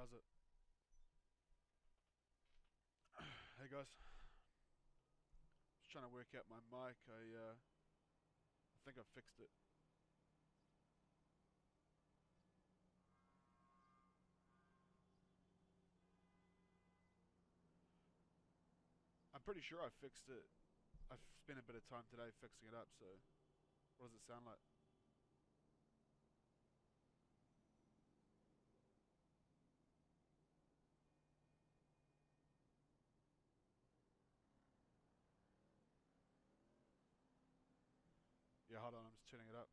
how's it? Hey guys, just trying to work out my mic. I think I fixed it. I'm pretty sure I fixed it. I've spent a bit of time today fixing it up. So, what does it sound like? Yeah, hold on. I'm just tuning it up.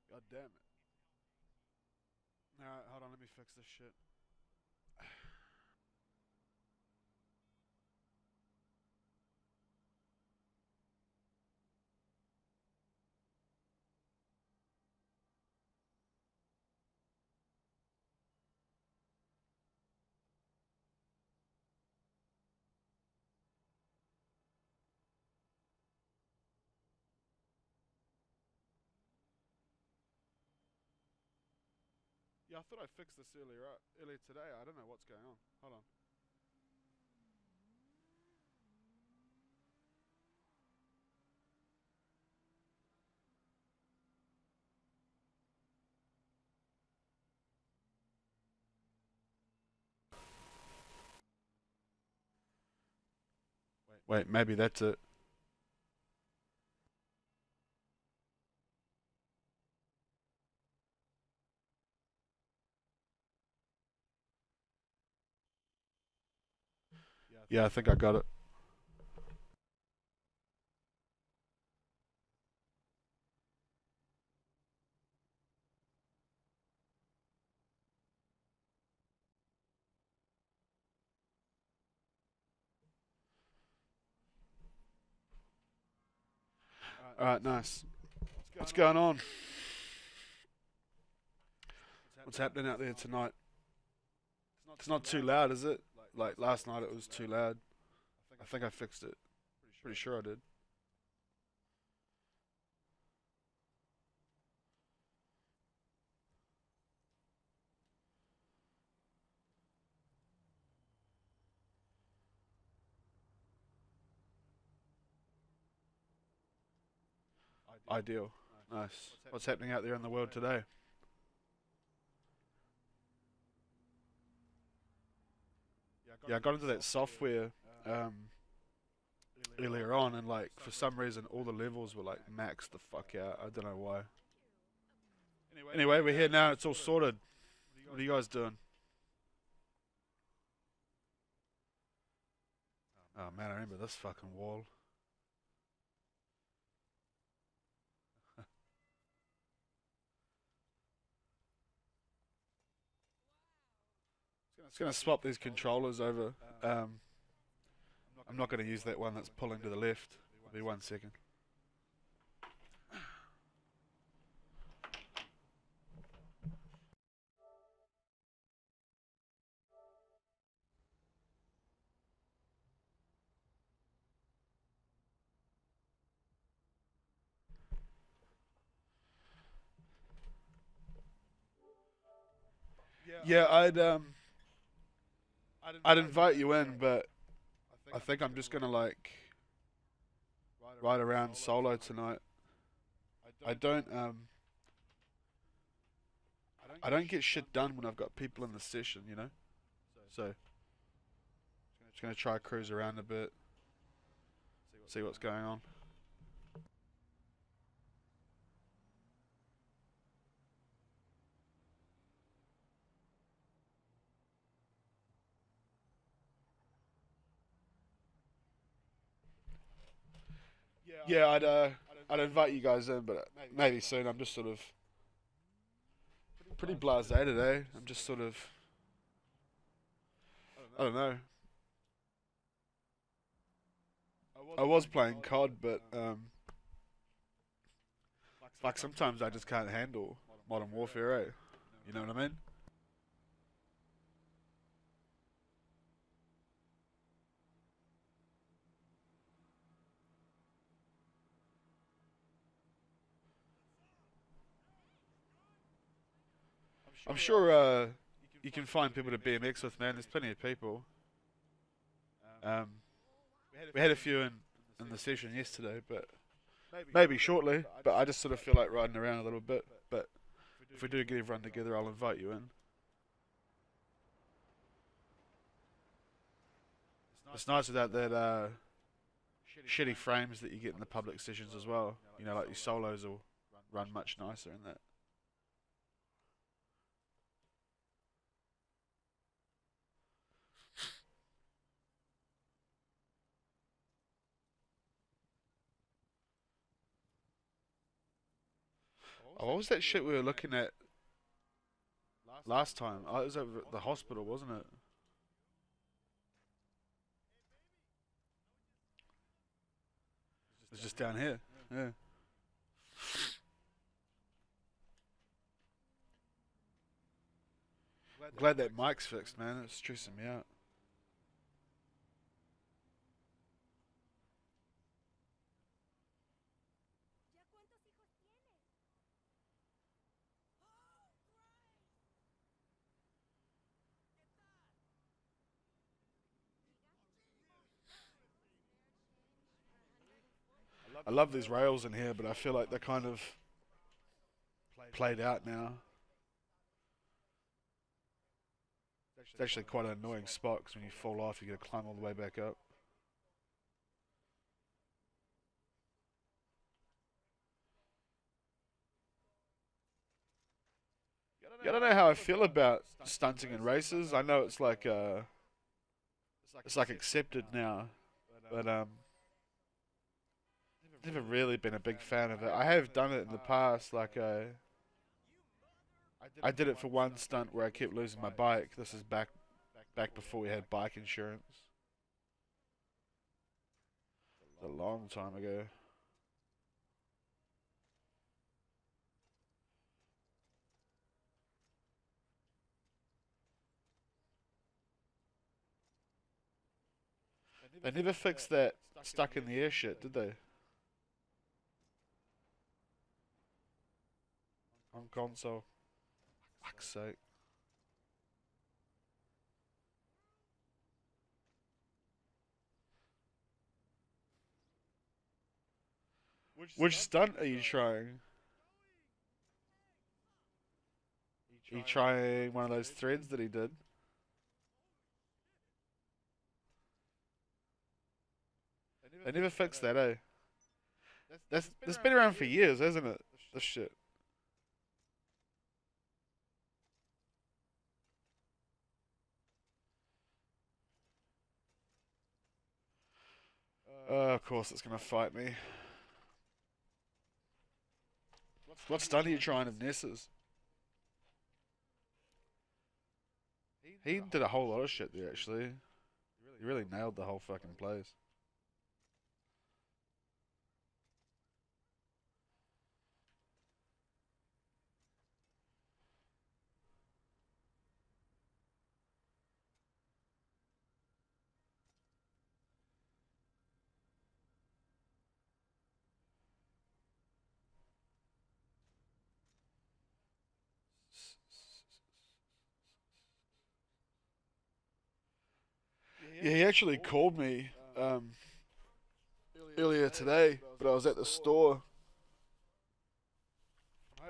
God damn it! All right, hold on. Let me fix this shit. Yeah, I thought I fixed this earlier today. I don't know what's going on. Hold on. Wait, maybe that's it. Yeah, I think I got it. All right, nice. What's going on? What's happening out there tonight? It's not too loud, is it? Like last night it was too loud. I think I fixed it. Pretty sure I did. Ideal. Nice. What's happening out there in the world today? Yeah, I got into that software um, earlier on, and like for some reason all the levels were like maxed the fuck out. I don't know why. Anyway, we're here now. It's all sorted. What are you guys doing? Oh man, I remember this fucking wall. Just gonna swap these controllers over. Um, I'm not gonna use that one that's pulling to the left. Be 1 second. Yeah, I'd invite you in, but I think I'm just gonna like ride around solo tonight. I don't um I don't get shit done when I've got people in the session, you know. So just gonna try cruise around a bit, see what's going on. Yeah, I'd invite you guys in, but maybe soon. I'm just sort of pretty blasé today. I'm just sort of I don't know. I was playing COD, but like sometimes I just can't handle Modern Warfare, eh? You know what I mean? I'm sure you can find people to BMX with, man. There's plenty of people. Um, we had a few in the session yesterday, but maybe shortly. But I just sort of feel like riding around a little bit. But if we do get everyone together, I'll invite you in. It's nice without that shitty frames that you get in the public sessions as well. You know, like your solos will run much nicer in that. Oh, what was that shit we were looking at last time? Oh, it was over at the hospital, wasn't it? It was just down here. Yeah. Glad that mic's fixed, man. It's stressing me out. I love these rails in here, but I feel like they're kind of played out now. It's actually quite an annoying spot because when you fall off, you got to climb all the way back up. I don't know how I feel about stunting in races. I know it's like accepted now, but never really been a big fan of it. I have done it in the past. Like I did it for one stunt where I kept losing my bike. This is back before we had bike insurance. A long time ago. They never fixed that stuck in the air shit, did they? On console. Fuck's sake. Which stunt are you trying? Are you trying one of those threads that he did? They never fixed that, eh? That's been around for years, hasn't it? This shit. Of course it's gonna fight me. What stunt are you trying of Ness's? He did a whole lot of shit there, actually. He really nailed the whole fucking place. Yeah, he actually called me earlier today, but I was at the store.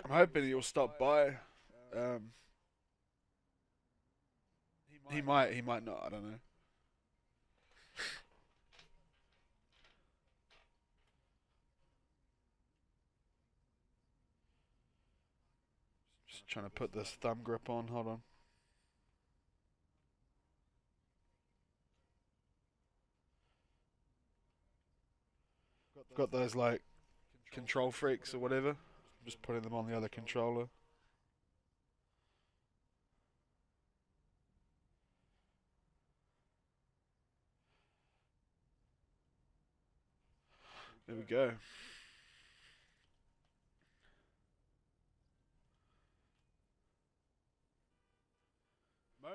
I'm hoping he'll stop by. Um, he might not. I don't know. Just trying to put this thumb grip on. Hold on. Got those like control freaks or whatever. Just putting them on the other controller. There we go.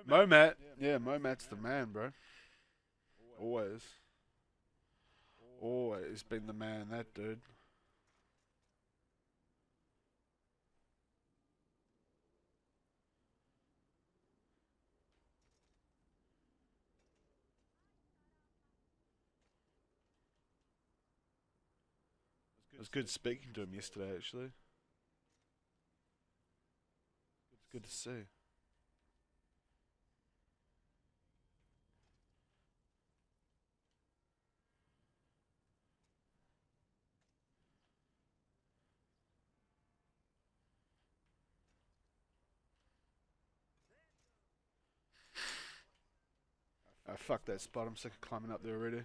Momat. Yeah, Momat's the man, bro. Always. Always been the man, that dude. was good speaking to him yesterday, actually. It's good to see. Oh, fuck that spot. I'm sick of climbing up there already.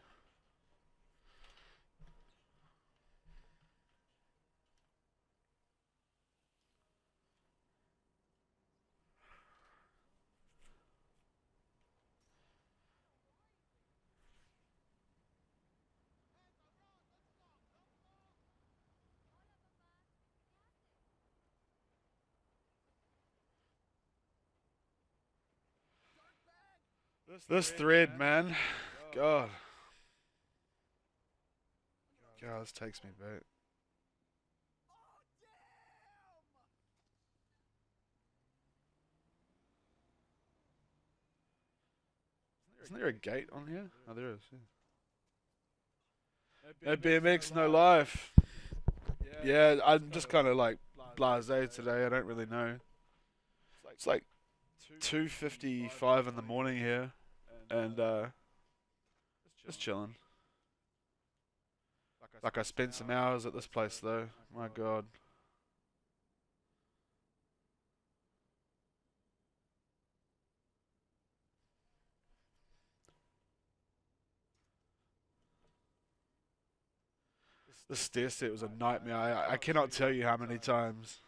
This thread, man. God. God, this takes me back. Isn't there a gate on here? Oh, there is. Yeah. No BMX, no life. Yeah, I'm just kind of like blasé today. I don't really know. It's like 2:55 in the morning here, and just chilling. Like I spent some hours at this place though. My God. The stair set was a nightmare. I cannot tell you how many times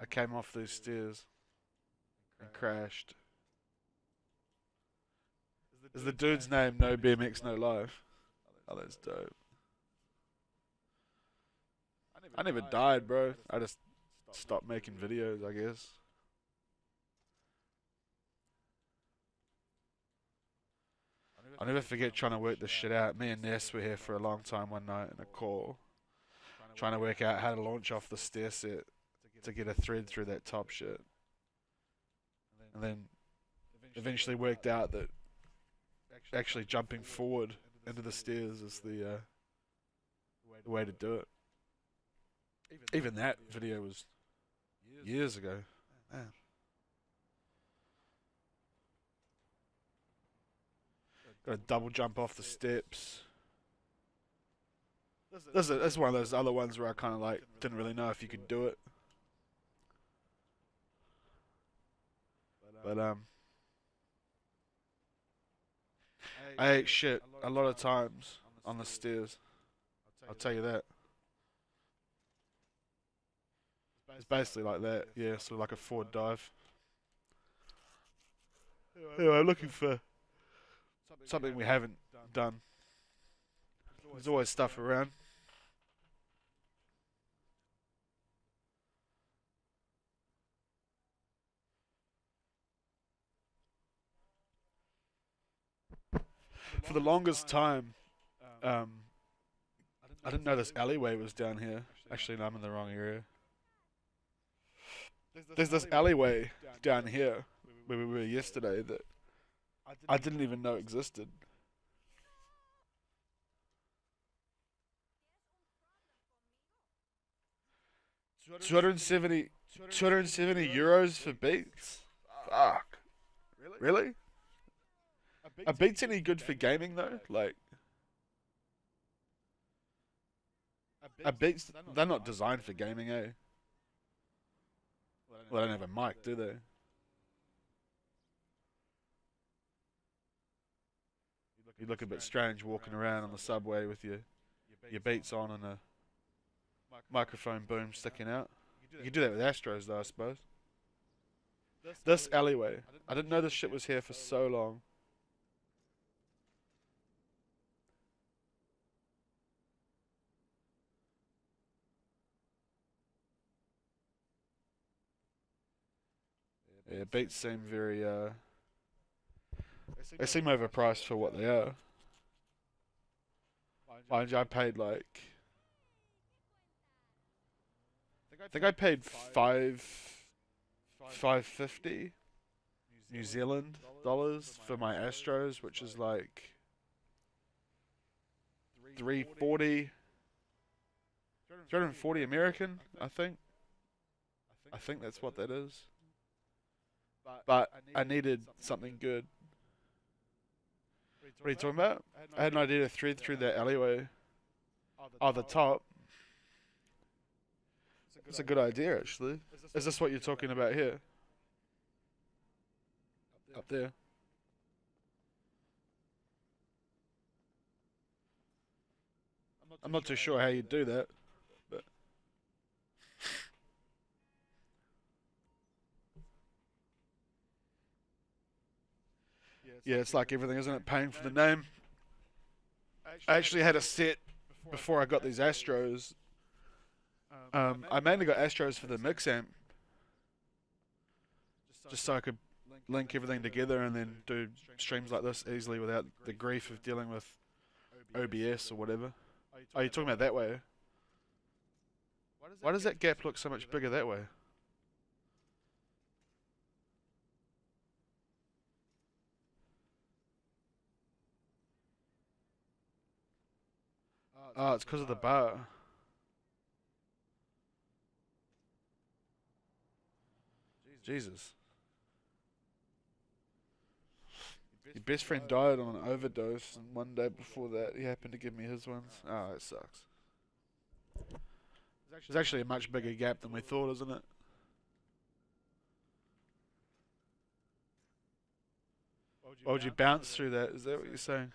I came off these stairs and crashed. Is the dude's name No BMX No Life? Oh, that's dope. I never died, bro. I just stopped making videos, I guess. I'll never forget trying to work this shit out. Me and Ness were here for a long time one night in a call, trying to work out how to launch off the stair set to get a thread through that top shit. And then eventually worked out that actually jumping forward into the stairs is the way to do it. Even that video was years ago. Man. Got to double jump off the steps. That's one of those other ones where I kind of like didn't really know if you could do it. But I ate shit a lot of times on the stairs. I'll tell you that. It's basically like that, yeah, sort of like a forward dive. Anyway, I'm looking for something we haven't done. There's always stuff around. For the longest time, I didn't know this alleyway was down here. Actually, no, I'm in the wrong area. There's this alleyway down here where we were yesterday that I didn't even know existed. 270 euros for Beats? Fuck. Really? Are Beats any good for gaming though? Like, are Beats, they're not designed for gaming, eh? Well, they don't have a mic, do they? You look a bit strange walking around on the subway with your Beats on and a microphone boom sticking out. You could do that with Astros though, I suppose. This alleyway, I didn't know this shit was here for so long. Yeah, Beats seem very, they seem overpriced for what they are. Mind you, I paid like, I think I paid $550 New Zealand dollars for my Astros, which is like 340, 340 American, I think. I think that's what that is. But I needed something good. What are you talking about? I had an idea to thread through that alleyway. Oh, the top. It's a good idea, actually. Is this what you're talking about here? Up there. I'm not too sure how you do that, but yeah, it's like everything, isn't it? Paying for the name. I actually had a set before I got these Astros. I mainly got Astros for the mix amp, just so I could link everything together and then do streams like this easily without the grief of dealing with OBS or whatever. Oh, you're talking about that way? Why does that gap look so much bigger that way? Oh, it's because of the bar. Jesus. Your best friend died on an overdose, and one day before that, he happened to give me his ones. Oh, it sucks. There's actually a much bigger gap than we thought, isn't it? Why would you bounce through that? Is that what you're saying?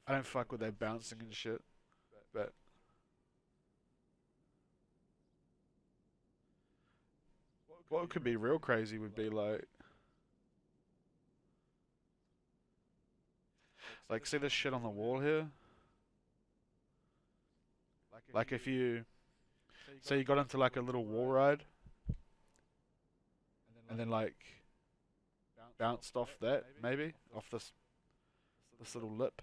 I don't fuck with that bouncing and shit. But what could be real crazy would be like see this shit on the wall here? Like if you, say you got into like a little wall ride, and then like bounced off that, maybe? Off this little lip.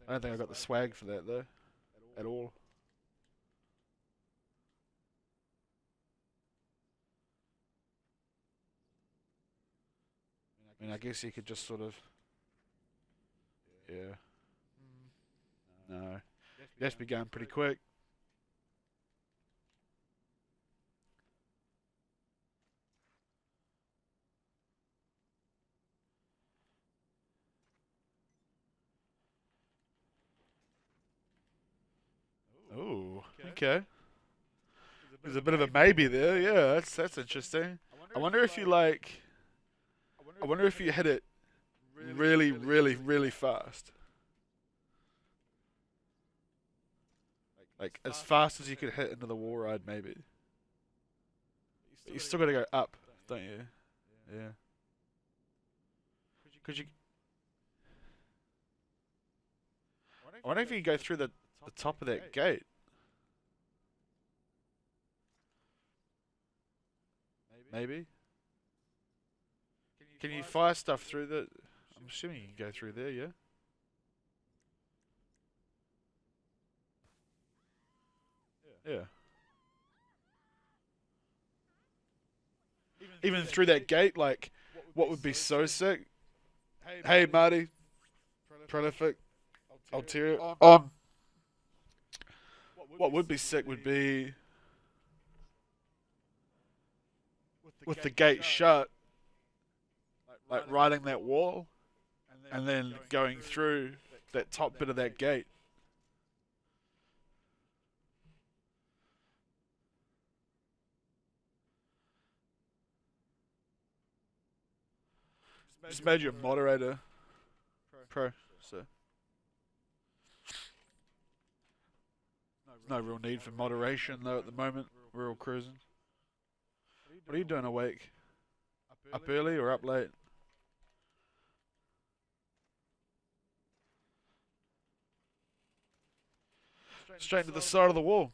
I don't think I got the swag for that though, at all. I mean, I guess you could just sort of, yeah. No, you have to be going pretty quick. Ooh, okay. There's a bit of a maybe there. Yeah, that's interesting. I wonder if you like. I wonder if you hit it really, really, really fast. Like as fast as you could hit into the wall ride, maybe. But you still got to go up, don't you? Yeah. Could you? I wonder if you could go through the top of that gate. Maybe. Can you fire stuff through the? I'm assuming you can go through there, yeah. Yeah. Even through that gate, like, what would be so sick? Hey, Marty, prolific, ulterior. What would be sick would be with the gate shut, like riding that wall, and then going through that top bit of that gate. Just made you a moderator, pro. So there's no real need for moderation though at the moment. We're all cruising. What are you doing awake? Up early or up late? Straight to the side of the wall.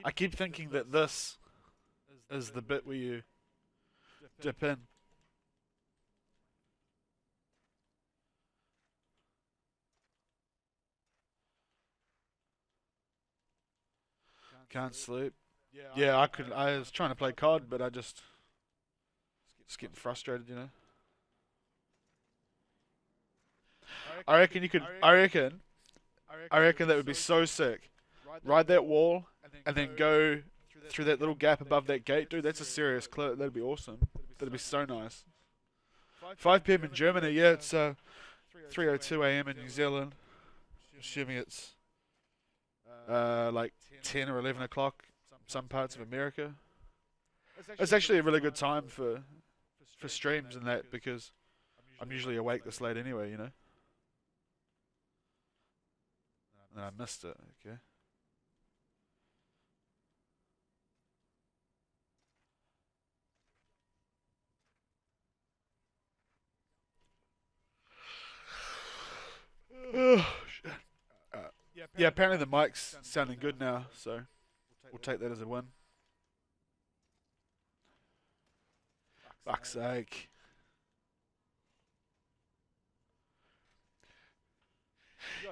I keep thinking that this is the bit where you dip in. Can't sleep. Yeah, I could. I was trying to play COD, but I just getting frustrated, you know. I reckon you could. I reckon that would be so sick. Ride that wall, and then go through that little gap above that gate, dude. That's a serious clip. That'd be awesome. That'd be so nice. 5 p.m. in Germany. Yeah, it's 3:02 a.m. in New Zealand. Assuming it's like 10 or 11 o'clock some parts of America. It's actually a really good time for streams and that because I'm usually awake this late anyway, you know. And I missed it. Okay. Oh, shit. Yeah, apparently the mic's sounding good now, so we'll take that as a win. Fuck's sake.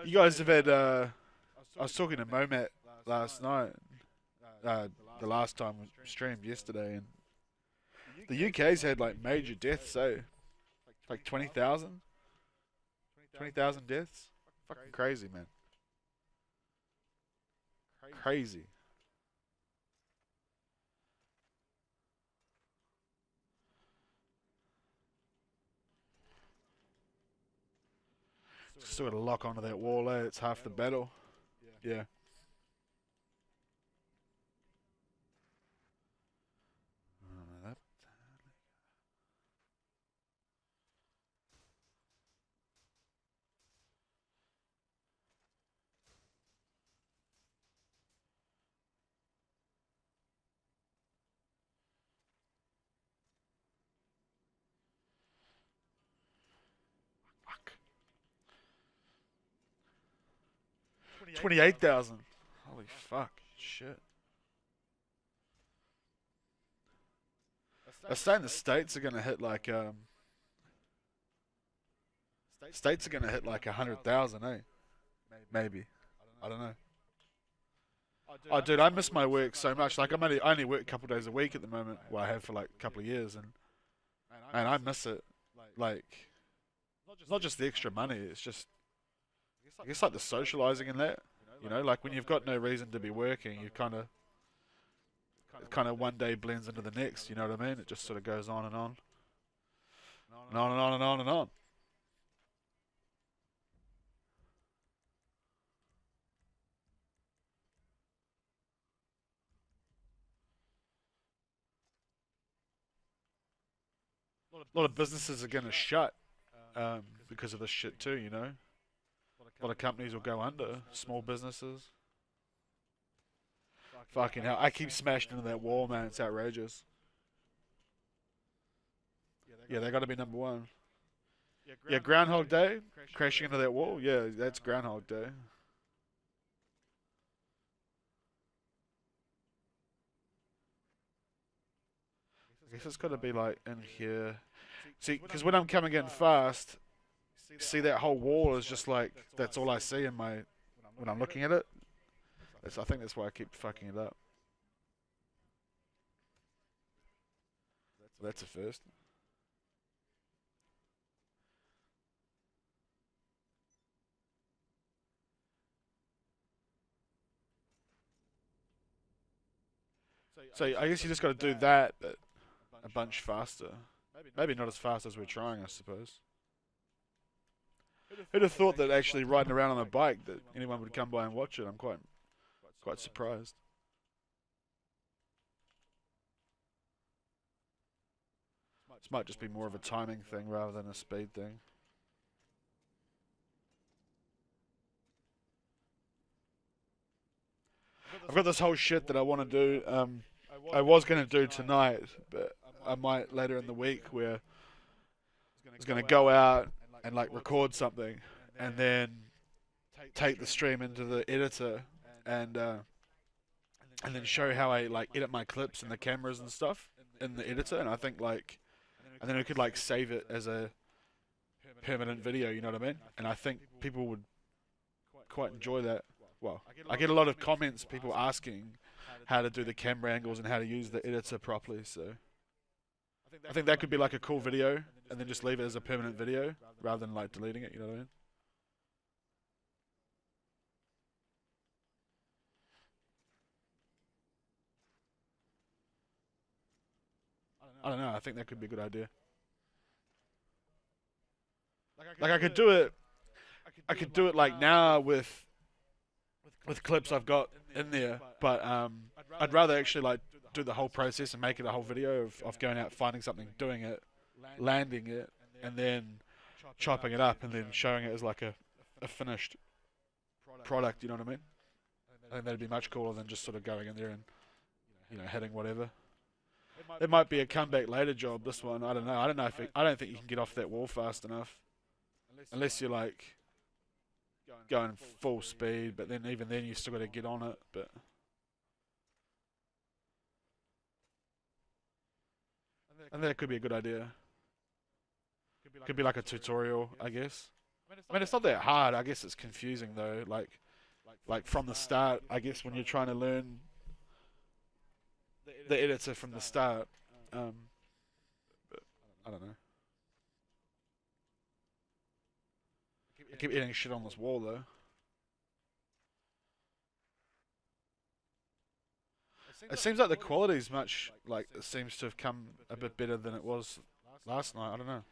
You guys have had, I was talking to Momat last night, the last time we streamed yesterday, and the UK's had like major deaths, eh? Like 20,000? 20,000 deaths? Fucking crazy, man. Crazy. Still got to lock onto that wall, eh? It's half the battle. Yeah. That 28,000. Holy fuck. Shit. I say in the States are gonna hit like States are gonna hit like 100,000, eh? Maybe. I don't know. Oh, dude, I miss my work so much. Like, I only work a couple days a week at the moment. Well, I have for like a couple of years, and man, I miss it. Like, not just the extra money. It's just, I guess, like the socializing and that. You know, like when you've got no reason to be working, you kind of one day blends into the next. You know what I mean? It just sort of goes on and on, and on and on and on and on. A lot of businesses are gonna shut because of this shit too. You know, a lot of companies will go under. Small businesses. Fucking hell! I keep smashing into that wall, man. It's outrageous. Yeah, they got to be number one. Yeah, Groundhog Day, crashing into that wall. Yeah, that's Groundhog Day. I guess it's got to be like in here. See, because when I'm coming in fast, see that whole wall is just like that's all I see in my when I'm looking at it. I think that's why I keep fucking it up. That's a first. So I guess you just got to do that, but a bunch faster. Maybe not as fast as we're trying, I suppose. Who'd have thought that actually riding around on a bike that anyone would come by and watch it? I'm quite surprised. This might just be more of a timing thing rather than a speed thing. I've got this whole shit that I want to do. I was going to do tonight, but I might later in the week where I was going to go out and like record something and then take the stream into the editor and uh, and then show how I like edit my clips and the cameras and stuff in the editor. And I think like, and then we could like save it as a permanent video. You know what I mean? And I think people would quite enjoy that. Well, I get a lot of comments, people asking how to do the camera angles and how to use the editor properly. So I think that could be like a cool video, and then just leave it as a permanent video rather than like deleting it. You know what I mean? I don't know. I think that could be a good idea. Like I could do it. I could do it like now with clips I've got in there, but I'd rather actually like do the whole process and make it a whole video of going out, finding something, doing it, landing it, and then chopping it up and then showing it as like a finished product. You know what I mean? I think that'd be much cooler than just sort of going in there and hitting whatever. It might be a comeback later job. This one, I don't know. I don't think you can get off that wall fast enough, unless you're like going full speed. But then even then, you still got to get on it. But I think that could be a good idea. Could be like a tutorial, I guess. I mean, it's not that hard. I guess it's confusing though. Like from the start, I guess when you're trying to learn the editor from the start. But I don't know. I keep eating shit on this wall though. It seems like the quality's much like it seems to have come a bit better than it was last night. I don't know.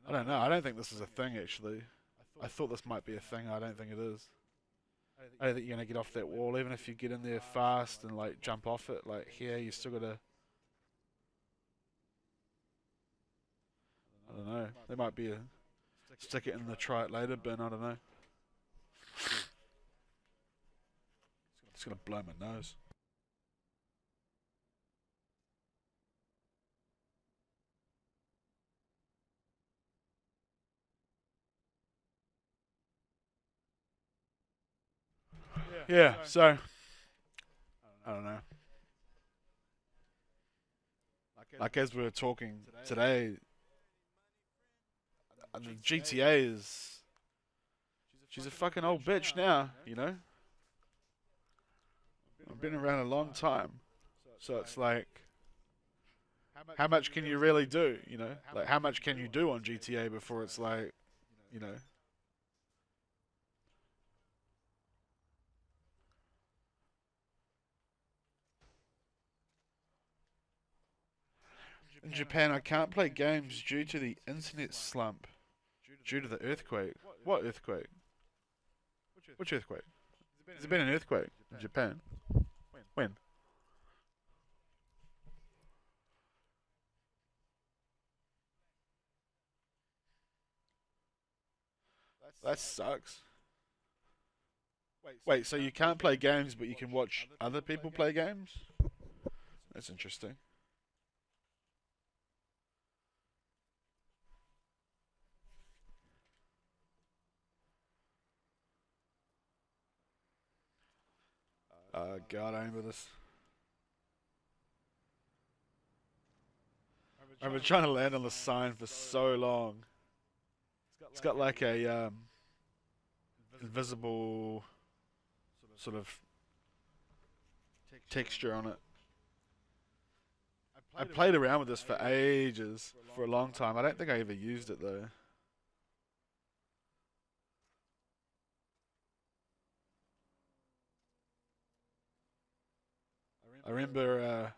I don't know. I don't think this is a thing actually. I thought this might be a thing. I don't think it is. I don't think you're gonna get off that wall, even if you get in there fast and like jump off it. Like here, you still gotta. I don't know. There might be a stick it in the try it later bin. I don't know. It's gonna blow my nose. Yeah. So I don't know. Like as we were talking today, the GTA is she's a fucking old bitch now, you know? I've been around a long time. So it's like how much can you really do, you know? Like how much can you do on GTA before it's like, you know? In Japan I can't play games due to the internet slump. Due to the earthquake. What earthquake? Which earthquake? Has there been an earthquake in Japan? When? That sucks. Wait, so you can't play games, but you can watch other people play games? That's interesting. God, I remember this. I've been trying to land on the sign for so long. It's got like a invisible sort of texture on it. I played around with this for ages, for a long time. I don't think I ever used it though. I remember,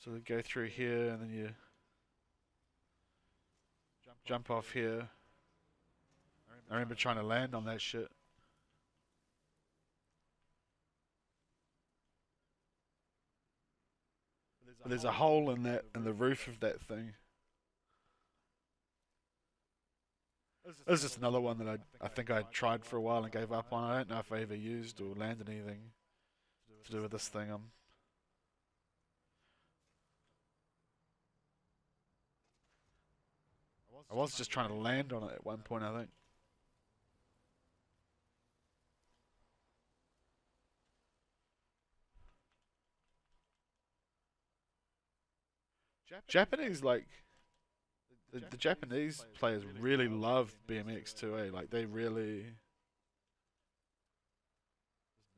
so you go through here and then you jump off here. I remember trying to land on that shit. But there's a hole in the roof of that thing. This is just another one that I think I tried for a while and gave up on. I don't know if I ever used or landed anything to do with this thing. I was just trying to land on it at one point, I think. Japanese like the Japanese players really love BMX too, eh? Like they really it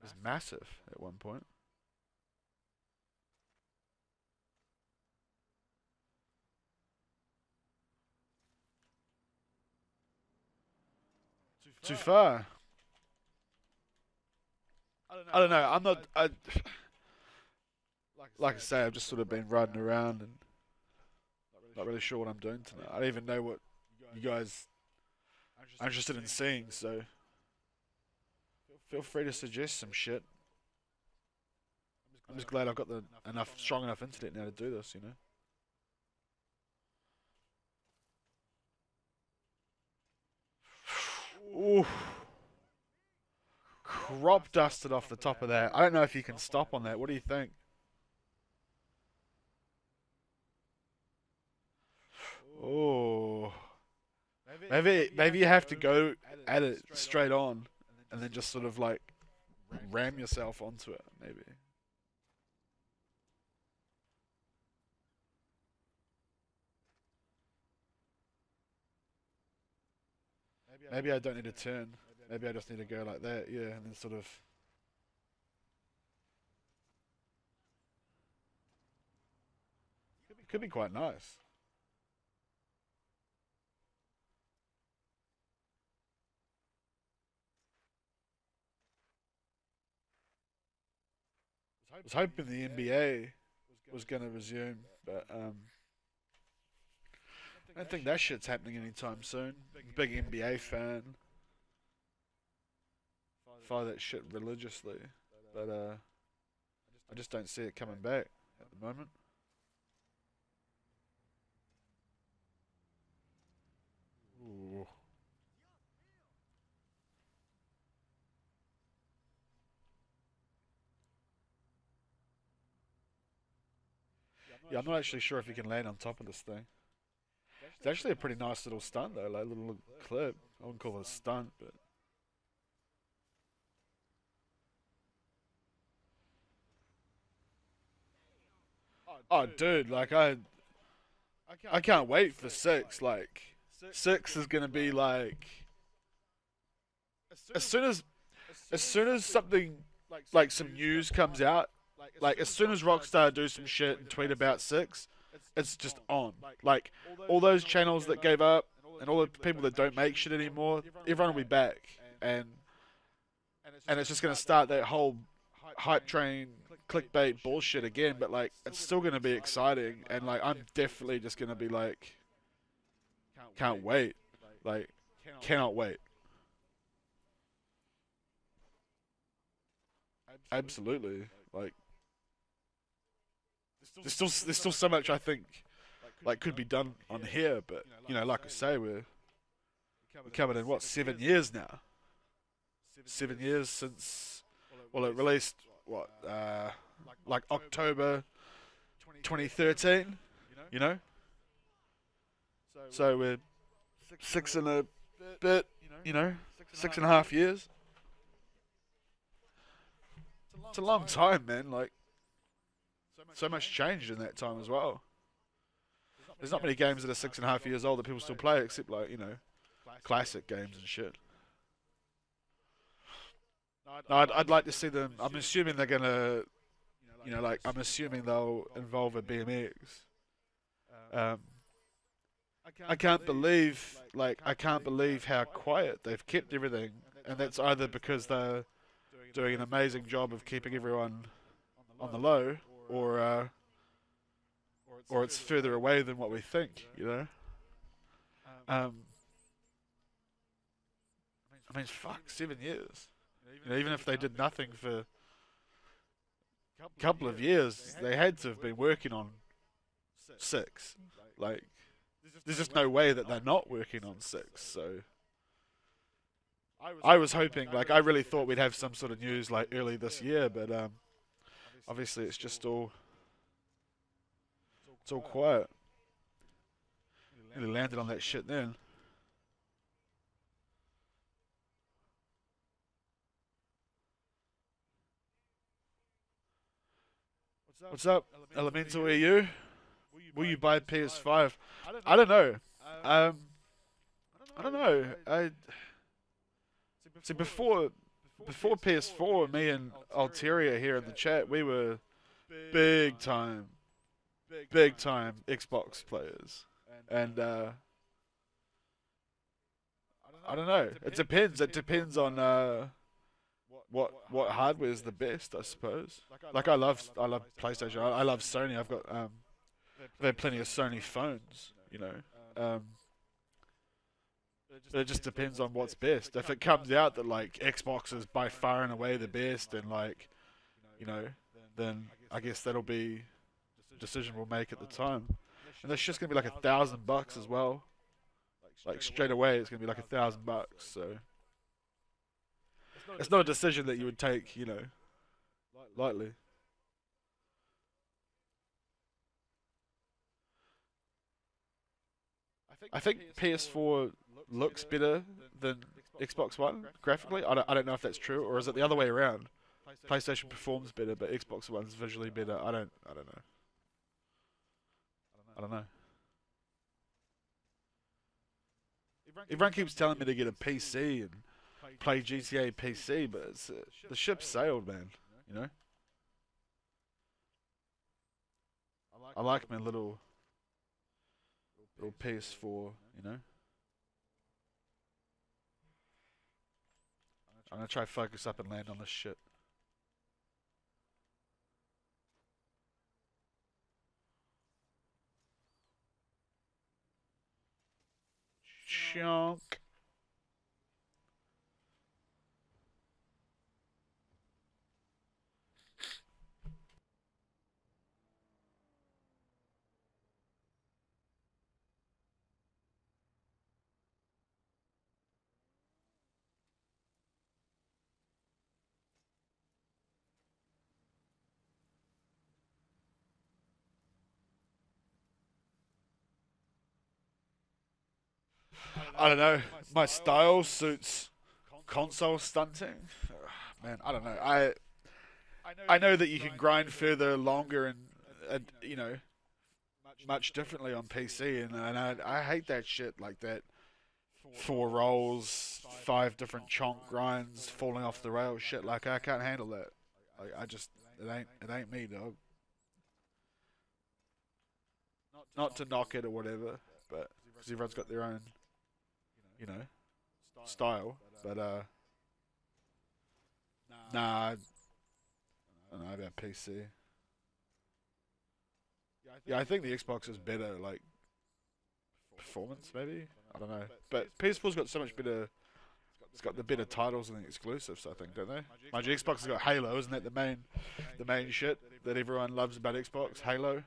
was massive at one point. Too far. I don't know. I'm not. Like I say, I've just sort of been riding around and not really sure what I'm doing tonight. I don't even know what you guys are interested in seeing. So feel free to suggest some shit. I'm just glad I've got the enough strong enough internet now to do this. You know. Ooh. Crop dusted off the top of that. I don't know if you can stop on that. What do you think? Oh, maybe you have to go at it straight on, and then just sort of like ram yourself onto it. Maybe I don't need to turn. Maybe I just need to go like that. Yeah, and then sort of. It could be quite nice. I was hoping the NBA was going to resume, but I don't think that shit's happening anytime soon. Big NBA fan, follow that shit religiously, but I just don't see it coming back at the moment. Ooh. Yeah, I'm not actually sure if you can land on top of this thing. It's actually a pretty nice little stunt though, like a little clip. I wouldn't call it a stunt, but oh, dude, like I can't wait for six. Like six is gonna be like as soon as something like some news comes out, like as soon as Rockstar do some shit and tweet about six, it's just on. Like all those channels that gave up and all the people that don't make shit anymore, everyone will be back, and it's just gonna start that whole hype train clickbait bullshit again. But like it's still gonna be exciting, and like I'm definitely just gonna be like, can't wait, like cannot wait. Absolutely, like there's still so much I think like could be done on here, but like I say, we're coming in what 7 years now. 7 years since it released what like October 2013. You know, so we're six and a bit. 6.5 years. It's a long time, man. Like so much changed in that time as well. There's not many games that are 6.5 years old that people still play, except like classic games and shit. No, I'd like to see them. I'm assuming they're gonna, like I'm assuming they'll involve a BMX. Um, I can't believe how quiet they've kept everything, and that's either because they're doing an amazing job of keeping everyone on the low, or it's further away than what we think. Um, I mean, fuck, 7 years. Even if they did nothing for a couple of years, they had to have been working on six. Like, there's just no way that they're not working on six. So, I was hoping, like, I really thought we'd have some sort of news like early this year, but obviously it's all quiet. Really landed on that shit then. What's up, Elemental EU? will you buy PS5? I don't know. Um, I don't know. I see before PS4, me and Alteria here in the chat, we were big time, big time Xbox players, and I don't know. It depends. It depends on what hardware is the best, I suppose. Like I love PlayStation. I love Sony. I've had plenty of Sony phones, you know. Um, but it just depends on what's best. If it comes out that like Xbox is by far and away the best, and like, you know, then I guess that'll be the decision we'll make at the time. And that's just gonna be like $1,000 as well. Like straight away, it's gonna be like $1,000. So it's not a decision that you would take, you know, lightly. I think PS4 looks better than Xbox One graphically. I don't know if that's true, or is it the other way around? PlayStation performs better, but Xbox One's visually better. I don't know. I don't know. Everyone keeps telling me to get a PC and play GTA PC, but the ship sailed, man. You know. I like my little PS4. You know. I'm gonna try to focus up and land on this shit. Chunk. I don't know. My style suits console stunting. Man, I don't know. I know that you can grind further, longer, and you know, much differently on PC, and I hate that shit like that. Four rolls, five different chonk grinds, falling off the rails, shit. Like I can't handle that. I just it ain't me, dog. Not to knock it or whatever, but because everyone's got their own, you know, style. But nah, I don't know about PC. Yeah, I think the Xbox is better, like performance maybe. I don't know, but PS4's got so much better. It's got the better titles and the exclusives, I think, don't they? Mind you, Xbox has got Halo, isn't that the main shit that everyone loves about Xbox? Halo.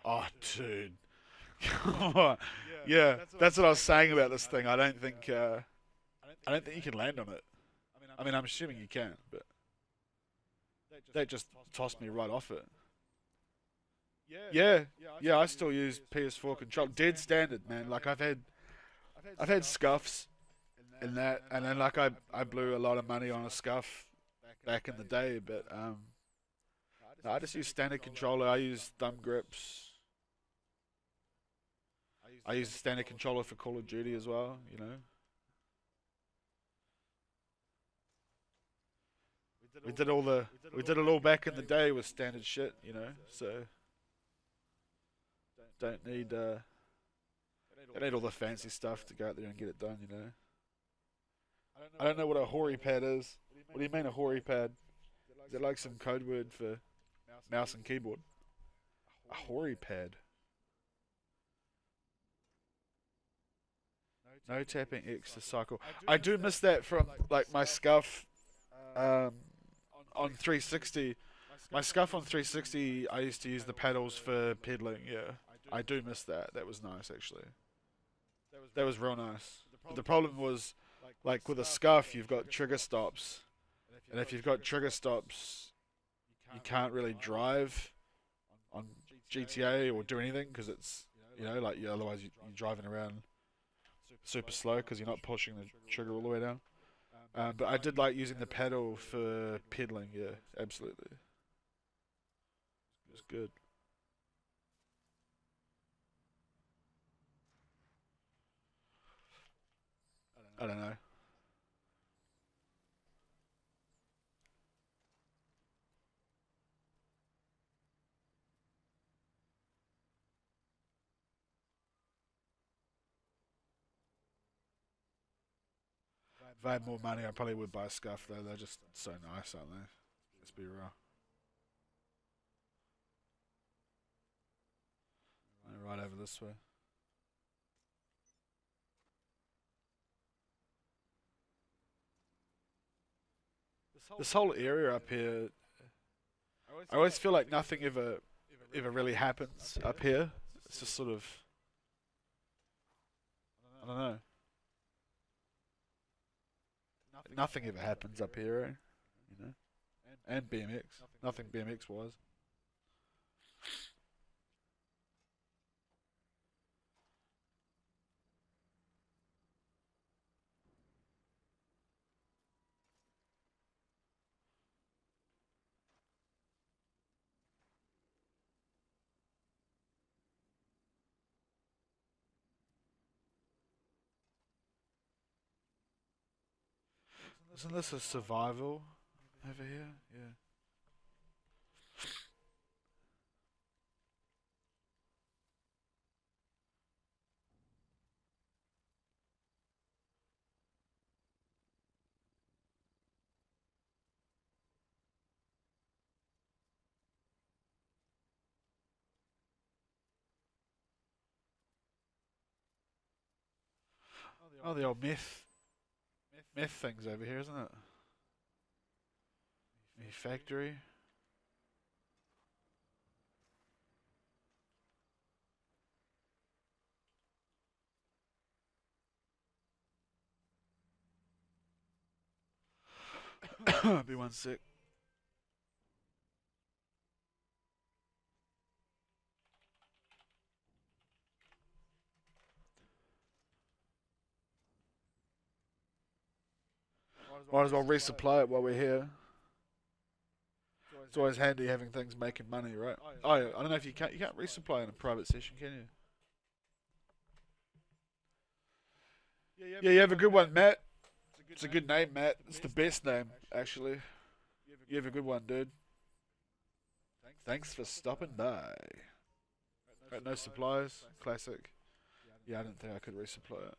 Oh, dude. Yeah, that's what I was saying about this thing. I don't think you can land on it. I mean, I'm assuming you can, but they just tossed me right off it. Yeah, yeah, I still use PS4 control, dead standard, man. Like I've had scuffs in that, and then like I blew a lot of money on a scuff back in the day, but no, I just use standard controller. I use thumb grips. I use the standard controller for Call of Duty as well. You know, we did it all back in the day with standard shit. You know, so don't need don't need all the fancy stuff to go out there and get it done. You know, I don't know what a hori pad is. What do you mean a hori pad? Is it like some code word for mouse and keyboard? A hori pad. No tapping X to cycle. I do miss that from like my scuff um, on 360. My scuff on 360, I used to use the paddles for pedaling. Yeah, I do miss that. That was nice actually. That was real nice. But the problem was, like with a scuff, you've got trigger stops, and if you've got trigger stops, you can't really drive on GTA or do anything because You know, like otherwise you're driving around super slow because you're not pushing the trigger all the way down. But I did like using the pedal for pedaling. Yeah, absolutely, it was good. I don't know. If I had more money, I probably would buy a scuff though. They're just so nice, aren't they? Let's be real. Right over this way. This whole area up here, I always feel like nothing ever really happens up here. It's just sort of, I don't know. Nothing ever happens up here, eh? You know. And BMX, nothing BMX wise. Isn't this a survival over here? Yeah. Oh, the old meth things over here, isn't it? The factory. Be one sec. Might as well resupply it while we're here. It's always handy having things making money, right? Oh, I don't know if you can't resupply in a private session, can you? Yeah, you have a good one, Matt. It's a good name, Matt. It's the best name, actually. You have a good one, dude. Thanks for stopping by. Got no supplies. Classic. Yeah, I didn't think I could resupply it.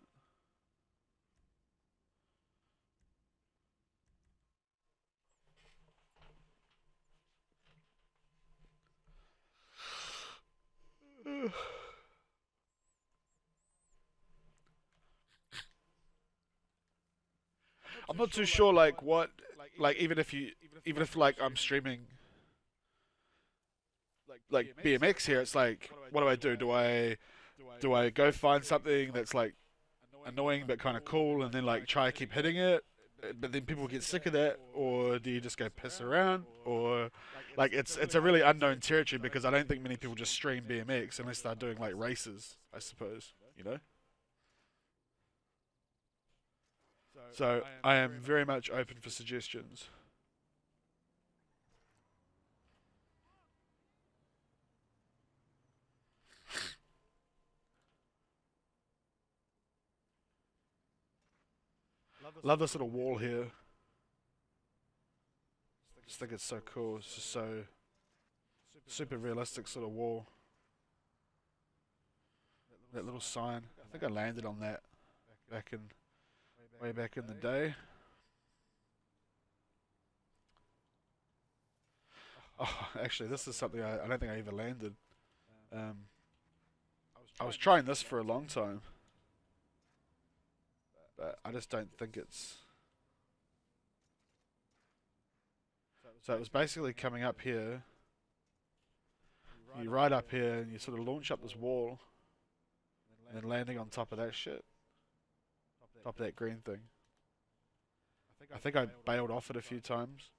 I'm not too sure, like what, like even if like I'm streaming like BMX here, it's like, what do I do? Do I go find something that's like annoying but kind of cool, and then like try to keep hitting it, but then people get sick of that, or do you just go piss around, or like it's a really unknown territory because I don't think many people just stream BMX unless they're doing like races, I suppose, you know. So I am very much open for suggestions. Love this little wall here. Just think it's so cool. It's just so super realistic sort of wall. That little sign. I think I landed on that back in way back in the day. Oh, actually, this is something I don't think I ever landed. Um, I was trying this for a long time, but I just don't think it's. So it was basically coming up here. You ride up here and you sort of launch up this wall, and then landing on top of that shit, top of that green thing. I think I bailed off it a few times.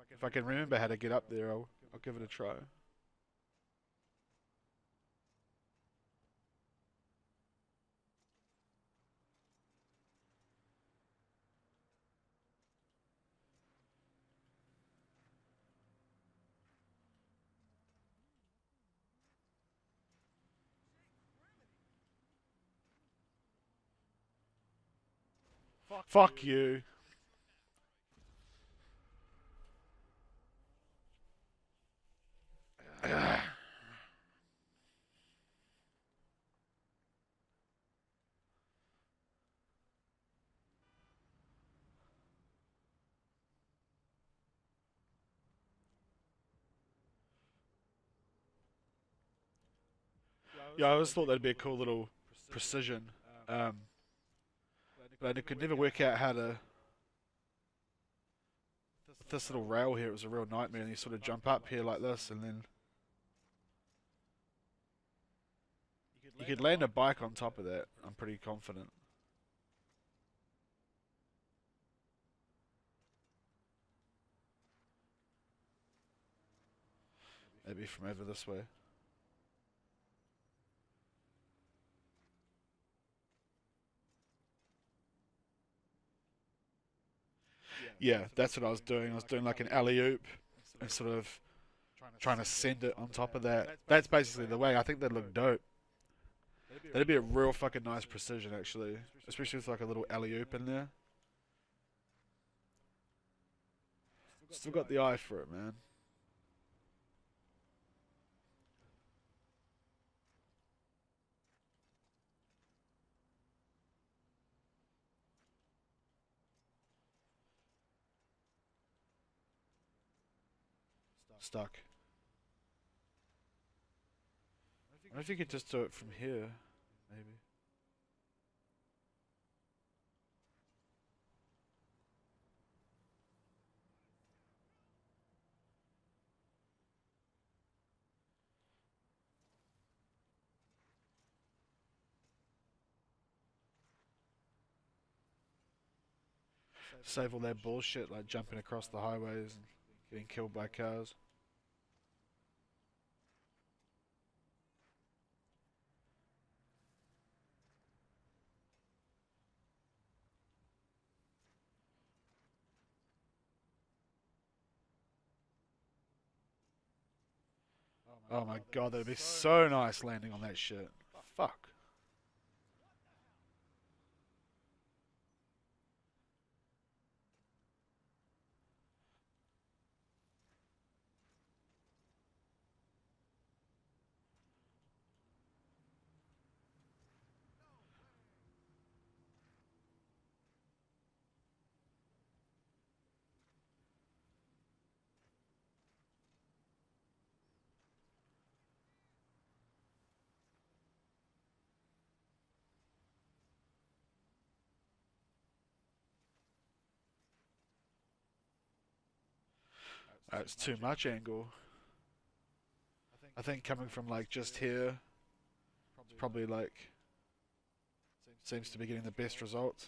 If I can remember how to get up there, I'll give it a try. Fuck you. Yeah, I always thought that'd be a cool little precision. Um, but I could never work out how to. This little rail here, it was a real nightmare. And you sort of jump up here like this, and then you could land a bike on top of that. I'm pretty confident. Maybe from over this way. Yeah, that's what I was doing. I was doing like an alley-oop and sort of trying to send it on top of that. That's basically the way. I think that'd look dope. That'd be a real fucking nice precision, actually. Especially with like a little alley-oop in there. Still got the eye for it, man. Stuck. I wonder if you could just do it from here, maybe. Save all that bullshit like jumping across the highways and getting killed by cars. Oh my god, that'd be so nice landing on that shit. Fuck. It's too much angle. I think coming from like just here, it's probably like seems to be getting the best results.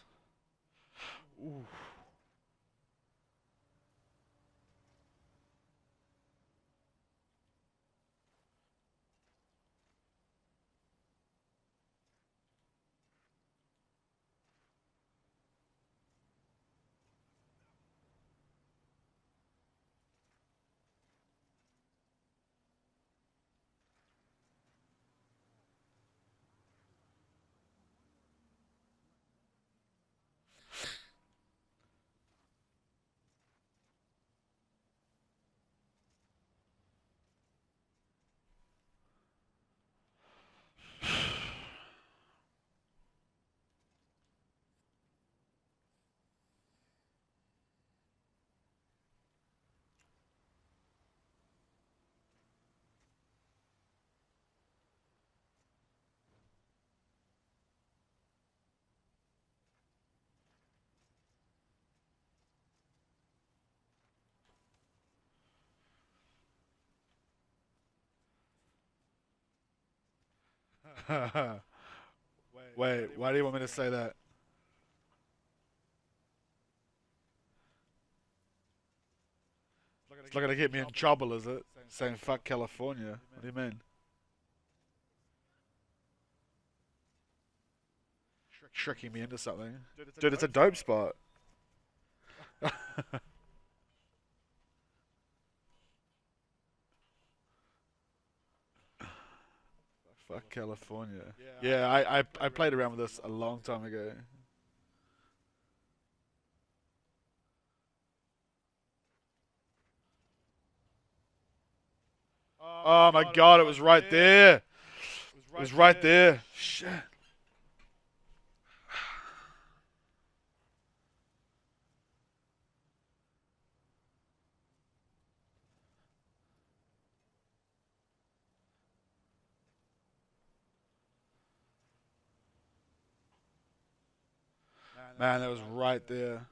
Ooh. Wait, why do you want me to say that? It's not gonna get me in trouble, is it? Saying fuck California. What do you mean? Tricking me into something. Dude, it's a dope spot. Fuck California. Yeah, I played around with this a long time ago. Oh my god, it was right there. It was right there. Shit. Man, that was right there.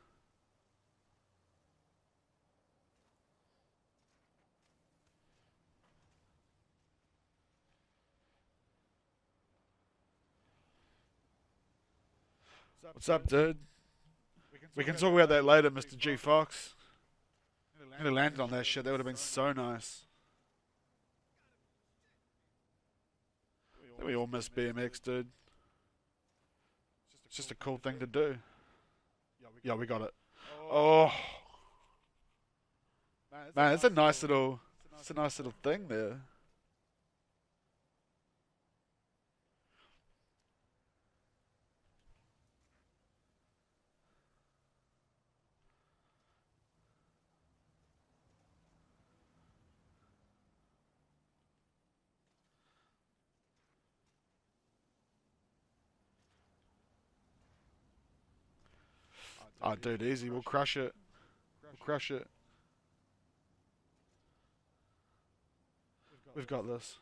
What's up, dude? We can talk about that later, Mr. G Fox. I could have landed on that shit. That would have been so nice. We all miss BMX, dude. It's just a cool thing to do. Yeah, we got it. Oh, man, it's a nice little thing there. Oh, dude, easy. We'll crush it. We'll crush it. We've got this.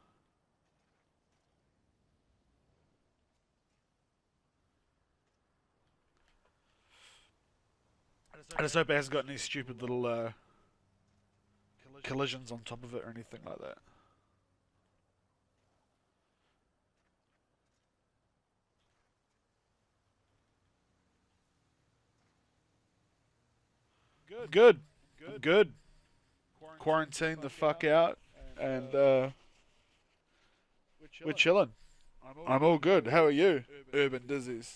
I just hope it hasn't got any stupid little collisions on top of it or anything like that. Good. I'm good. Quarantine the fuck out, and we're chilling. I'm all good. How are you, Urban Dizzies?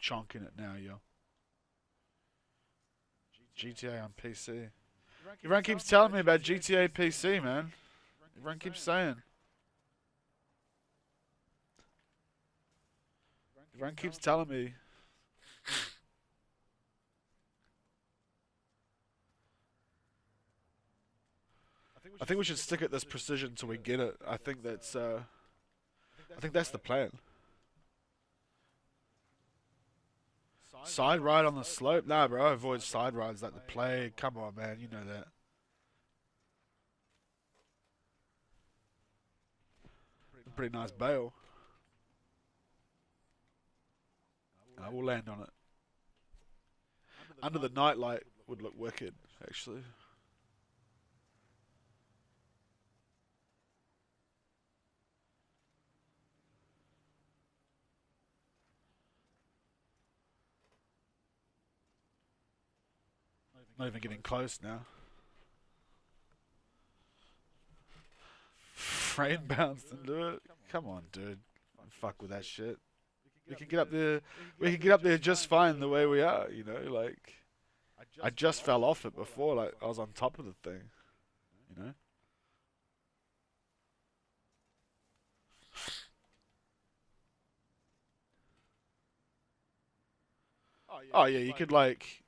Chonking it now, yo. GTA on PC. Everyone keeps telling me about GTA PC, man. Everyone keeps saying. Everyone keeps telling me. I think we should stick at this precision till we get it. I think that's the plan. Side ride on the slope? Nah, bro. I avoid side rides like the plague. Come on, man. You know that. Pretty nice bail. I will land on it. Under the nightlight would look wicked, actually. Not even getting close now. Frame bounced into it. Come on, dude. Don't fuck with that shit. We can get up there. We can get up there just fine the way we are. You know, like I just fell off it before. Like I was on top of the thing. You know. Oh yeah, you could like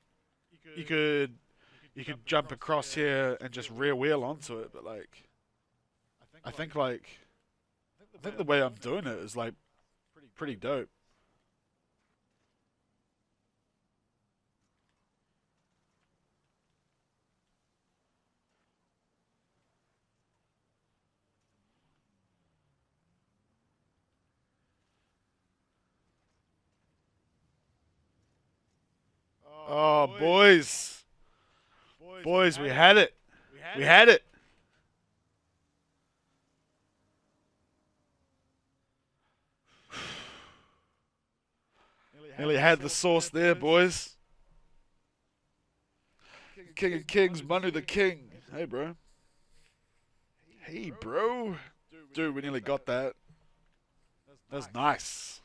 you could jump across here and just rear wheel onto it, but like I think the way I'm doing it is like pretty dope. Oh boys, boys, we had it. We had it. Nearly had the sauce there, boys. King of Kings, Manu the King. Hey, bro. Hey, bro. Dude, we nearly got that. That was nice.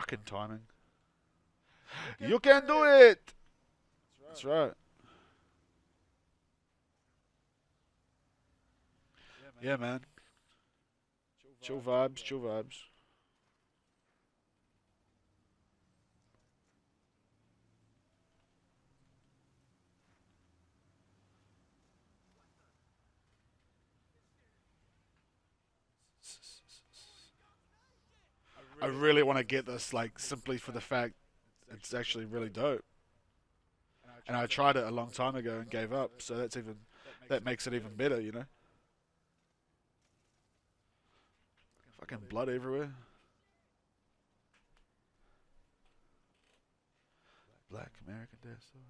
Fucking timing. You can do it! That's right. Yeah, man. Chill vibes, chill vibes. I really want to get this, like, simply for the fact it's actually really dope. And I tried it a long time ago and gave up, so that makes it even better, you know? Fucking blood everywhere. Black American Death Story.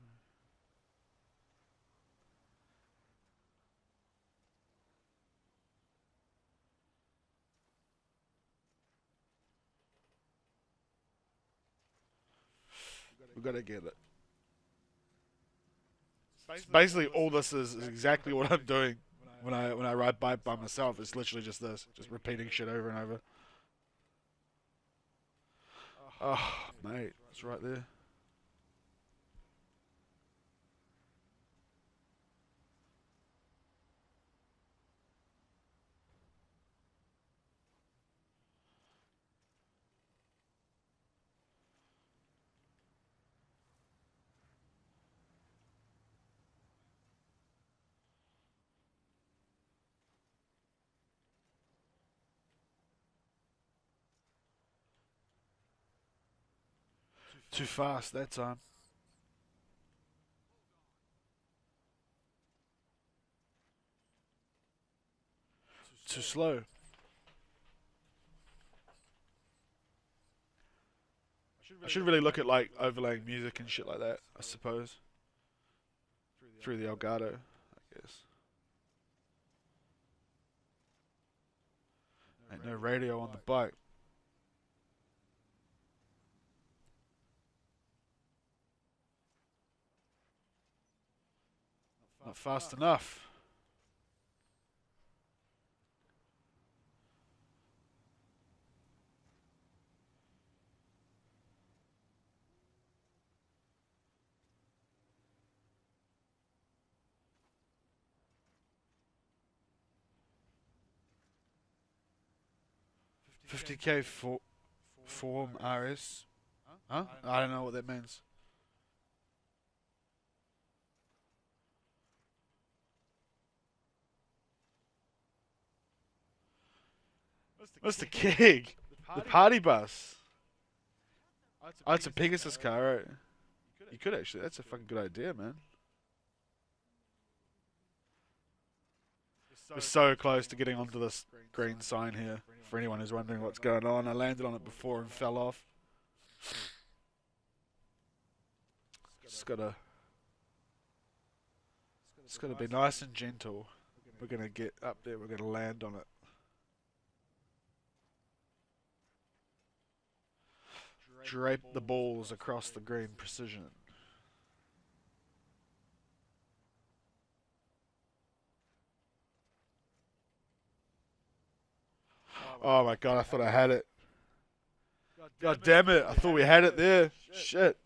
We gotta get it. Basically, all this is exactly what I'm doing when I ride bike by myself. It's literally just this, just repeating shit over and over. Oh, mate, it's right there. Too fast that time. Too slow. I should really look at like overlaying music and shit like that, I suppose. Through the Elgato, I guess. Ain't no radio on the bike. Not fast enough. $50K for form RS. Huh? I don't know what that means. Mr. Keg, the party bus. Oh, it's a Pegasus car, right? You could actually. That's a fucking good idea, man. We're so close to getting onto this green sign here. For anyone who's wondering what's going on, I landed on it before and fell off. Just gotta be nice and gentle. We're gonna get up there. We're gonna land on it. Drape the balls across the green precision. Oh my god, I thought I had it. God damn it, I thought we had it there. Shit.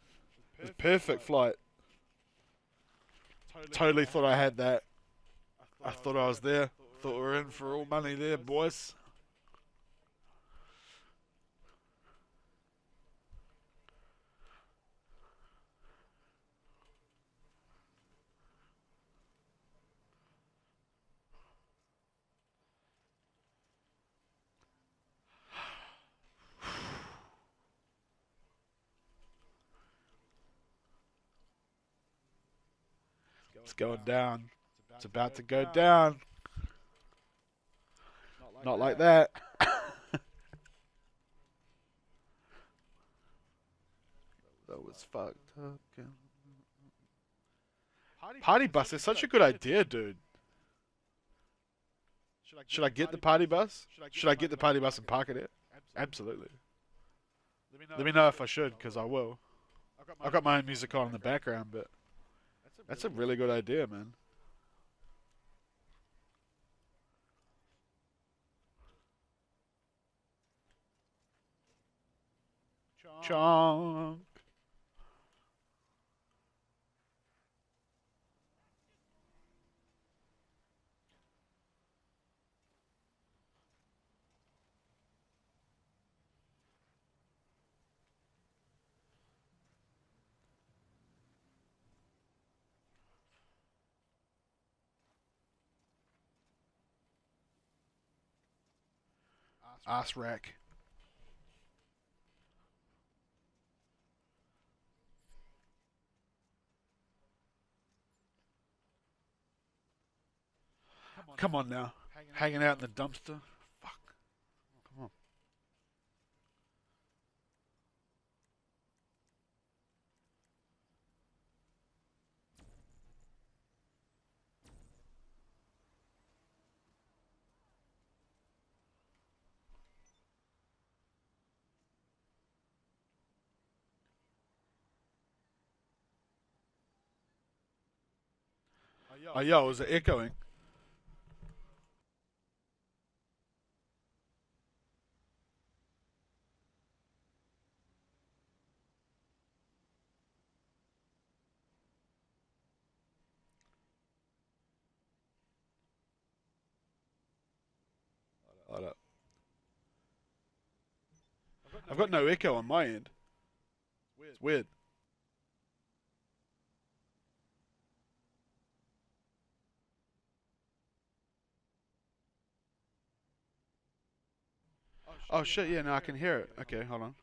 It was perfect flight. Totally thought I had that. I thought I was there. Thought we were in for all money there, boys. It's going down. It's about to go down. Not like that. That was fucked up. Party bus is such a good idea, dude. Should I get the party bus? Should I get the party bus and park it here? Absolutely. Let me know if I should, because I will. I've got my own music on in the background, but that's a really good idea, man. Chomp. Ass rack. Come on now. Hanging out in the dumpster. Fuck. Come on. Oh, yo, is it echoing? Hold up. I've got no echo on my end. It's weird. Oh shit, yeah, now I can hear it. Okay, hold on.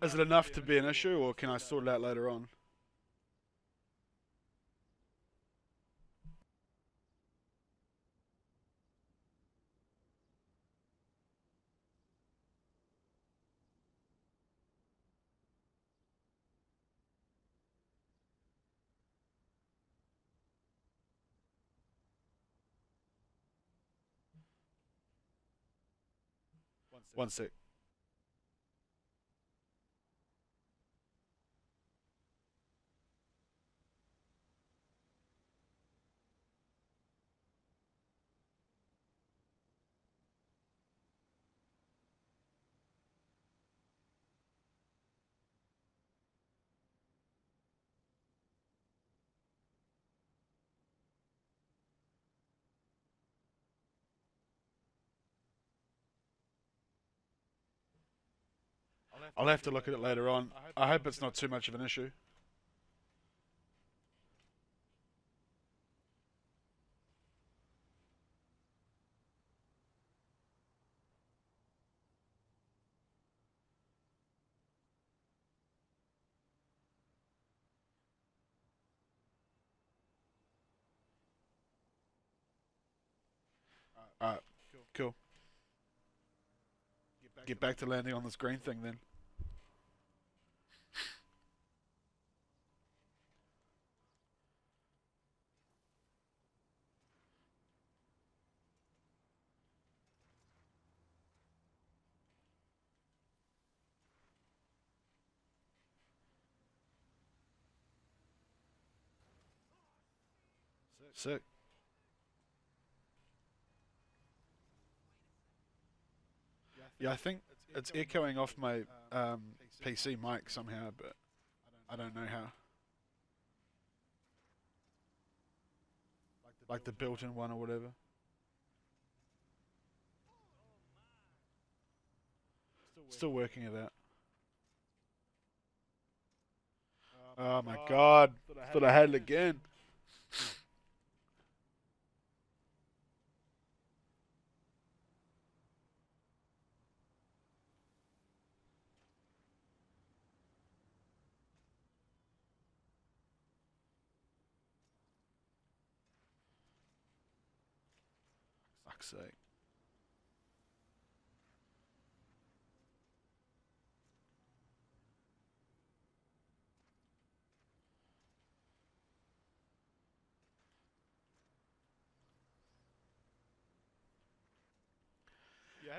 Is it enough to be an issue, or can I sort it out later on? One sec. I'll have to look at it later on. I hope it's not too much of an issue. Alright, cool. Get back to landing on this green thing then. Sick. Yeah, I think it's echoing off my PC mic somehow, but I don't know how. Like the built-in one or whatever. Still working it out. Oh my god. Thought I had it again. Fuck's sake.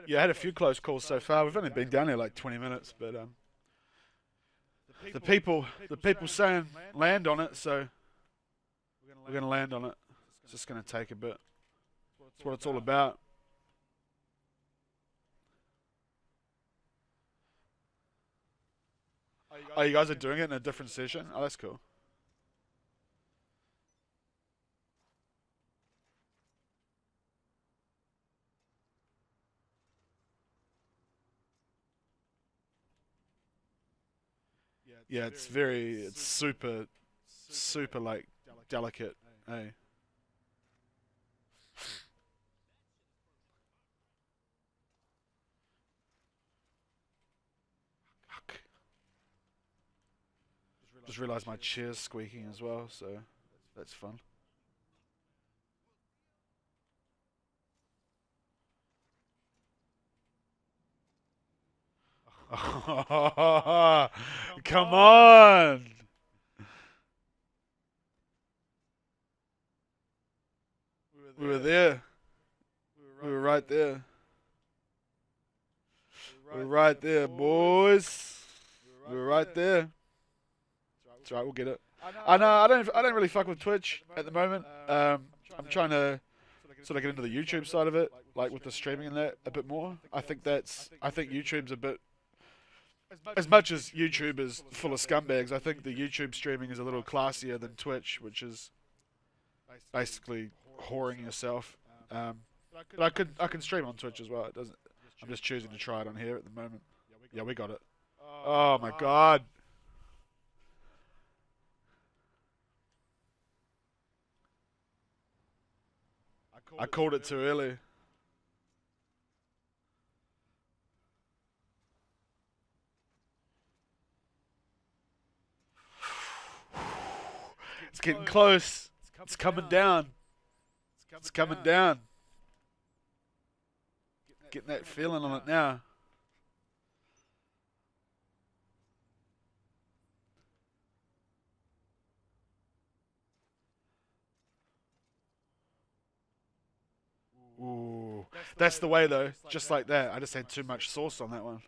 Yeah, I had a few close calls so far. We've only been down here like 20 minutes, but the people saying land on it, so we're gonna land on it. It's just gonna take a bit. That's what it's all about. Oh, you guys are doing it in a different session? Oh, that's cool. Yeah, it's super like delicate. Hey. Just realised my chair's squeaking as well, so that's fun. Come on! We were there. We were right there. We were right there, boys. We were right there. It's right, we'll get it. I know. I don't really fuck with Twitch at the moment. I'm trying to sort of get into the YouTube side of it, like with the streaming and that a bit more. I think YouTube's a bit. As much as YouTube is full of scumbags, I think the YouTube streaming is a little classier than Twitch, which is basically whoring yourself. But I can stream on Twitch as well. It doesn't. I'm just choosing to try it on here at the moment. Yeah, we got it. Oh my god. I called it too early. It's getting close. It's coming down. It's coming down. Getting that feeling on it now. Ooh, that's the way though. Just like that. I just had too much sauce on that one.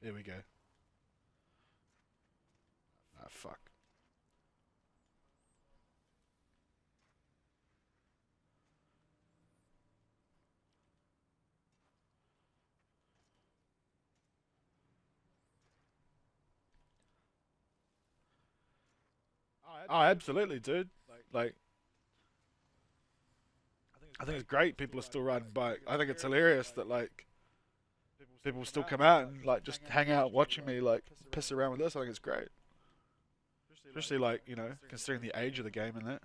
There we go. Ah, fuck. Oh, absolutely, dude. Like, I think it's great people are still riding bike. I think it's hilarious that like people still come out and like just hang out watching me like piss around with this. I think it's great, especially like considering the age of the game and that.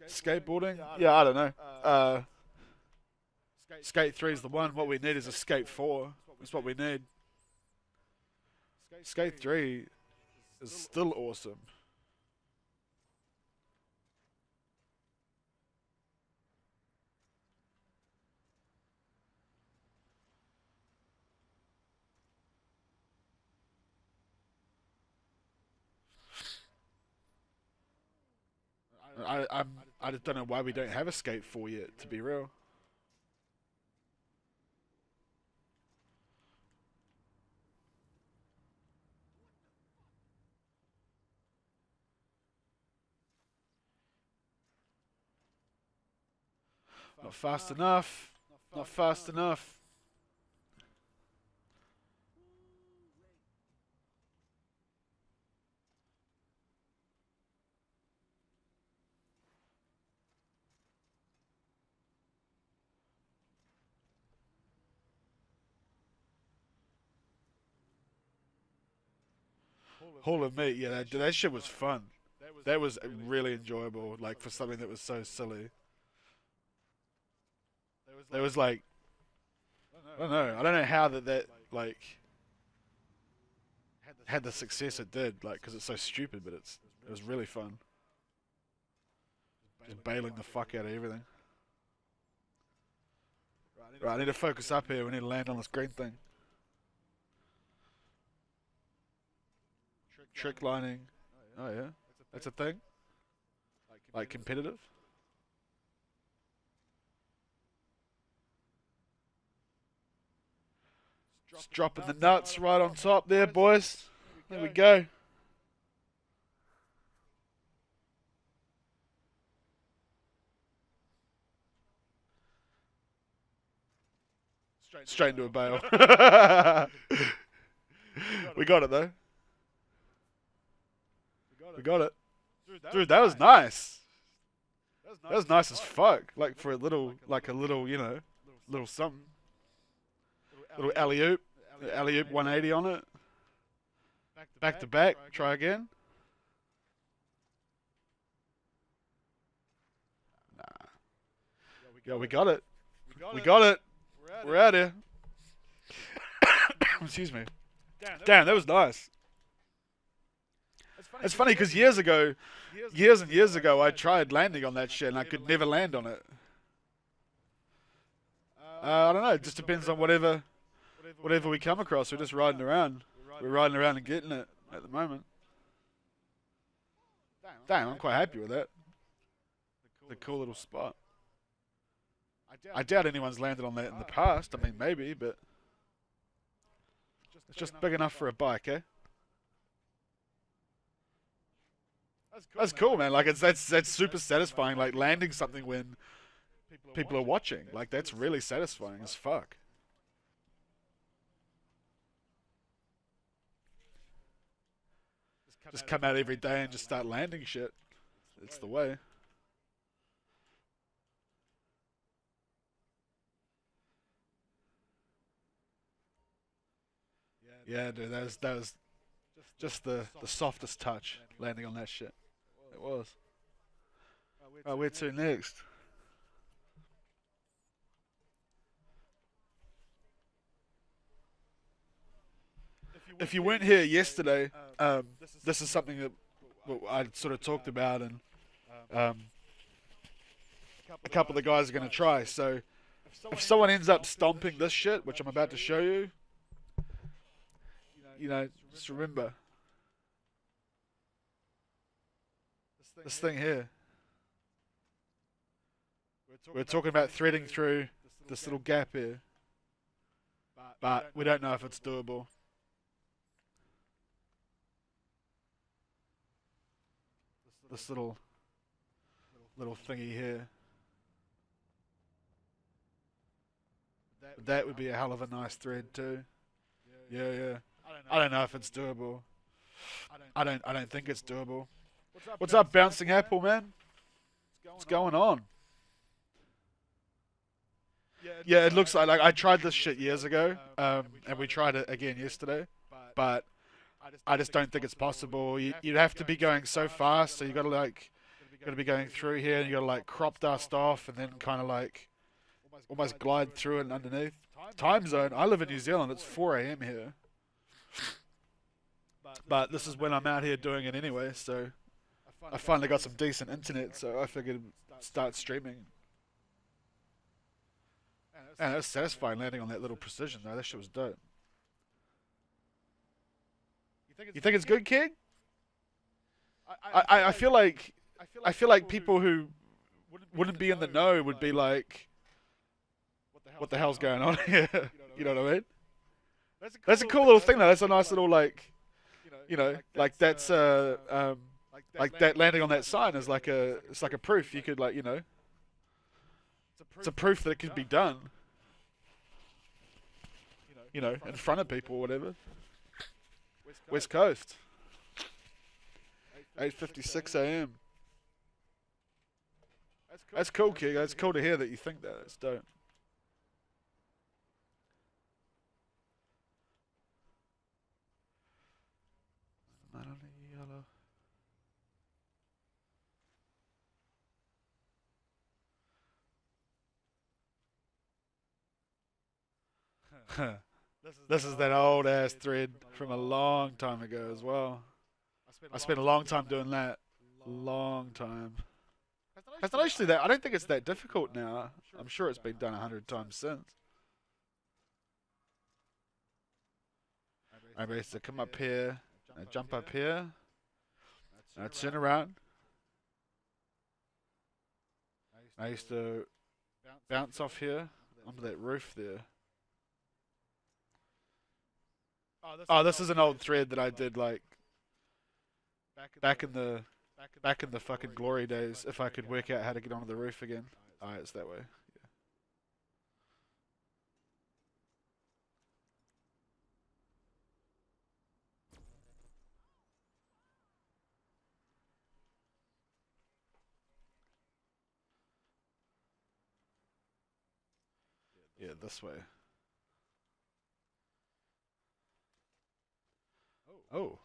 Skateboarding? Yeah, I don't know. Skate 3 is the one. What we need is a Skate 4. That's what we need. Skate 3 is still awesome. I just don't know why we don't have a Skate 4 yet, to be real. Not fast enough. Not fast enough. Hall of Meat, yeah, that shit was fun. That was really enjoyable, like for something that was so silly. There was like, I don't know how that like had the success it did, like because it's so stupid, but it was really fun. Just bailing the fuck out of everything. Right, I need to focus up here. We need to land on this green thing. Trick lining. Oh yeah, that's a thing. Like competitive. Just dropping the nuts right on top there, boys. There we go. Straight into a bale. We got it though. We got it. Dude, that was nice. That was nice as fuck. Like for a little, you know, little something. Little alley-oop. Alley-oop 180 on it. Back to back. Try again. Nah. Yo, we got it. We got it. We're out here. Excuse me. Damn, that was nice. It's funny because years and years ago, I tried landing on that shit and I could never land on it. I don't know. It just depends on whatever we come across. We're just riding around. We're riding around and getting it at the moment. Damn, I'm quite happy with that. The cool little spot. I doubt anyone's landed on that in the past. I mean, maybe, but it's just big enough for a bike, eh? That's cool, man. Like that's super satisfying. Like landing something when people are watching. Like that's really satisfying as fuck. Just come out every day and just start landing shit. It's the way. Yeah, dude, that was just the softest touch landing on that shit. It was. Oh, where to next? If you weren't here yesterday, this is something that I sort of talked about, and a couple of the guys are going to try. So if someone ends up stomping this shit, which I'm about to show you, you know, just remember this thing here. We're talking about threading through this little gap here, but we don't know if it's doable. This little thingy here. That would be a hell of a nice thread too. Yeah. I don't know if it's doable. I don't think it's doable. What's up, Bouncing Apple, man? What's going on? Yeah, it looks like I tried this shit years ago, and we tried it again yesterday, but I just don't think it's possible. You'd have to be going so fast, so you got to be going through here, and you got to like crop dust off, and then kind of like almost glide through it and underneath. Time zone. I live in New Zealand. It's 4 a.m. here, but this is when I'm out here doing it anyway. So I finally got some decent internet, so I figured start streaming. And it was satisfying landing on that little precision though. That shit was dope. You think it's good, King? I feel like people who wouldn't be in the know would be like, what the hell's going on here? You know what I mean? That's a cool little thing though. That's a nice little like, you know, like that's like that landing on that sign is like it's like a proof. You could like, you know, it's a proof that it could be done. You know, in front of people or whatever. West Coast. 8:56 a.m. That's cool, kid. That's cool to hear that you think that. That's dope. Melody yellow. This is that old ass thread from a long time ago as well. I spent a long time doing that. Long time. It's not actually that. I don't think it's that difficult now. I'm sure it's been done 100 times since. I used to come up here, jump up here, turn around. I used to bounce off here onto that roof there. Oh, this is an old thread that I did like back in the fucking glory days. If I could work out how to get onto the roof again. Ah, it's that way. Yeah, this way. Oh.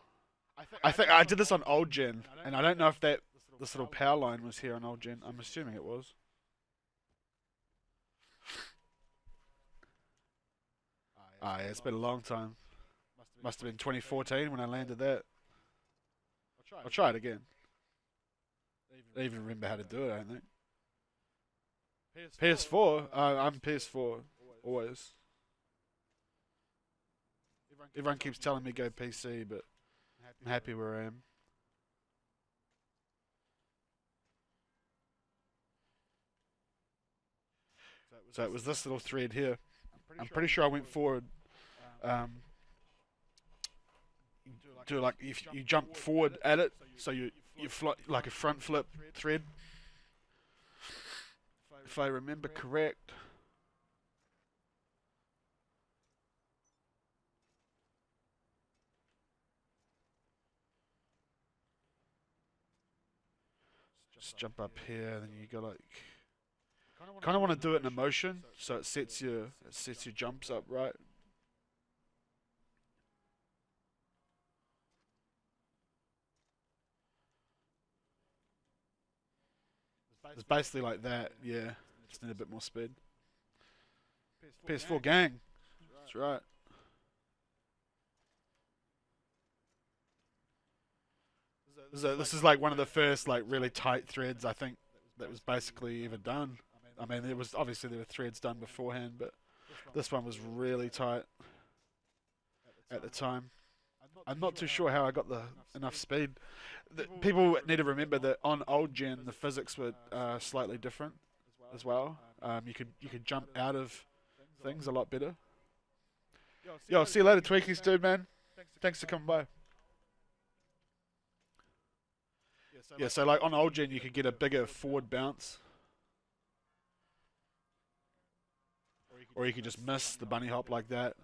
I think I did this on old gen, and I don't know if this little power line was here on old gen. I'm assuming it was. Ah, yeah, it's been a long time. Must have been 2014 when I landed that. I'll try it again. I don't even remember how to do it, I don't think. PS4? I'm PS4, always. Everyone keeps telling me go PC, but I'm happy where I am. So it was this little thread here. I'm pretty sure I went forward. Do like if you jump forward at it, so you fly like a front flip thread. If I remember correct. Just jump up here, and then you go like. Kind of want to do it in a motion, so it sets your jumps up right. It's basically like that, yeah. Just need a bit more speed. PS4 gang. That's right. This is like one of the first like really tight threads I think that was basically ever done. I mean, there were threads done beforehand, but this one was really tight at the time. I'm not too sure how I got enough speed. People need to remember that on old gen the physics were slightly different as well. You could jump out of things a lot better. Yo, see you later, Tweakies, dude, man. Thanks for coming by. Yeah, so like on old gen you could get a bigger forward bounce. Or you could just miss the bunny hop like that.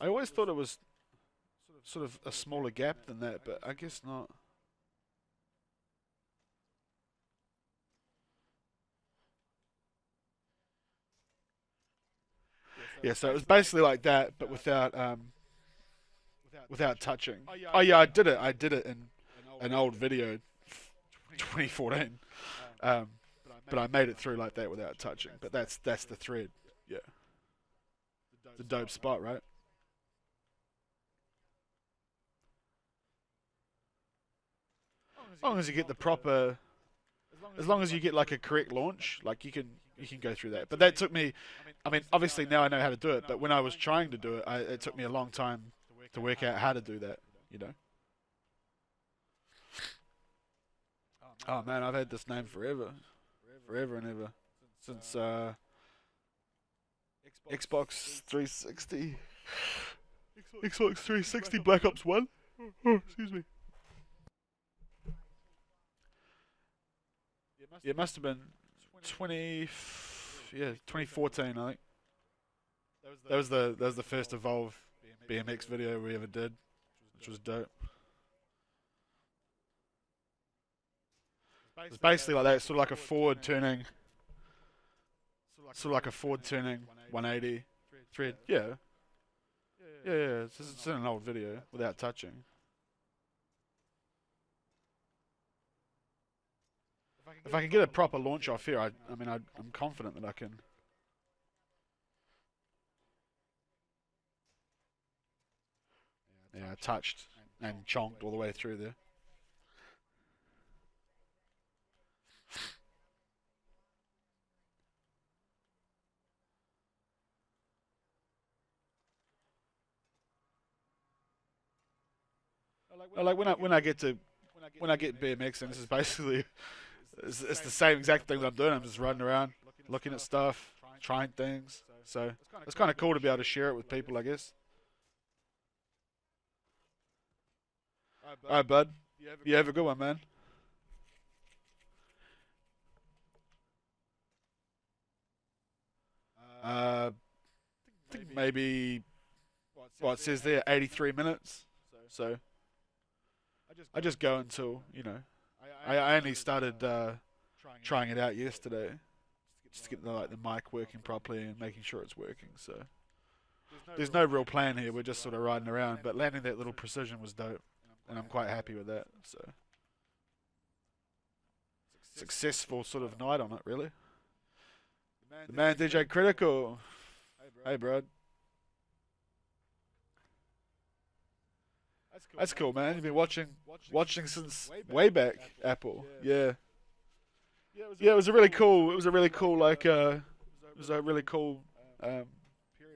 I always thought it was sort of a smaller gap than that, but I guess not. Yeah, so it was basically like that, but without touching. Oh yeah, I did it. I did it in an old video, 2014. But I made it through like that without touching. But that's the thread. Yeah. It's a dope spot, right? As long as you get the proper, as long as you get like a correct launch, like you can go through that. But that took me. I mean, obviously now I know how to do it. But when I was trying to do it, it took me a long time to work out how to do that. You know. Oh man, I've had this name forever and ever, since Xbox 360, Xbox 360 Black Ops 1. Oh, excuse me. Yeah, it must have been 2014, I think. That was the first Evolve BMX video we ever did, which was dope. It's basically like that, sort of like a forward turning, 180 thread. Yeah. Yeah, yeah, it's in an old video without touching. If I can get a proper launch off here, I mean, I'm confident that I can. Yeah, I touched and chonked all the way through there. Like when I get BMX, and this is basically it's the same exact thing that I'm doing. I'm just running around, looking at stuff, trying things. So it's kind of cool to be able to share it with people, I guess. All right, bud. You have a good one, man. I think maybe it says there 83 minutes. So I just go until I only started trying it out yesterday, just to get the mic working properly and making sure it's working. So there's no real plan here. We're just sort of riding around, but landing that little precision was dope, and I'm quite happy with that. So successful sort of night on it, really. The man DJ Critical. Hey, bro. That's cool, man. You've been watching since way back, Apple. Yeah. Yeah, it was a really cool. It was a really cool it was a really cool um,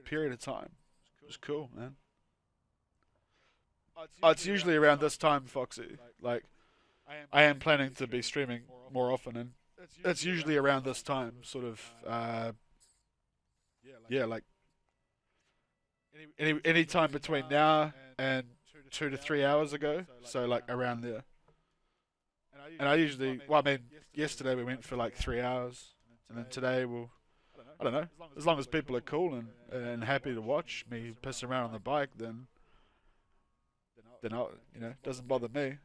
period of time. It was cool, man. Oh, it's usually around this time, Foxy. Like, I am planning to be streaming more often, and it's usually around this time, sort of. Yeah, like any time between now and 2 to 3 hours ago. So like around there. And I usually, well, I mean, yesterday we went for like 3 hours, and then today I don't know, as long as people are cool and happy to watch me piss around on the bike, then doesn't bother me.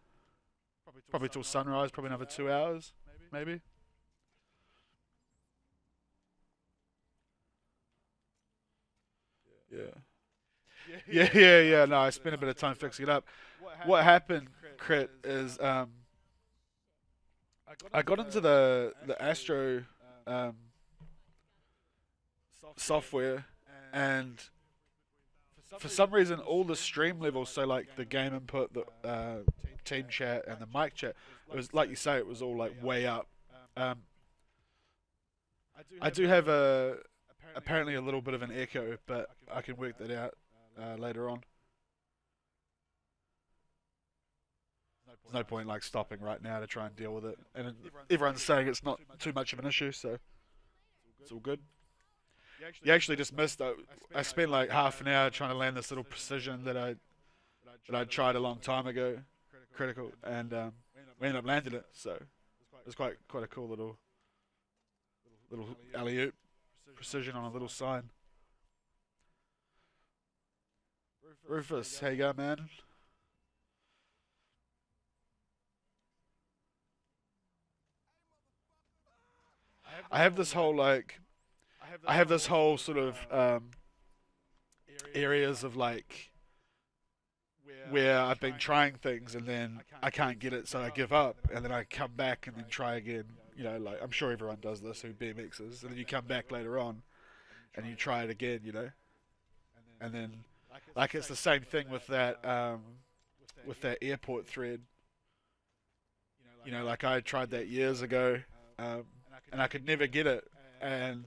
Probably till sunrise, probably another 2 hours, maybe. Yeah. Yeah. No, I spent a bit of time fixing it up. What happened, Crit, is I got into the Astro um, software, and for some reason all the stream levels, so like the game input, the team chat, and the mic chat, it was like you say, it was all like way up. Um, I do have apparently a little bit of an echo, but I can work that out later on. There's no point like stopping right now to try and deal with it, and everyone's saying it's not too much of an issue, so it's all good. You actually just missed that. I spent like half an hour trying to land this little precision that I tried a long time ago, critical, and we ended up landing it. So it was quite a cool little alley oop precision on a little sign. Rufus, how you going, man? I have this whole like I have this whole sort of areas of like where I've been trying things and then I can't get it, so I give up, and then I come back and then try again. Like I'm sure everyone does this who BMXs, and then you come back later on and you try it again, and then like it's the same thing with that airport thread. Like I tried that years ago, and I could never get it, and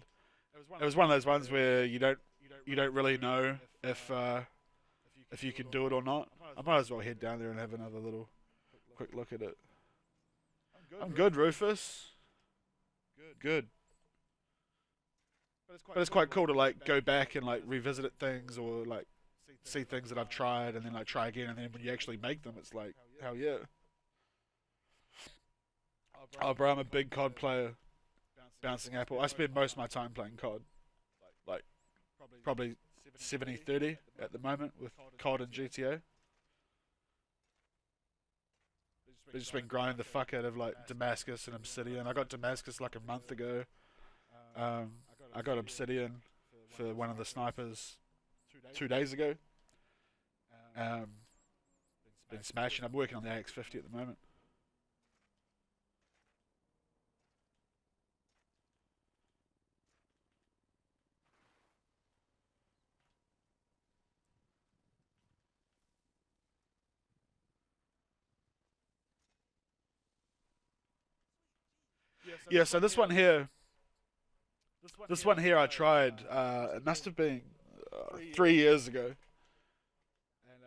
it was one of those ones where you don't really know if you can do it or not. I might as well head down there and have another little quick look at it. I'm good, Rufus. Good. But it's quite cool to like go back and like revisit things, or like see things that I've tried and then like try again, and then when you actually make them, it's like hell yeah. Oh, bro, I'm a big COD player. Bouncing Apple. I spend most of my time playing COD. Like probably 70-30 at the moment with COD and GTA. I've just been grinding the fuck out of like Damascus and Obsidian. I got Damascus like a month ago. I got Obsidian for one of the snipers 2 days ago. Um, been smashing. I'm working on the AX50 at the moment. Yeah, so this one here I tried. It must have been 3 years ago,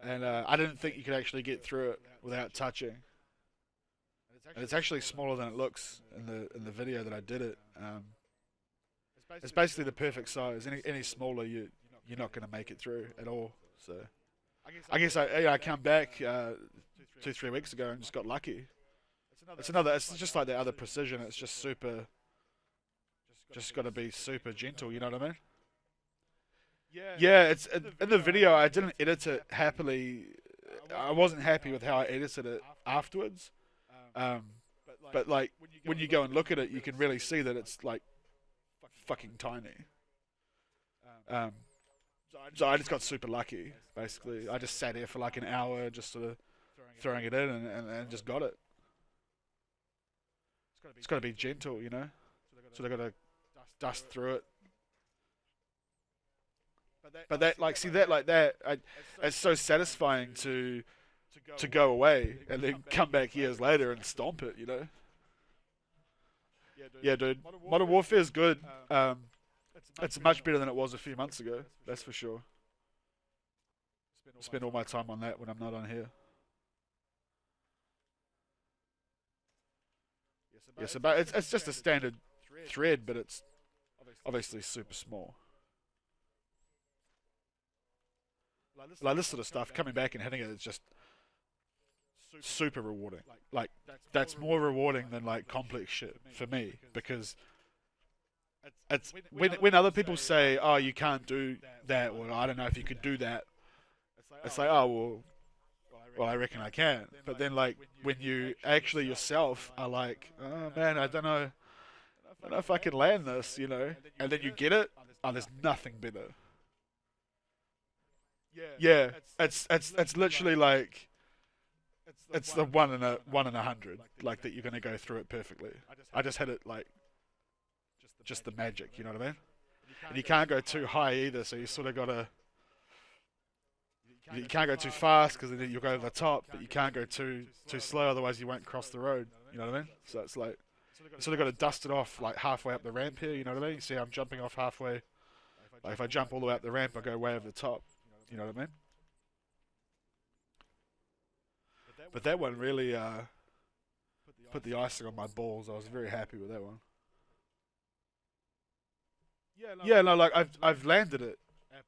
and I didn't think you could actually get through it without touching. And it's actually smaller than it looks in the video that I did it. It's basically the perfect size. Any smaller, you're not going to make it through at all. So I guess I come back 2-3 weeks ago and just got lucky. It's just like the other precision. It's just super. Just got to be super gentle. You know what I mean? Yeah, it's in the video. I didn't edit it happily. I wasn't happy with how I edited it afterwards. Um, but like when you go and look at it, you can really see that it's like fucking tiny. Um, so I just got super lucky. Basically, I just sat here for like an hour, just sort of throwing it in, and just got it. It's got to be gentle, you know. So they got to dust through it. But that, like, see that, like that, it's so satisfying to go away and then come back years later and stomp it, you know. Yeah, dude. Modern Warfare is good. It's much better than it was a few months ago. That's for sure. I spend all my time on that when I'm not on here. Yes, but it's just a standard thread, but it's obviously super small. Like this sort of stuff, coming back and hitting it is just super rewarding. Like that's more rewarding than like complex shit for me, because it's when other people say, "Oh, you can't do that," or "I don't know if you could do that," it's like, "Oh, well, I reckon I can." But then like when you actually yourself are like, "Oh man, I don't know if I can land this," you know, and then you get it. Oh, there's nothing better. Yeah, it's literally like it's the one in 100, like that you're gonna go through it perfectly. I just hit it like just the magic, you know what I mean? And you can't go too high either, so you sort of gotta. You can't go too fast because then you'll go over the top, but you can't go too slow, otherwise you won't cross the road. You know what I mean? So it's like you sort of got to dust it off like halfway up the ramp here. You know what I mean? You see, I'm jumping off halfway. Like if I jump all the way up the ramp, I go way over the top. You know what I mean? But that one really put the icing on my balls. I was very happy with that one. Yeah, no, like I've landed it,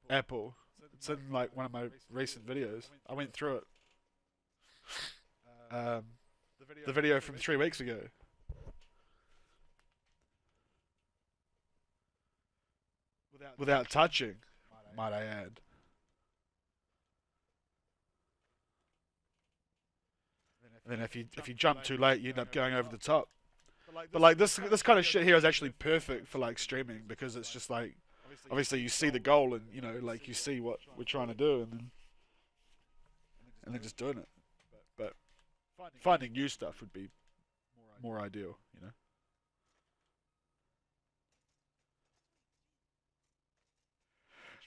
Apple. It's in like one of my recent videos. I went through it. Um, the video from 3 weeks ago. Without touching, might I add. And then if you jump too late, you end up going over the top. But like this kind of shit here is actually perfect for like streaming, because it's just like obviously you see the goal and you know like you see what we're trying to do, and then just doing it. But finding new stuff would be more ideal, you know.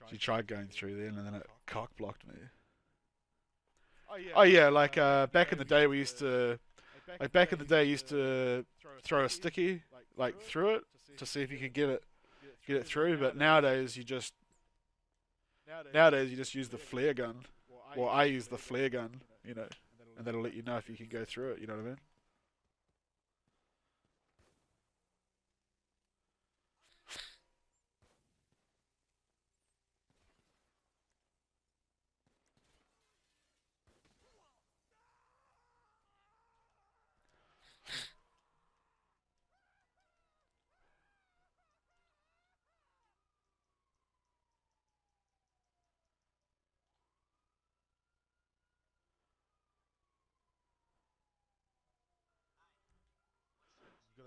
She tried going through then, and then it cock blocked me. Oh yeah, like back in the day we used to, like back in the day I used to throw a sticky like through it to see if you could get it through. But nowadays you just use the flare gun. Well, I use the flare gun, you know, and that'll let you know if you can go through it. You know what I mean?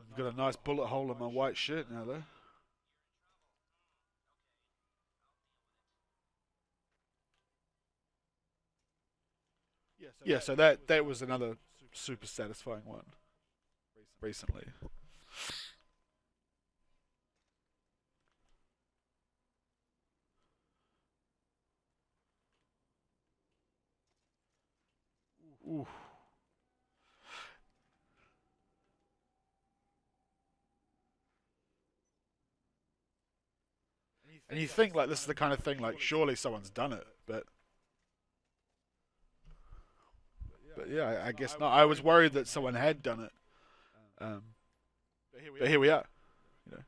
I've got a nice bullet hole in my white shirt now though. Yeah, so that was another super satisfying one recently. Ooh. And you think like this is the kind of thing like surely someone's done it, but yeah, I guess not. I was worried that someone had done it, um, but here we are. You know.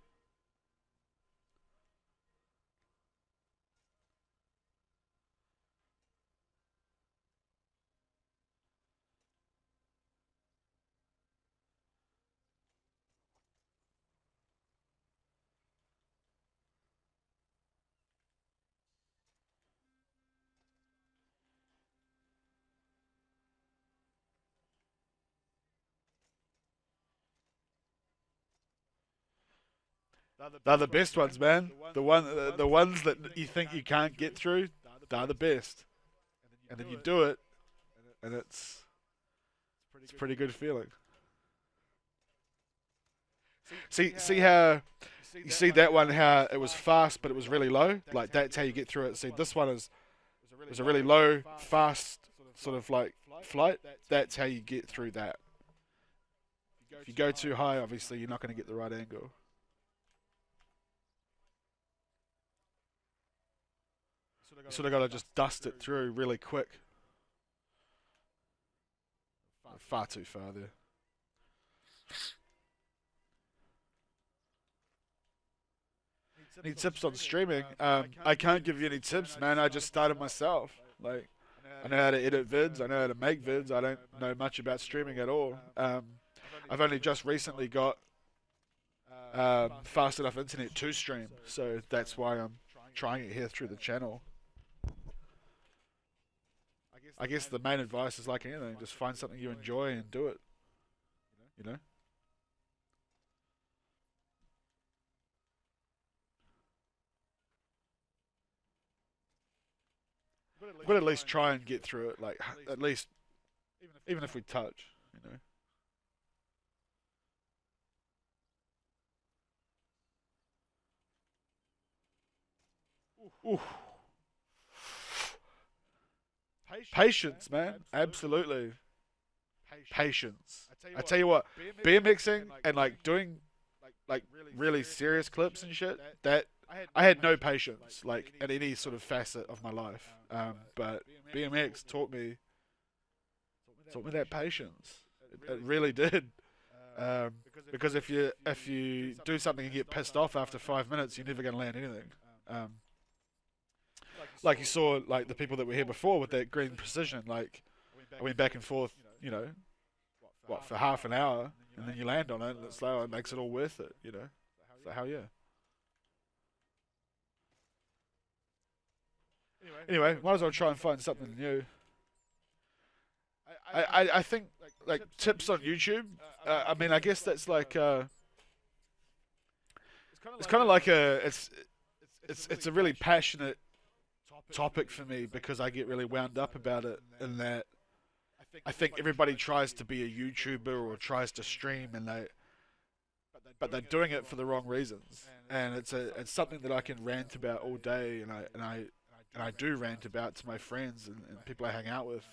They're the best ones, man. The ones that you think you can't get through, they're the best. And then you do it, and it's a pretty good feeling. See how you see that one how it was fast but it was really low. Like that's how you get through it. See this one is was a really low, fast sort of like flight. That's how you get through that. If you go too high, obviously you're not going to get the right angle. You sort of got to just dust it through really quick. Far too far there. Any tips on streaming? I can't give you any tips, man. I just started myself. Like, I know how to edit vids. I know how to make vids. I don't know much about streaming at all. I've only just recently got fast enough internet to stream, so that's why I'm trying it here through the channel. I guess the main advice is like anything: just find something you enjoy and do it. You know. We've got to at least try and get through it. Like at least, even if we touch, you know. Ooh. Patience, man. Absolutely. Patience. I tell you what, BMXing and like doing like really serious clips and shit, that I had no patience like in any sort of facet of my life. But BMX taught me that patience. It really did. Because if you do something and get pissed off after 5 minutes, you're never gonna land anything. Um, like you saw, like the people that were here before with that green precision, like I went back and forth, you know, what for half an hour, and then you land on it, and it's like, it makes it all worth it, you know. So hell yeah. Anyway, might as well try and find something new. I think like tips on YouTube. I mean, I guess that's like it's kind of like it's a really passionate topic for me because I get really wound up about it. In that I think everybody tries to be a YouTuber or tries to stream, and but they're doing it for the wrong reasons. And it's something that I can rant about all day, and I do rant about to my friends and people I hang out with.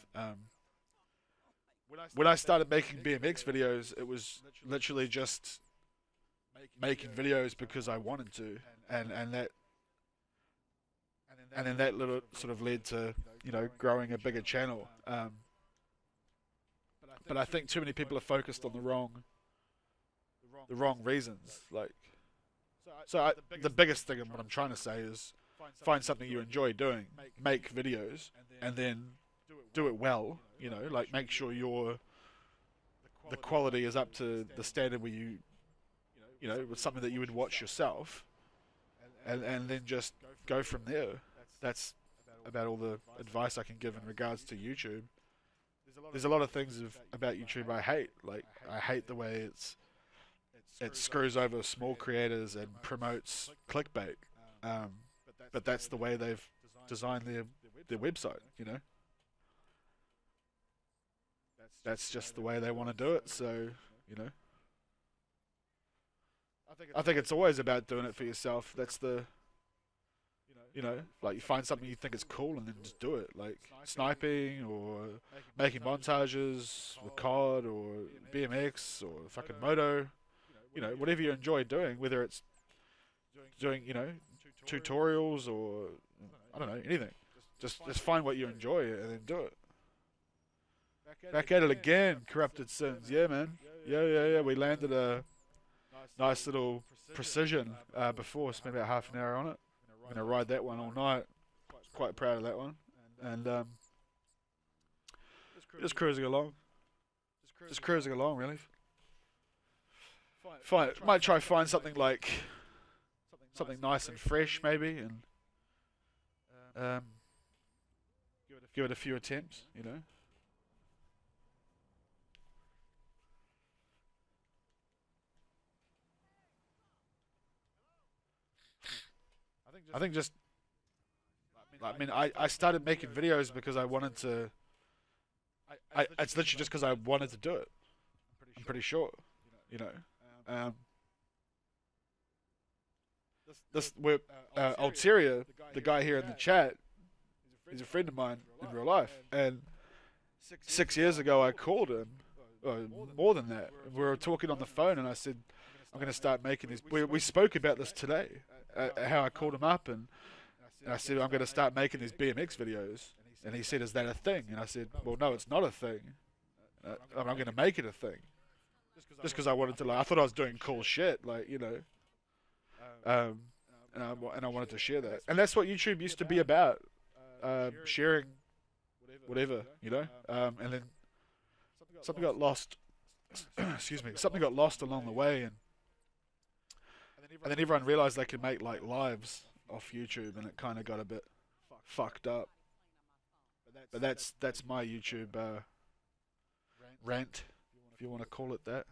When I started making BMX videos, it was literally just making videos because I wanted to, and that and then that little sort of led to growing a bigger channel. But I think too many people are focused on the wrong reasons. Like, the biggest thing of what I'm trying to say is find something you enjoy doing, make videos, and then do it well. You know, like make sure the quality is up to the standard where with something that you would watch yourself, and then just go from there. That's about all the advice I can give in regards to YouTube. There's a lot of things about YouTube I hate. Like I hate the way it screws over small creators and promotes clickbait. Um, but that's the way they've designed their website. You know. that's just the way they want to do it. So, you know, I think it's always about doing it for yourself. That's the, you know, like you find something you think is cool and then just do it. Like sniping or making montages with COD or BMX or fucking moto. You know, whatever you enjoy doing, whether it's doing, you know, tutorials or I don't know, anything. Just find what you enjoy and then do it. Back at it again, Corrupted Sins. Yeah, man. Yeah. We landed a nice little precision before. Spent about half an hour on it. I'm gonna ride that one all night. Quite proud of that one. And just cruising along. Just cruising along, really. Might try find something like something nice and fresh, maybe, and give it a few attempts. You know. I think just, I mean, I started making videos because I wanted to, it's literally just because I wanted to do it. I'm pretty sure, you know. We're, Ulterior, the guy here in the chat, he's a friend of mine in real life. And 6 years ago I called him, more than that. We were talking on the phone and I said, I'm going to start making these. We spoke about this today. How I called him up and I said I'm going to start making these BMX videos, and he said, "Is that a thing?" And I said, "Well, no, it's not a thing. I'm going to make it a thing, just because I wanted to. Like, I thought I was doing cool shit, like you know, and I wanted to share that, and that's what YouTube used to be about, sharing whatever, you know, and then something got lost. Excuse me, something got lost along the way, and then everyone realized they could make like lives off YouTube, and it kind of got a bit fucked up. But that's my YouTube rant, if you want to call it that.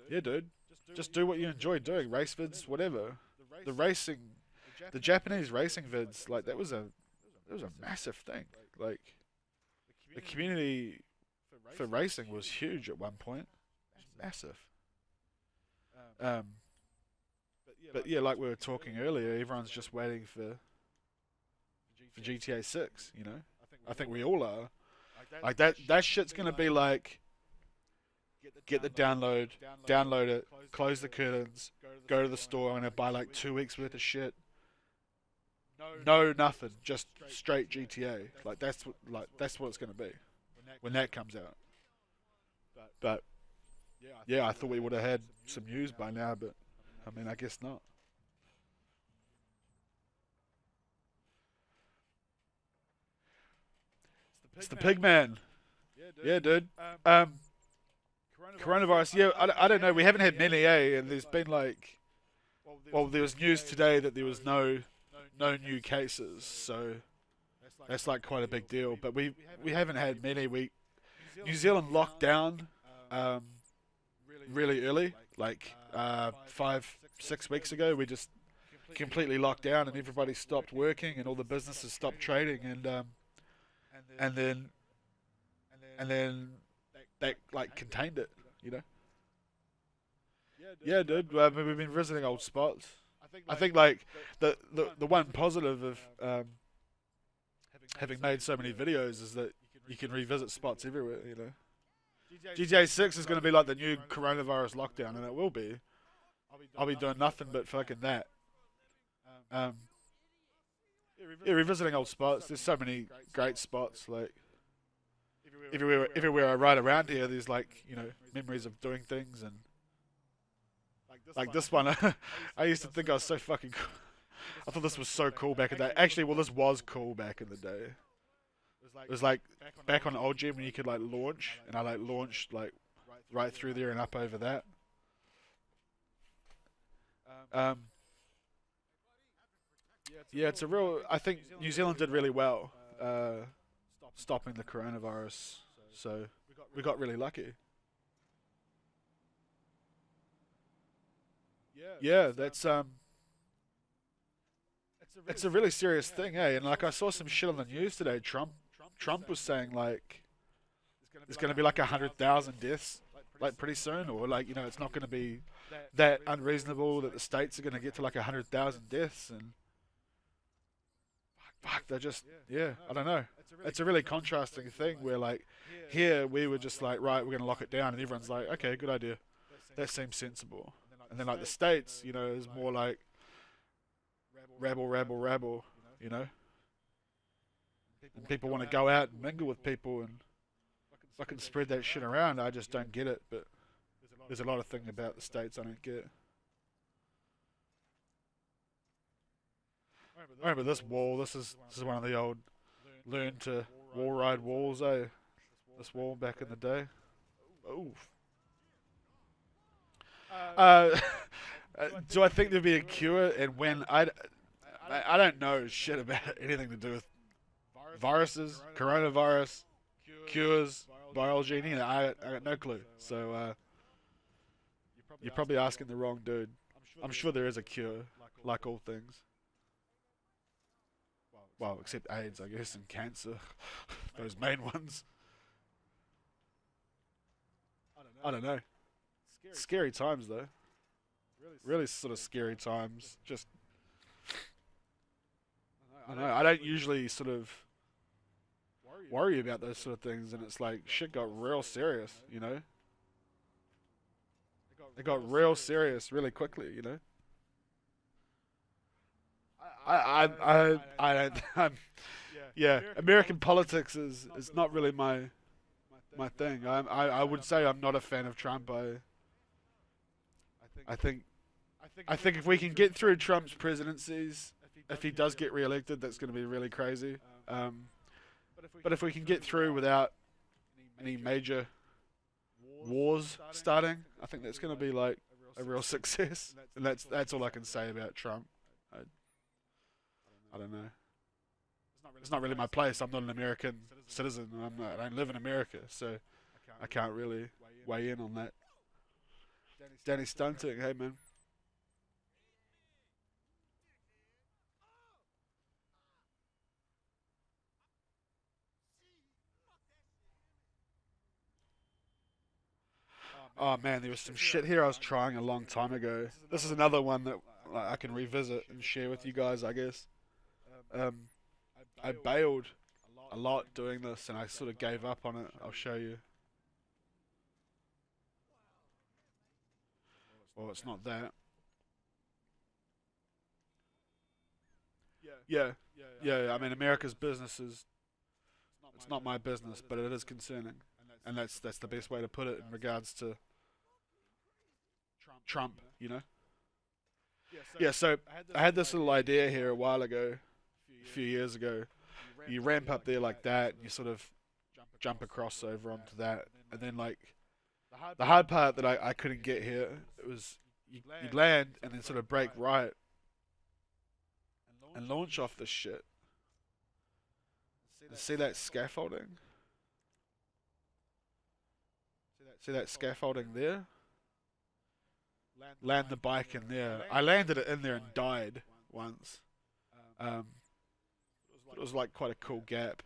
Yeah, dude. Just do what you enjoy doing. Race vids, whatever. The Japanese racing vids, like that was a massive thing. Like the community for racing was huge at one point. It was massive. But yeah, like we were talking earlier, everyone's just waiting for GTA 6, you know? I think we all are. Like that shit's gonna be like, get the download it, close the curtains, go to the store, I'm gonna buy like 2 weeks worth of shit. No, nothing, just straight GTA. Like that's what it's gonna be when that comes out. But yeah, I thought we would have had some news by now, but I mean, I guess not. It's the pig man. Yeah, dude. Coronavirus. Yeah, I don't know. We haven't had many, and there's been like, well, there was news today that there was no new cases, so that's like quite a big deal. But we haven't had many. New Zealand locked down really early, like 5-6 weeks ago. We just completely locked down, and everybody stopped working, and all the businesses stopped trading, and then they like contained it, you know. Yeah, dude. We've been visiting old spots. I think like the one positive of having made so many videos is that you can revisit spots everywhere, you know. GTA 6 is going to be like the new coronavirus lockdown, and it will be. I'll be doing nothing but fucking that. Yeah, revisiting old spots. There's so many great spots. Like everywhere I ride around here, there's like, you know, memories of doing things, and like this one, I used to think I was so fucking cool. I thought this was so cool back in the day. Actually, well, this was cool back in the day. It was like back on old gym when you could like launch, and I like launched like right through there and up over that. Yeah, it's a real. I think New Zealand did really well stopping the coronavirus, so we got really lucky. Yeah, it's a really serious thing, eh? And like I saw some shit on the news today. Trump was saying like there's going to be like 100,000 deaths like pretty soon, or like, you know, it's not going to be that unreasonable that the states are going to get to like 100,000 deaths, and fuck, they're just, yeah, I don't know. It's a really contrasting thing where like here we were just like, right, we're going to lock it down, and everyone's like, okay, good idea, that seems sensible. And then like the states, you know, is more like rabble, rabble, rabble, you know. And people want to go out and mingle with people and fucking spread that shit around. I just don't get it, but there's a lot of things about the states I don't get. I remember this wall. This is one of the old learn to wall ride walls, eh? This wall back in the day. Oof. Do I think there'd be a cure, and when I don't know shit about anything to do with viruses, coronavirus, cures, biology, anything. I got no clue. So you're probably asking the wrong dude. I'm sure there is a cure, like all things. Well, except AIDS, I guess, and cancer. Those main ones. I don't know. Scary times, though. Really sort of scary times. Just, I don't know. I don't usually sort of worry about those sort of things, and it's like shit got real serious, you know. It got real serious really quickly, you know. I don't. Yeah. American politics is not really my thing. I would say I'm not a fan of Trump. I think if we can get through Trump's presidencies, if he does get re-elected, that's going to be really crazy. But if we can get through without any major wars starting, I think that's going to be like a real success. And that's all I can say about Trump. I don't know. It's not really my place. I'm not an American citizen. I don't live in America, so I can't really weigh in on that. Danny Stunting, hey man. Oh man, there was some shit here I was trying a long time ago. This is another one that like, I can revisit and share with you guys, I guess. I bailed a lot doing this, and I sort of gave up on it. I'll show you. Well, it's not that. Yeah. I mean, America's business is. It's not my business, but it is concerning, and that's the best way to put it in regards to Trump. You know. Yeah. So I had this little idea here a while ago, a few years ago. You ramp up there like that, and you sort of jump across over onto that, and then like the hard part that I couldn't get here, it was you'd land and then sort of break right and launch off this shit. And see that scaffolding? See that scaffolding there? Land the bike in there. I landed it in there and died once. It was like quite a cool gap.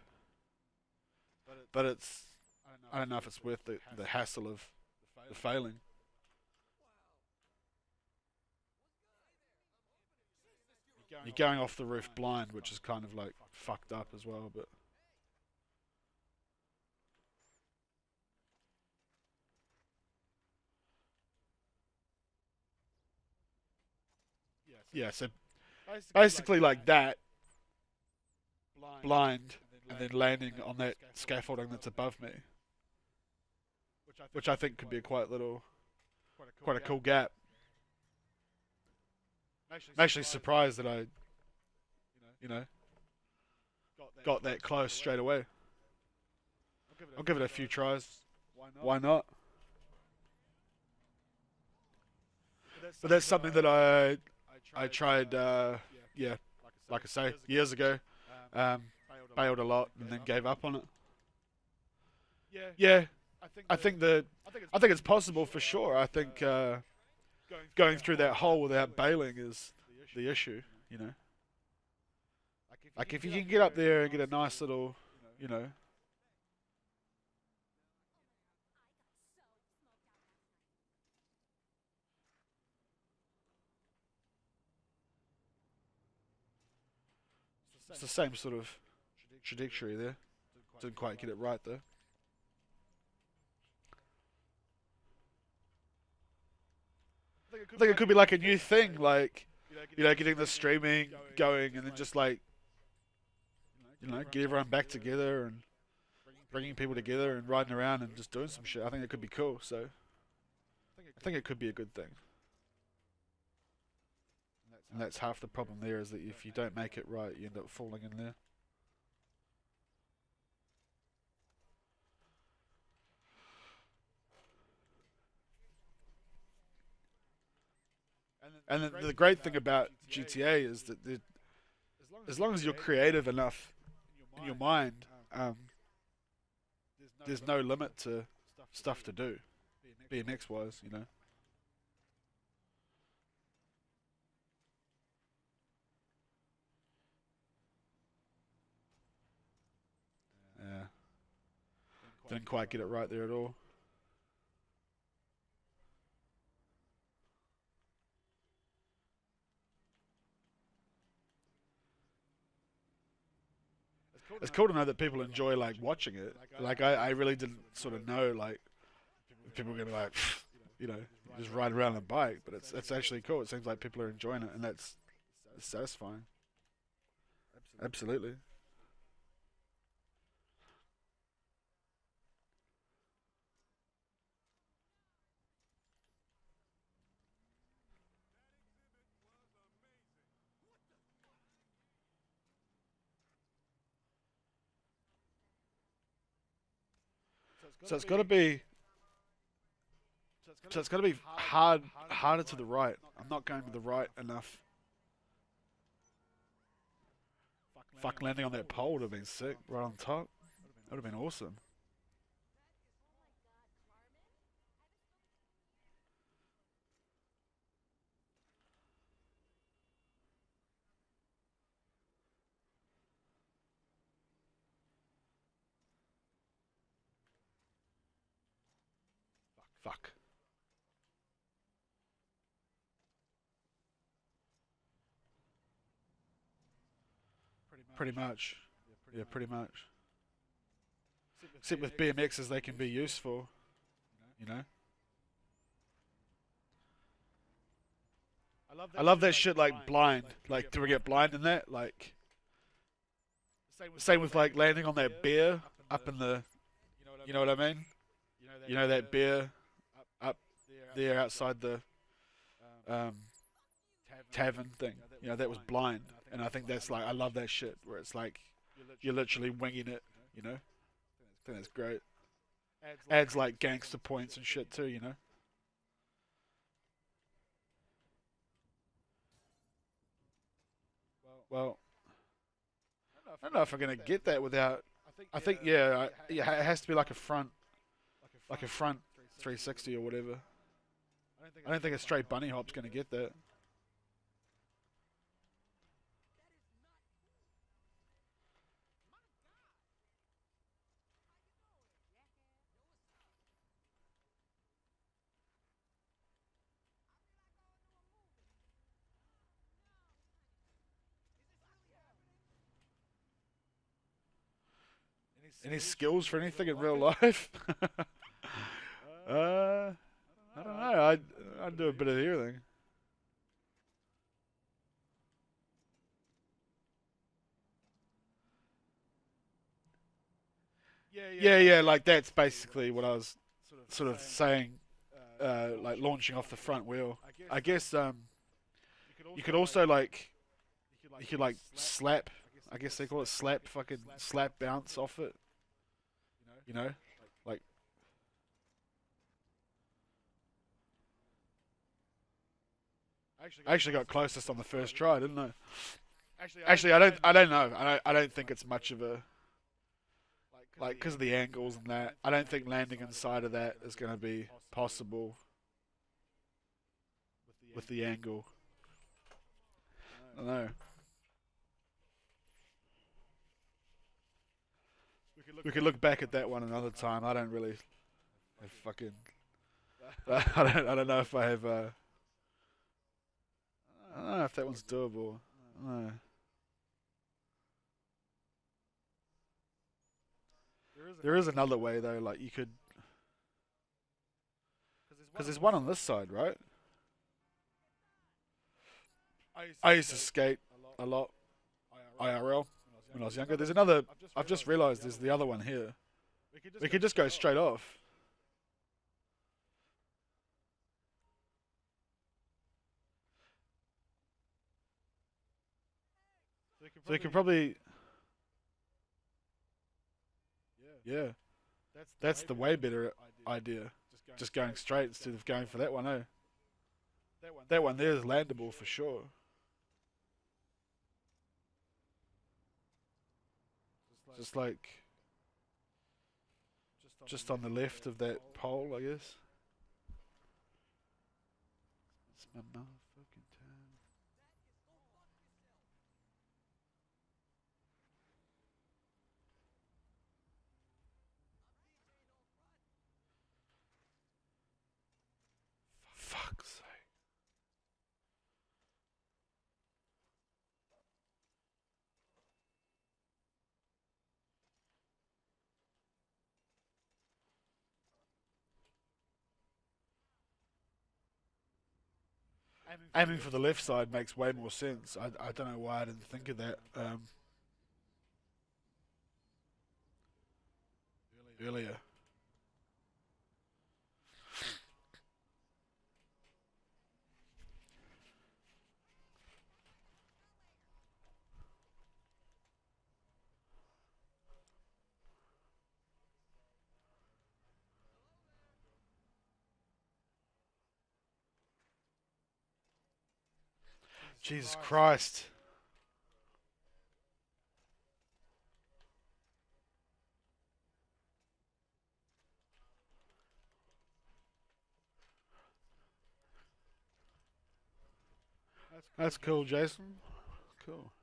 But it's, I don't know if it's worth the hassle of the failing. You're going off the roof blind, which is kind of like fucked up as well, but yeah, so basically like that, blind, and then landing on that scaffolding that's above me, which I think could be quite a cool gap. I'm actually surprised that I, you know, got that close straight away. I'll give it a few tries. Why not? But that's something that I tried, yeah, like I say, years ago. Bailed a lot and then gave up on it. Yeah, I think it's possible for sure. I think going through that hole without bailing is the issue. You know, like if you can get up there and get a nice little, you know, It's the same sort of trajectory there. Didn't quite get it right though. I think it could be like a new thing, like getting the streaming going, and then just like get everyone back together and bringing people together and riding around and just doing some shit. I think it could be cool. So I think it could be a good thing. And that's half the problem there, is that if you don't make it right, you end up falling in there. And the great thing about GTA is that as long as you're creative enough in your mind, there's no limit to stuff to do, BMX wise, Yeah, didn't quite get it right there at all. It's cool to know that people enjoy like watching it. Like I really didn't sort of know like people are gonna like you know just ride around on a bike, but it's actually cool. It seems like people are enjoying it, and that's satisfying. Absolutely. So it's got to be it's got to be harder to the right. I'm not going to the right enough. Fuck, landing on that pole would have been sick, right on top. That would have been awesome. Fuck. Pretty much. Yeah, pretty much. Except with BMXs, they can be useful, you know? I love that shit like blind. Like, do we get blind in that? Like, same with like landing on that bear up in the, you know what I mean? You know that bear up there outside the um, tavern thing. That was blind, and I think that's like I love that shit where it's like you're literally winging it. I think that's great. Adds like gangster points and shit too. Well, I don't know if I'm gonna get that without. I think yeah, it has to be like a front 360 or whatever. I don't think a straight bunny hop's gonna get that. Any skills for anything in real life? I don't know. I'd do a bit of everything. Yeah. Like that's basically what I was sort of saying. Like launching off the front wheel. I guess you could also like you could like slap. I guess they call it slap. Fucking slap bounce off it. You know, like I actually got closest on the first try, didn't I? Actually, I don't know. I don't think it's much of a like because of the angles and that. I don't think landing inside of that is going to be possible with the angle. I don't know. We could look back at that one another time. I don't really have fucking. I don't know if I have. I don't know if that one's doable. I don't know. There is another way though, like you could, because there's one on this side, right? I used to skate a lot, IRL, when I was younger. There's another, I've just realised there's the other one here. We could just go straight off. So we could probably, yeah, that's the way better idea. Just going straight instead of going for that one, eh? That one there is landable for sure. Just like, just on the left of that pole, I guess. It's my motherfucking time. Fuck's sake. Aiming for the left side makes way more sense. I don't know why I didn't think of that earlier. Jesus Christ. That's cool, Jason. Cool.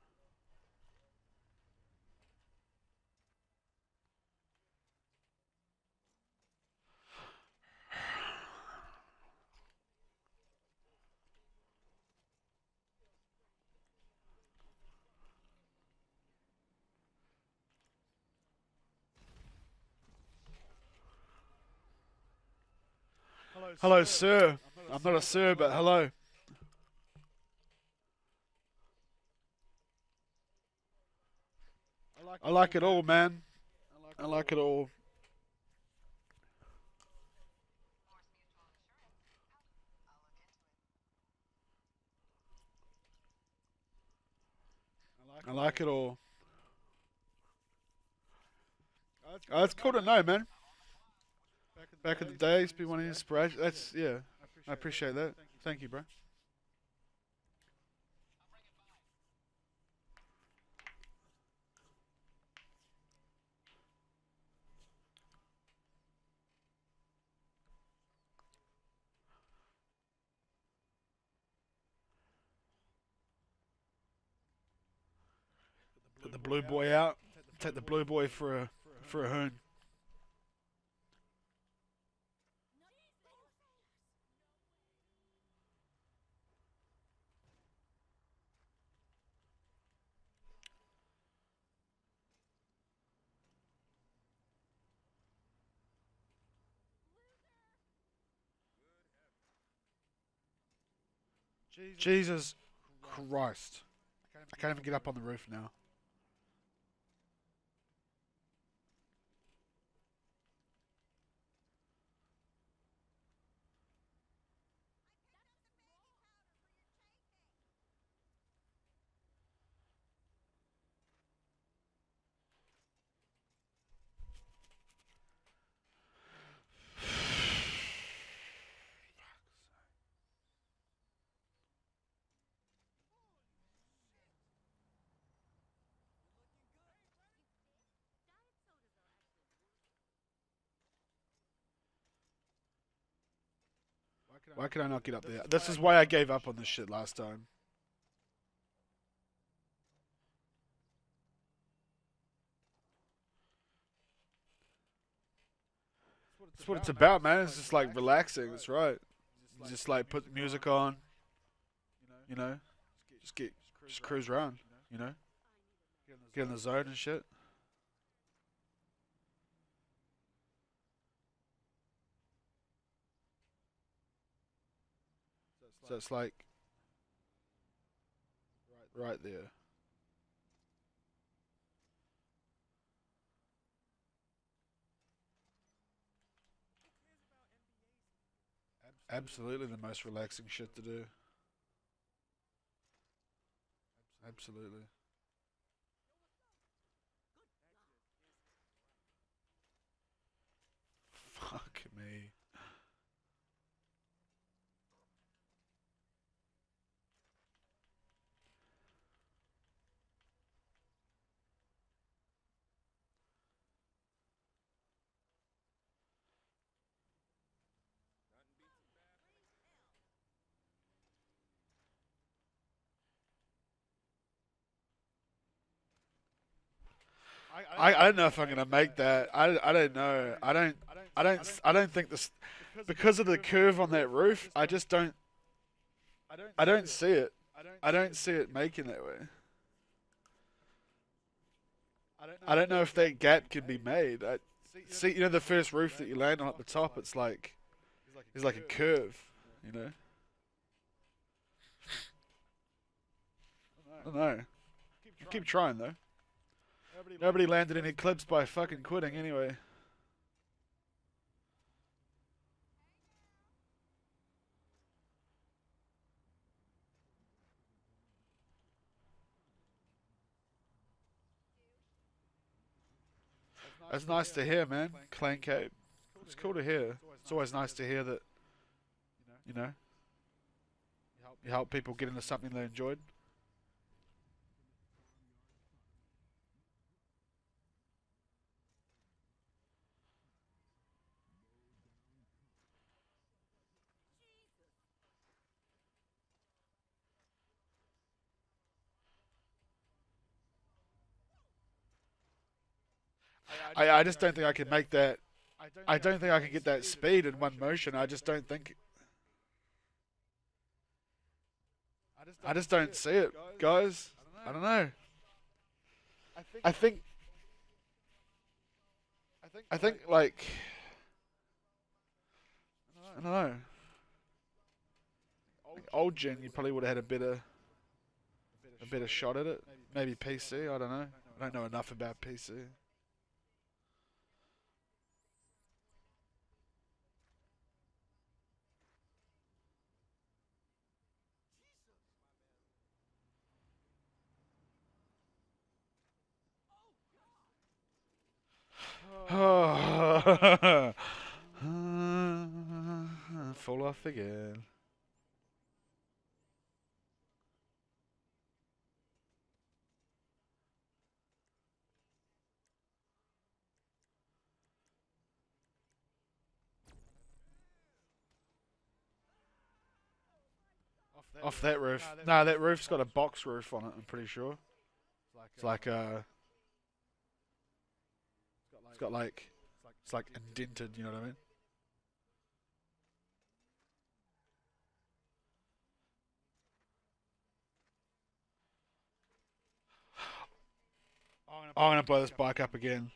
Hello, sir. I'm not a sir, but hello. I like it all, man. I like it all. I like it all. Oh, that's cool to know, man. Back in the days, be one of inspiration. That's, yeah. I appreciate that. Thank you, bro. Put the blue boy out. Take the blue boy for a hoon. Jesus Christ. I can't even get up on the roof now. Why can I not get up there? This is why I gave up on this shit last time. That's what it's about, man. It's just like relaxing. It's right. Just like put music on, you know. Just cruise around, you know. Get in the zone and shit. So it's like right there. Absolutely the most relaxing shit to do. Absolutely. Fuck me. I don't know if I'm gonna make that. I don't know. I don't think this because of the curve on that roof. I don't see it. I don't see it making that way. I don't know if that gap can be made. See, you know, the first roof that you land on at the top, it's like a curve. You know. I don't know. Keep trying though. Nobody landed any clips by fucking quitting anyway. That's nice to hear, man. Clan Cape. It's cool to hear. It's always nice to hear that, you know, you help people get into something they enjoyed. I just don't think I can make that. I don't think I can get that speed in one motion. I just don't think. I just don't see it, guys. I don't know. I think. I think like. I don't know. Like old gen, you probably would have had a better shot at it. Maybe PC. I don't know. I don't know enough about PC. Fall off again. Off that roof. No, that roof's got a box roof on it, I'm pretty sure. It's like it's got like it's like indented, you know what I mean? Oh, I'm gonna blow this bike up again.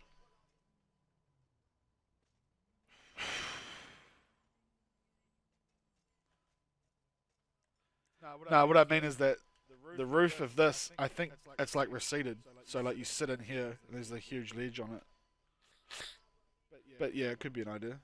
No, what I mean is that the roof of this, I think it's like receded. So like you sit in here, and there's a huge ledge on it. But yeah, it could be an idea.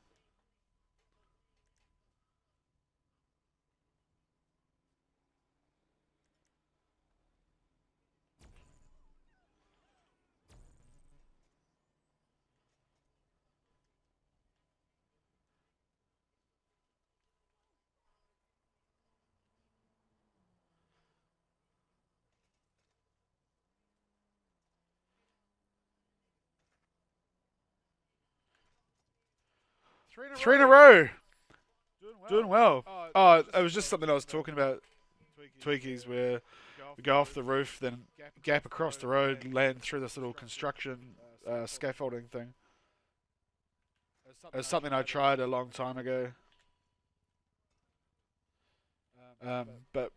3 in a row. Doing well. Oh, it was just something I was talking about, Tweakies, where we go off the roof, then gap across the road, land through this little construction scaffolding thing. It was something I tried a long time ago, but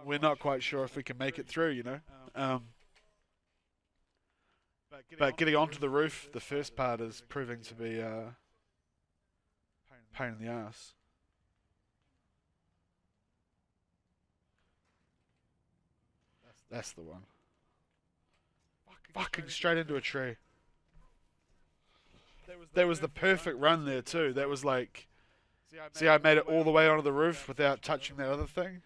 we're not quite sure if we can make it through, you know. But getting onto the roof, the first part is proving to be pain in the ass. That's the one. Fucking straight into a tree. That was the perfect run there too. That was like, see, I made it all the way onto the roof without touching that other thing.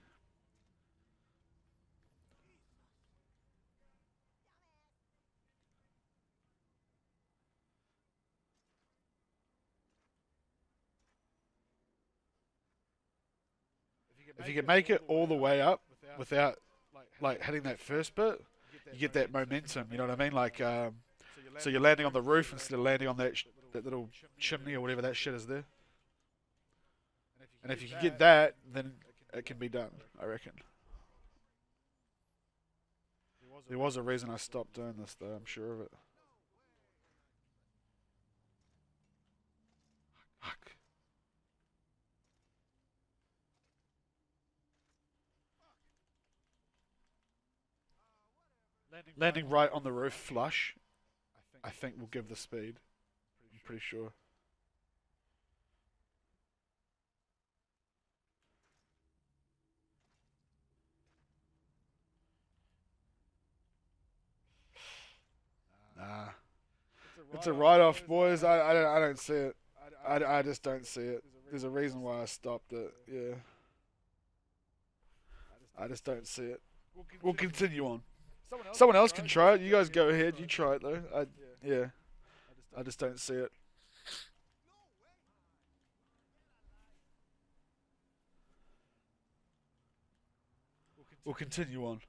If you can make it all the way up without like hitting that first bit, you get that momentum. You know what I mean? Like, so you're landing on the roof instead of landing on that little chimney or whatever that shit is there. And if you can get that, then it can be done, I reckon. There was a reason I stopped doing this, though. I'm sure of it. Fuck. Landing right on the roof flush, I think will give the speed. I'm pretty sure. Nah. It's a write-off, boys. I don't see it. I just don't see it. There's a reason why I stopped it. Yeah. I just don't see it. We'll continue on. Someone else can try it. You guys go ahead. You try it though. Yeah. I just don't see it. We'll continue on.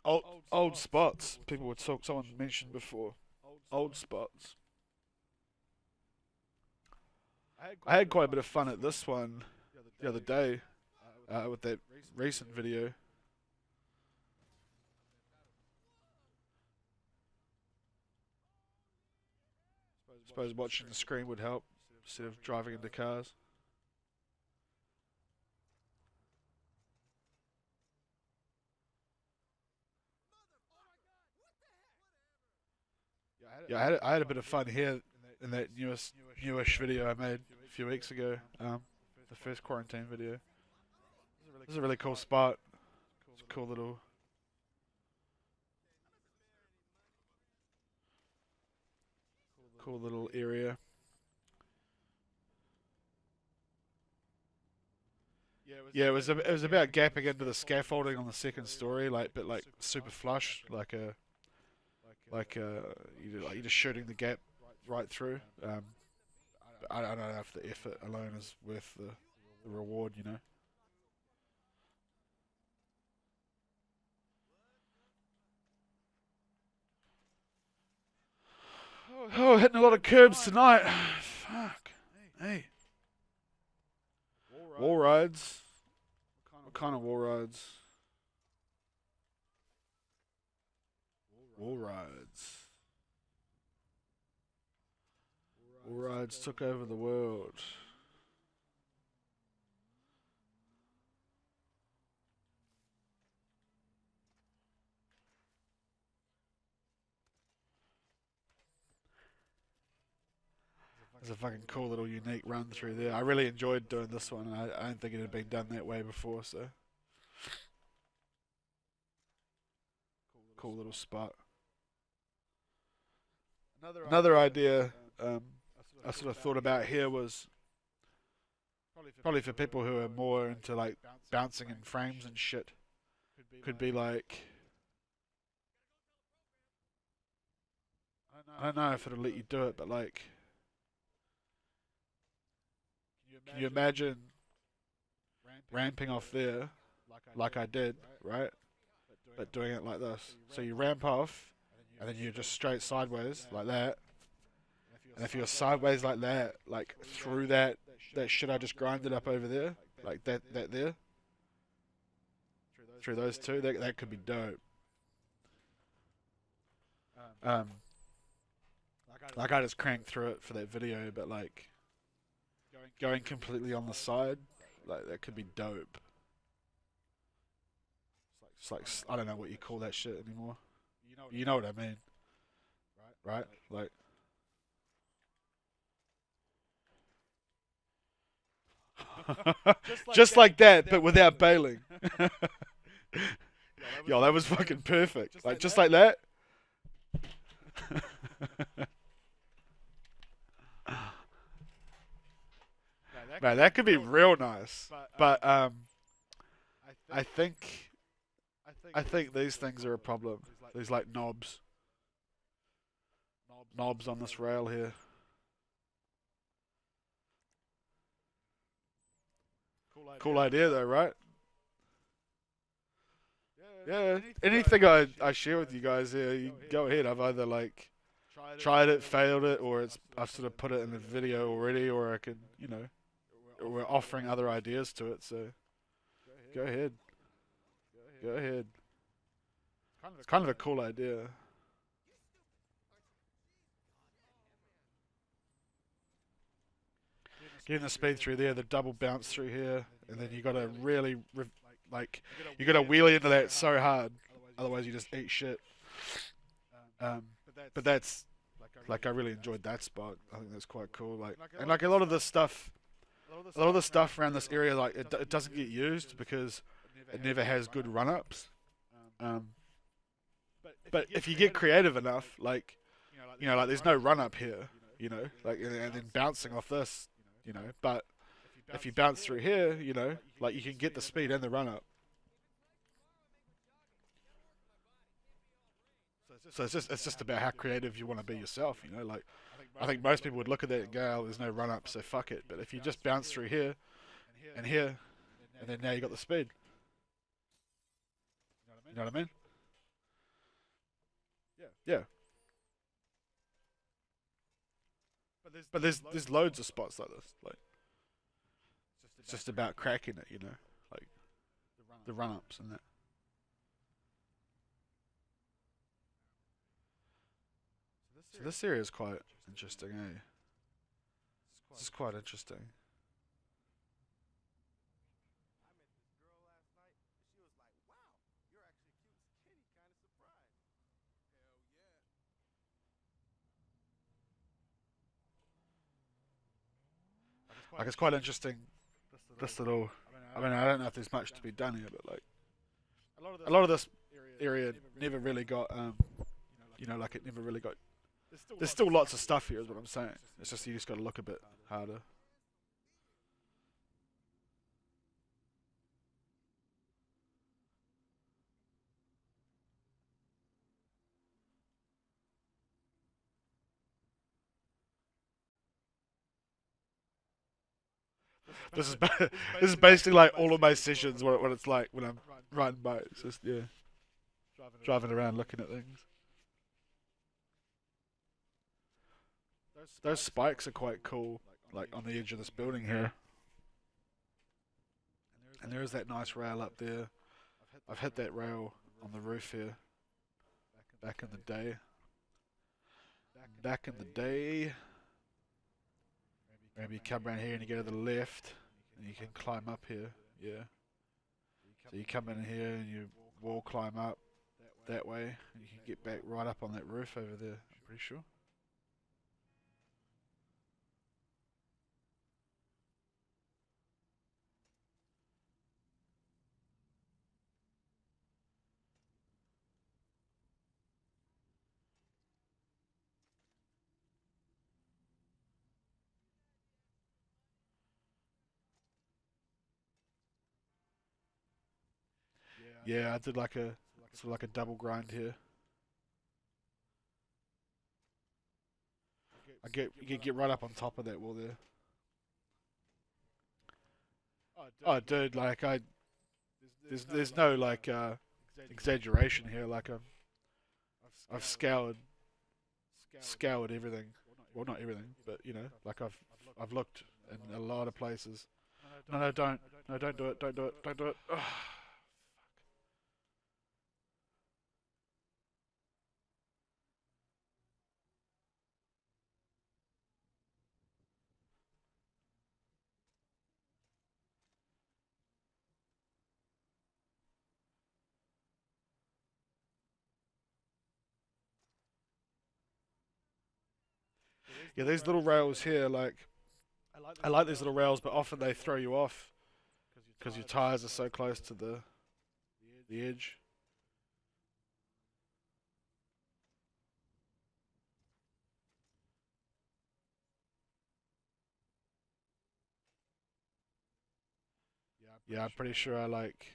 Old spots. People would talk. Someone mentioned before. Old spots. I had quite a bit of fun at this one the other day with that recent video. Suppose watching the screen would help instead of driving into cars. Yeah, I had a bit of fun here in that newish video I made a few weeks ago. The first quarantine video. This is a really cool spot. It's a cool little area. Yeah, it was about gapping into the scaffolding on the second story, but like super flush, you're just shooting the gap right through. But I don't know if the effort alone is worth the reward, you know. Oh, hitting a lot of curbs tonight. Fuck. Hey. Wall rides. What kind of wall rides? Wall rides. Wall rides took over the world. It's a fucking cool little unique run through there. I really enjoyed doing this one. I don't think it had been done that way before, so cool little spot. Another idea I sort of thought about here was probably for people who are more into like bouncing in frames and shit. Could be like, I don't know if it'll let you do it, but like, can you imagine ramping off there like I did, right? But doing it like this. So you ramp off, and then you're just straight sideways like that. And if you're sideways like that, like through that shit I just grinded up over there, like that there, through those two, that could be dope. Like I just cranked through it for that video, but like going completely on the side, like that could be dope. It's like, I don't know what you call that shit anymore. You know what I mean, right? Like, just like that, but without bailing. Yo, that was fucking perfect. Like just like that. Man, that could be real nice. But I think these things are a problem. These like knobs on this rail here. Cool idea though, right? Yeah. Anything I share with you guys here, you go ahead. I've either like tried it, failed it, or I've sort of put it in a video already, or I could, we're offering other ideas to it. So go ahead, go ahead. It's kind of a cool idea. Getting the speed through there, the double bounce through here, and then you got to really like you got to wheelie into that so hard, otherwise you just eat shit. But that's like I really enjoyed that spot. I think that's quite cool. Like and like a lot of the stuff, around this area, like it doesn't get used because it never has good run ups. Um, but if you get creative enough, like like there's no run up here, like and then bouncing off this, but if you bounce through here, like you can get the speed and the run up. So it's just about how creative you want to be yourself, like I think most people would look at that and go, oh, there's no run up, so fuck it. But if you just bounce through here and here, and then now you got the speed. You know what I mean? Yeah. But there's loads of spots like this. Like it's just about cracking it, like the run ups and that. So this area is quite interesting, eh? This is quite interesting. Like it's quite interesting. This little. I mean, I don't know if there's much to be done here, but like a lot of this area never really got. Like it never really got. There's still lots of stuff here, is what I'm saying. It's just you just got to look a bit harder. This is this is basically like all of my sessions. What it's like when I'm riding bikes. Just driving around looking at things. Those spikes are quite cool, like on the edge of this building here. And there is that nice rail up there. I've hit that rail on the roof here back in the day. Back in the day. Maybe you come around here and you go to the left and you can climb up here. Yeah. So you come in here and you wall climb up that way and you can get back right up on that roof over there, I'm pretty sure. Yeah, I did like a sort of like a double grind here. You get right up on top of that wall there. Oh, dude, like there's no like exaggeration here. Like I've scoured everything. Well, not everything, but like I've looked in a lot of places. No, no, don't, no, don't do it, don't do it, don't do it. Ugh. Yeah, these little rails here, like I like these little rails, but often they throw you off because your tires are so close to the edge. Yeah, I'm pretty sure I like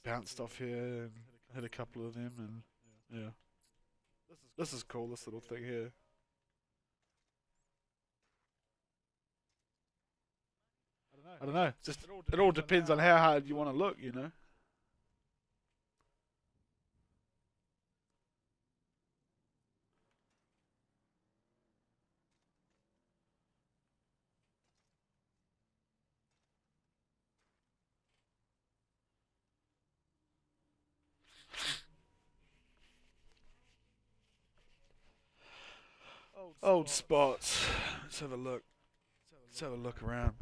bounced off here and hit a couple of them, and yeah. This is cool, this little thing here. I don't know. Just it all depends on how hard you want to look, you know. Old spots. Let's have a look. Let's have a look around.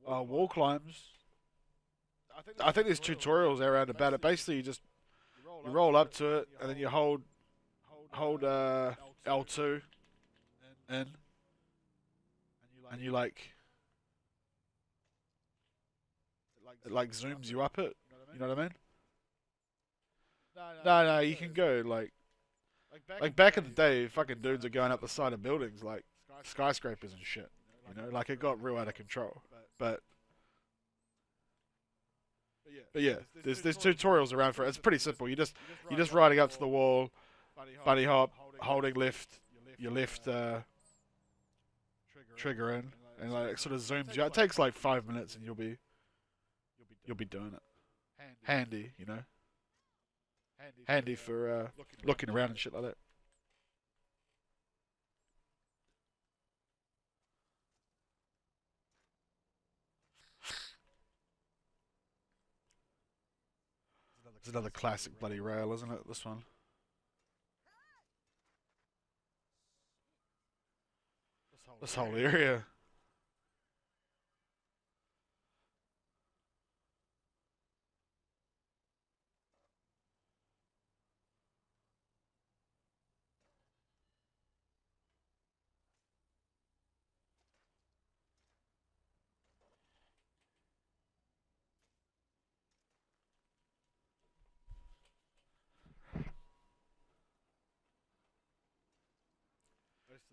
Wall climbs. I think there's tutorials around about it. Basically, you roll up to it and then you hold L2 in, and you like it like zooms you up it. You know what I mean? No, you can go like back in the day, fucking dudes are going up the side of buildings like skyscrapers and shit. You know, like it got real out of control. But yeah, there's tutorials around for it. It's pretty simple. You just riding up to the wall, bunny hop, holding your left trigger in, and like it sort of zooms you out. It takes like 5 minutes, and you'll be doing it. Handy, you know. Handy for looking around and shit like that. It's another classic bloody rail, isn't it? This one. This whole area.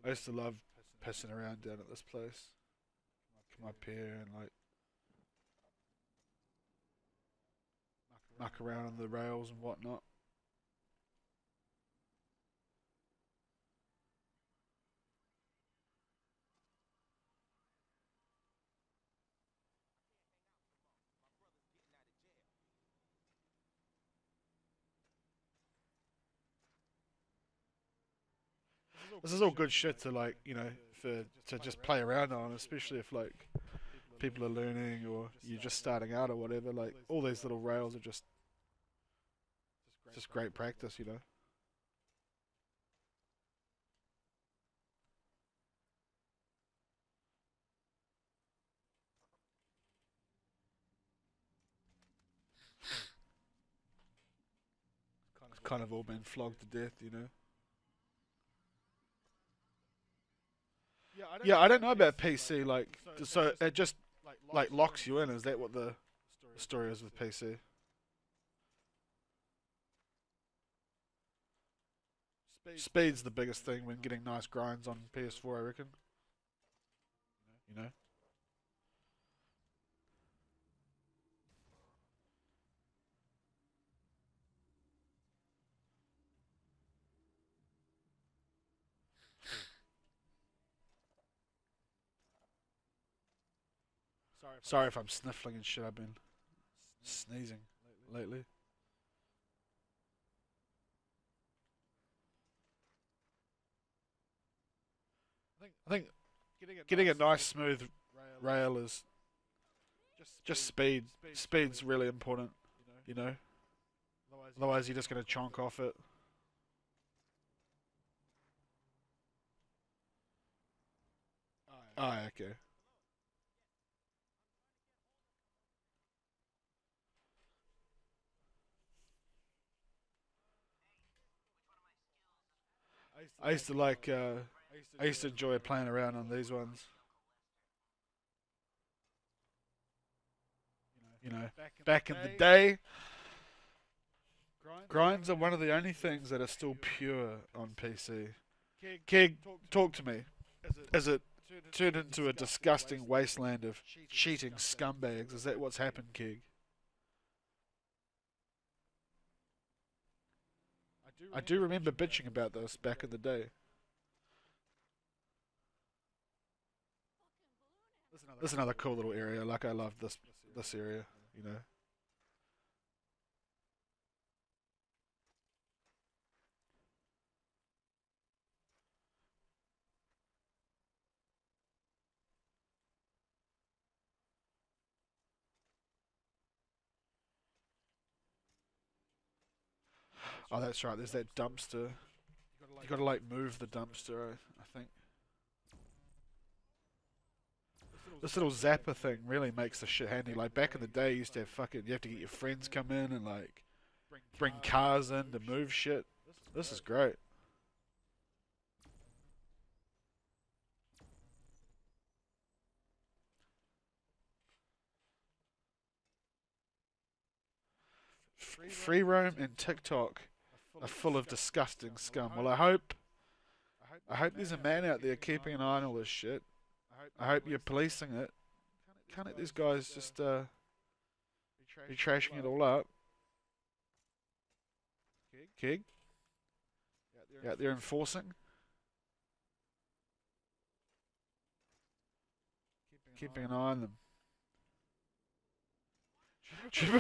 I used to love pissing around down at this place. Come up here and like muck around on the rails and whatnot. This is all good shit to like, you know, for to just play around on, especially if like people are learning or you're just starting out or whatever. Like all these little rails are just great practice, you know. It's kind of all been flogged to death, you know. Yeah, I don't know about PC. Like, so it just like locks you in. Is that what the story is with PC? Speed's the biggest thing when getting nice grinds on PS4, I reckon. You know. Sorry if I'm sniffling and shit. I've been sneezing lately. I think getting a nice smooth rail is just speed. Speed's really important. you know. Otherwise, you're just gonna chonk off it. Oh, okay. I used to like. I used to enjoy playing around on these ones. You know, back in the day, grinds are one of the only things that are still pure on PC. Keg, talk to me. Is it turned into a disgusting wasteland of cheating scumbags? Is that what's happened, Keg? I do remember bitching about this back in the day. This is another cool little area. Like I love this area, you know. Oh, that's right. There's that dumpster. You gotta like move the dumpster. I think this little zapper thing really makes the shit handy. Like back in the day, you used to have you have to get your friends come in and like bring cars in to move shit. This is great. Free roam and TikTok are full of disgusting scum. Well, I hope there's a man out there keeping an eye on all this shit. I hope you're policing it. Can't let these guys just be trashing it all up. Keg, you out there enforcing, keeping an eye on them. Do you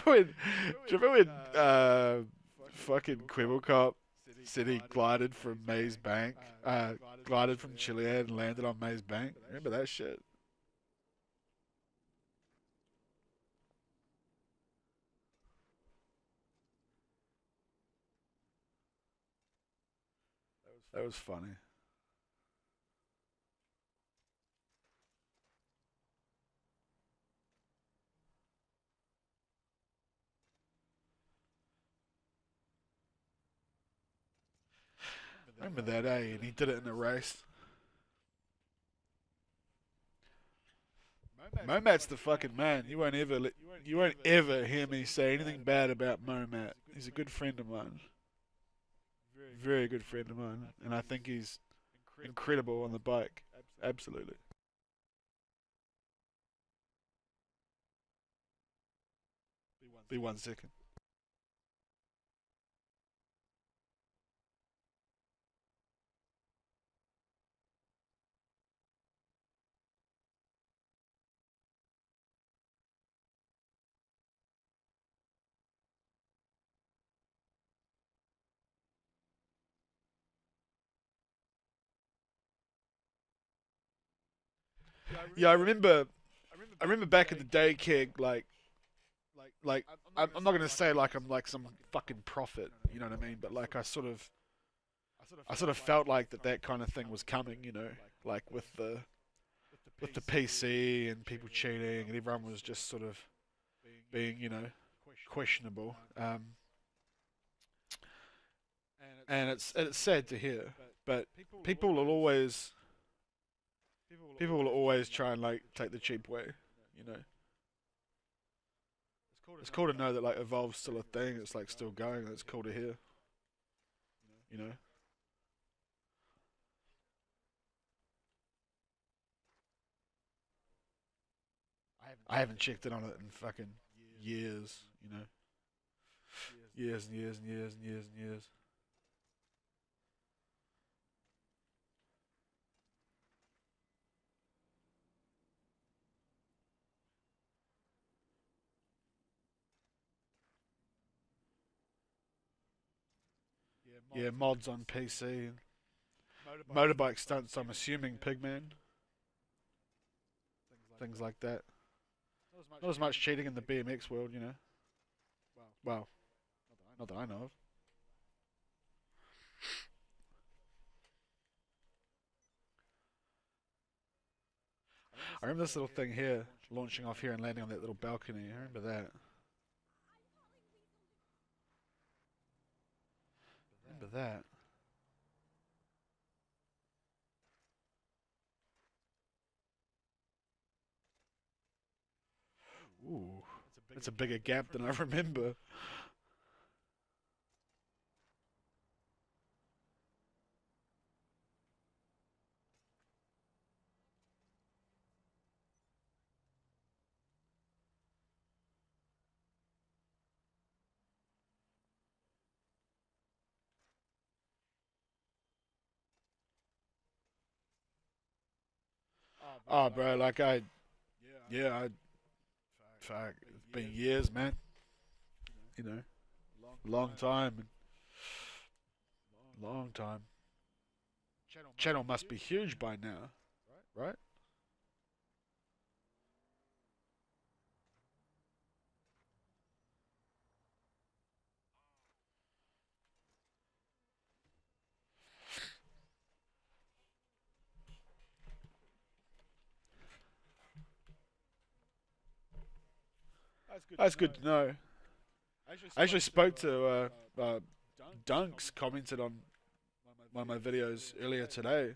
remember when, fucking Quibblecop said he glided from Maze Bank, glided from Chilean and landed on Maze Bank? Remember that shit? That was funny. Remember that, eh? And he did it in a race. Momat's the fucking man. You won't ever hear me say anything bad about Momat. He's a good friend of mine, very good friend of mine, and I think he's incredible on the bike. Absolutely. Be 1 second. Yeah, I remember. I remember back in the day, Keg. Like I'm not gonna say like I'm like some fucking prophet. You know what I mean? But like I sort of felt like that kind of thing was coming. You know, like with the PC and people cheating and everyone was just sort of being, you know, questionable. And it's sad to hear, but people will always people will always try and like take the cheap way. You know, it's cool to know that like Evolve's still a thing. It's like still going. And it's cool to hear. You know, I haven't checked it on it in fucking years. You know, years and years and years and years and years. Yeah, mods on PC, motorbike stunts. I'm assuming Pigman, things like that. Not as much cheating in the BMX world, you know. Well, not that I know of. I remember this little thing here, launching off here and landing on that little balcony. I remember that. Remember that. Ooh, it's a bigger gap than I remember. Oh, bro, like yeah, fuck, it's been years, man. You know, long time, long time. Channel must be huge by now, right? That's good to know. I actually spoke to Dunks, commented on one of my videos earlier today.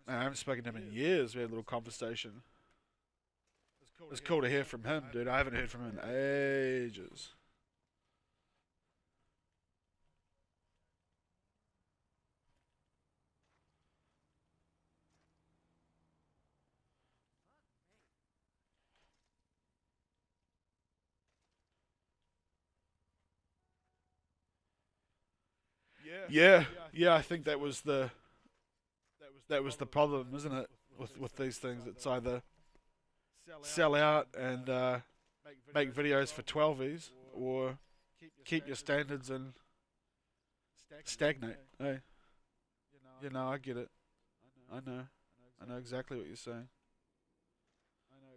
Man, I haven't spoken to him in years. We had a little conversation. It was cool to hear from him, dude. I haven't heard from him in ages. Yeah, yeah. I think that was the problem, isn't it? With these things, it's either sell out and make videos for 12s, or keep your standards and stagnate. Hey, I get it. I know. I know exactly what you're saying.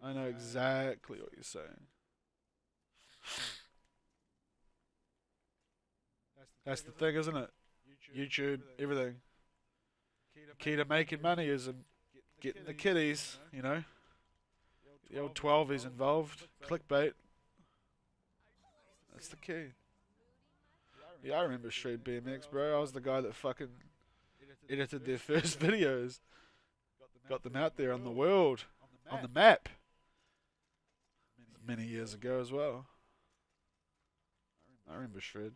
I know exactly what you're saying. That's the thing, isn't it? YouTube, everything. The key to making money is getting the kiddies, the old 12s involved. Clickbait. That's the key. Yeah, I remember Street BMX, bro. I was the guy that fucking edited their first videos. Got them out there on the world, on the map, many years ago as well. I remember Shred.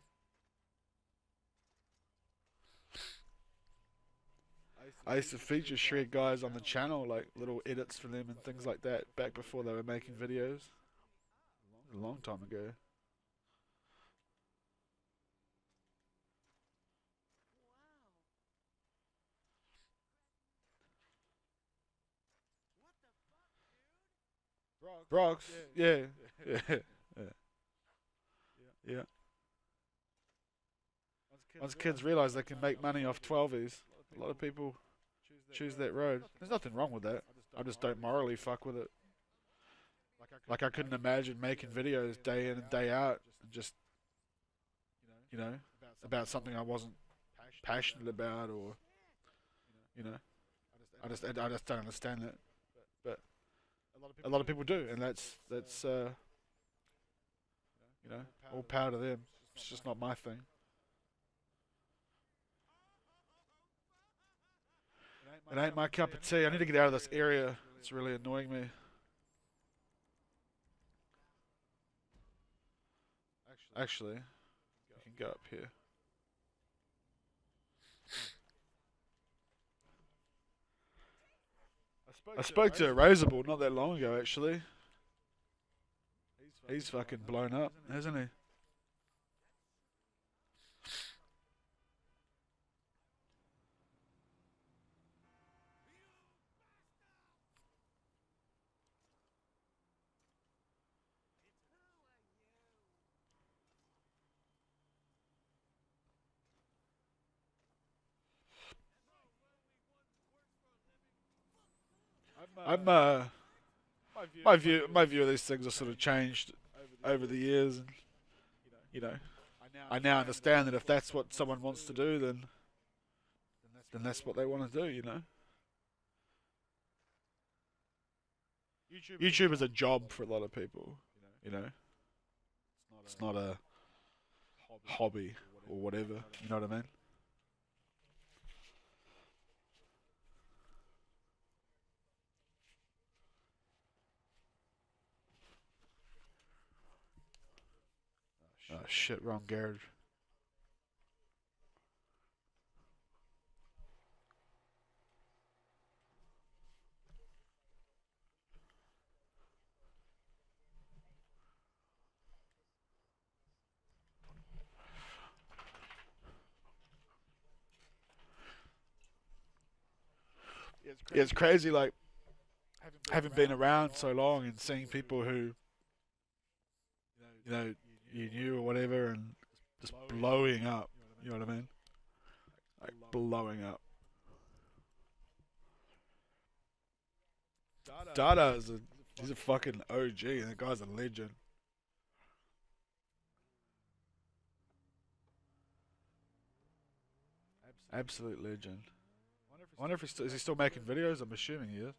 I used to feature Shred guys on the channel, like little edits for them and things like that, back before they were making videos. A long time ago. Brox, yeah, yeah, yeah, yeah. Once kids realise they can make money off 12s, a lot of people choose that road. There's nothing wrong with that. I just don't morally fuck with it. Like I couldn't imagine making videos day in and day out, and just you know about something I wasn't passionate about, or you know, I just don't understand that. But a lot of people do, and that's all power to them. It's just not my thing. It ain't my cup of tea. I need to get out of this area. It's really annoying me. Actually, we can go up here. I spoke to Razorbull not that long ago, actually. He's fucking blown up, hasn't he? I'm my view of these things have sort of changed over the years. And, You know, I now understand that if that's what someone wants to do, then that's what they want to do. You know, YouTube is a job for a lot of people. You know, it's not a hobby or whatever. You know what I mean? Oh shit, wrong garage. Yeah, it's crazy. Like having been around so long and seeing people who you know you knew or whatever, and just blowing up. You know what I mean? Like blowing up. Dada he's a fucking OG, and the guy's a legend. Absolute legend. I wonder if is he still making videos? I'm assuming he is.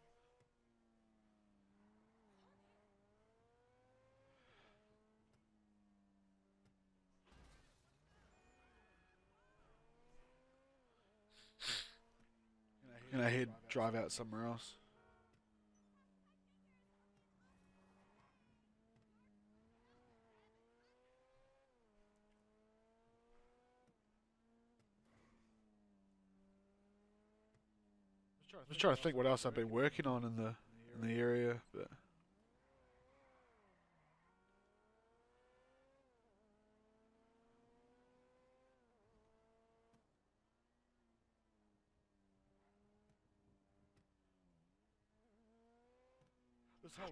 You know, he'd drive out somewhere else. I was trying to think what else I've been working on in the area, but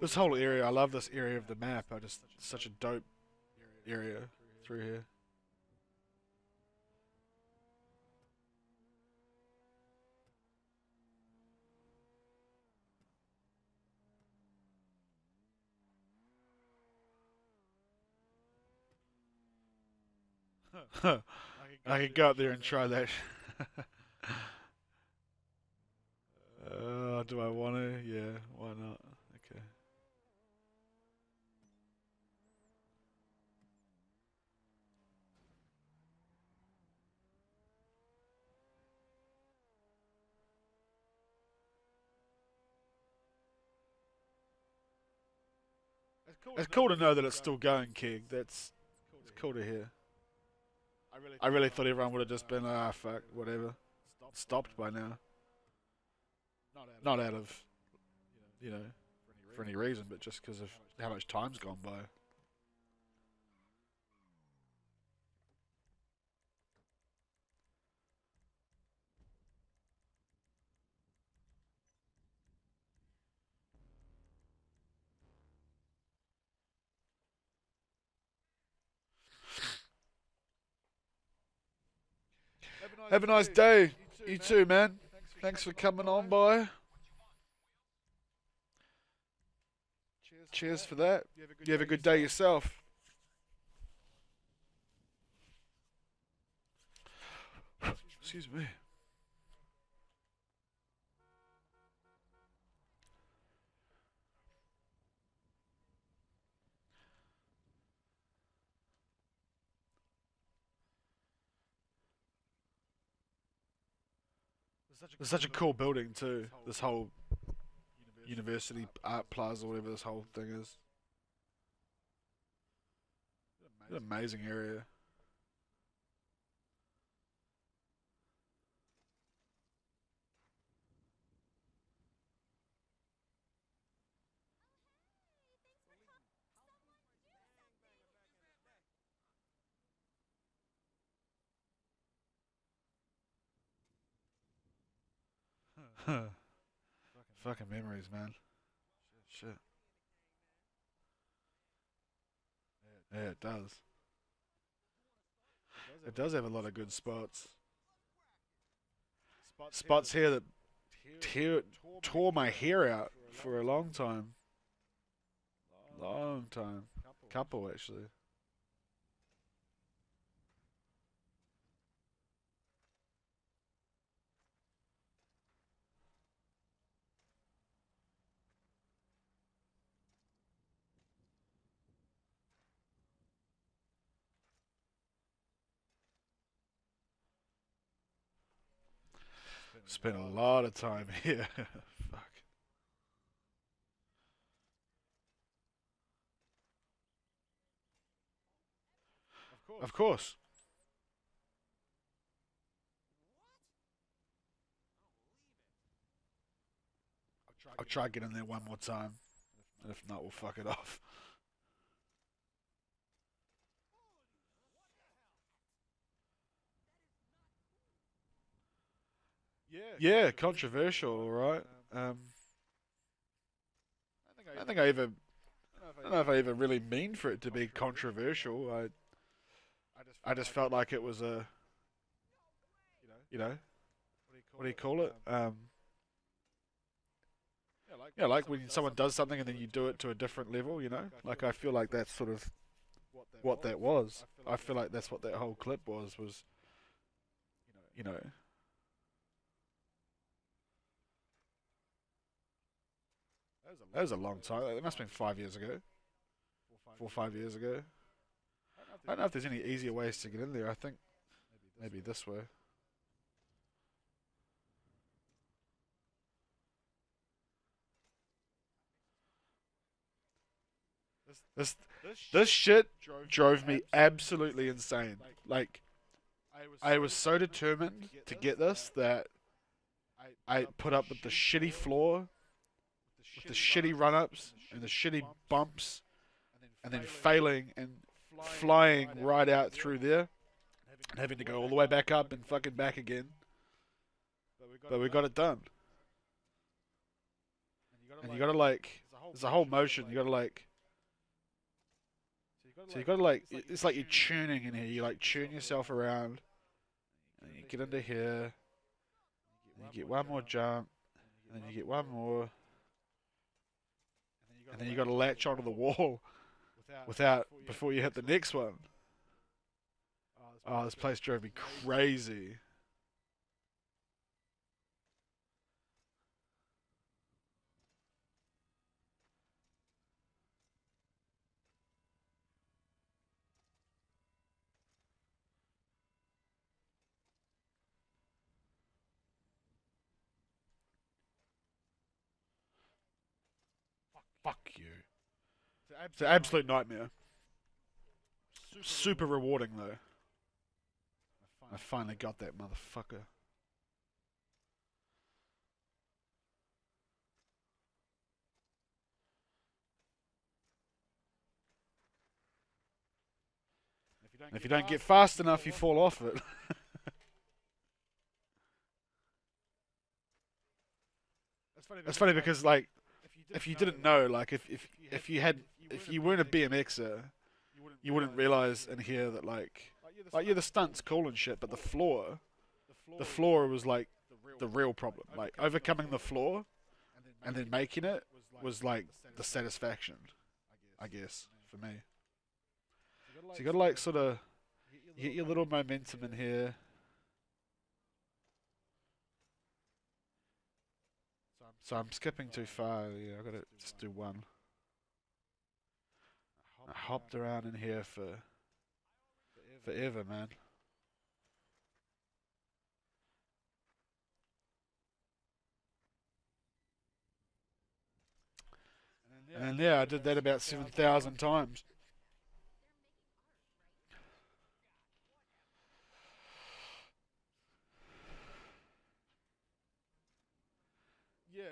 this whole area, I love this area of the map. I just such a dope area through here. I could go up there and try that. Do I want to? Yeah, why not? Okay. It's cool to know that it's still going, Keg. It's cool to hear. I really thought everyone would have just been, fuck, whatever. Stopped by now. Not out of, you know, for any reason, but just because of how much time's gone by. Have a nice day. You too, man. Thanks for coming on by. Cheers for that. You have a good day yourself. Excuse me. It's such a cool building too. This whole University Art Plaza, whatever this whole thing is. It's an amazing area. Fucking memories, man. Shit. Yeah, it does. It does have a lot of good spots. Spots here that tore my hair out for a long time. Long time. Couple, actually. Spent a lot of time here. Fuck. Of course. I'll try get in there one more time. And if not, we'll fuck it off. Yeah, controversial, alright. I don't think I don't know if I even really mean for it to be controversial. I just felt like it was a, you know, what do you call it? Yeah, like when someone does something and then you do it to a different level, you know? Like I feel like that's sort of what that was. I feel like that's what that whole clip was, you know. That was a long time. It must have been 5 years ago. 4 or 5 years ago. I don't know if there's any easier ways to get in there. I think maybe this way. This this shit drove me absolutely insane. Like I was so determined to get this that I put up with the shitty floor, with the shitty run-ups and the shitty bumps, and then failing and flying right out through there and having to go all the way back up and fucking back again. But we got it done. And you gotta like, there's a whole motion. You gotta like, so you gotta like, it's like you're tuning in here. You like tune yourself around, and you get into here, and you get one more jump, and then you get one more, and then you gotta latch onto the wall without before you hit the next one. Oh, this place drove me crazy. Fuck you. It's an absolute nightmare. Super rewarding though. I finally got that motherfucker. And if you don't get fast enough, you fall off it. It's funny because like, if you didn't know, like if you weren't a BMXer, you wouldn't realize and hear that like yeah, the stunts cool and shit, but the floor was like the real problem. Like overcoming the floor and then making it was like the satisfaction, I guess, for me. So you gotta like sort of get your little momentum in here. So I'm skipping too far. Yeah, I gotta just do one. I hopped around in here for forever, man. And yeah, I did that about 7,000 times.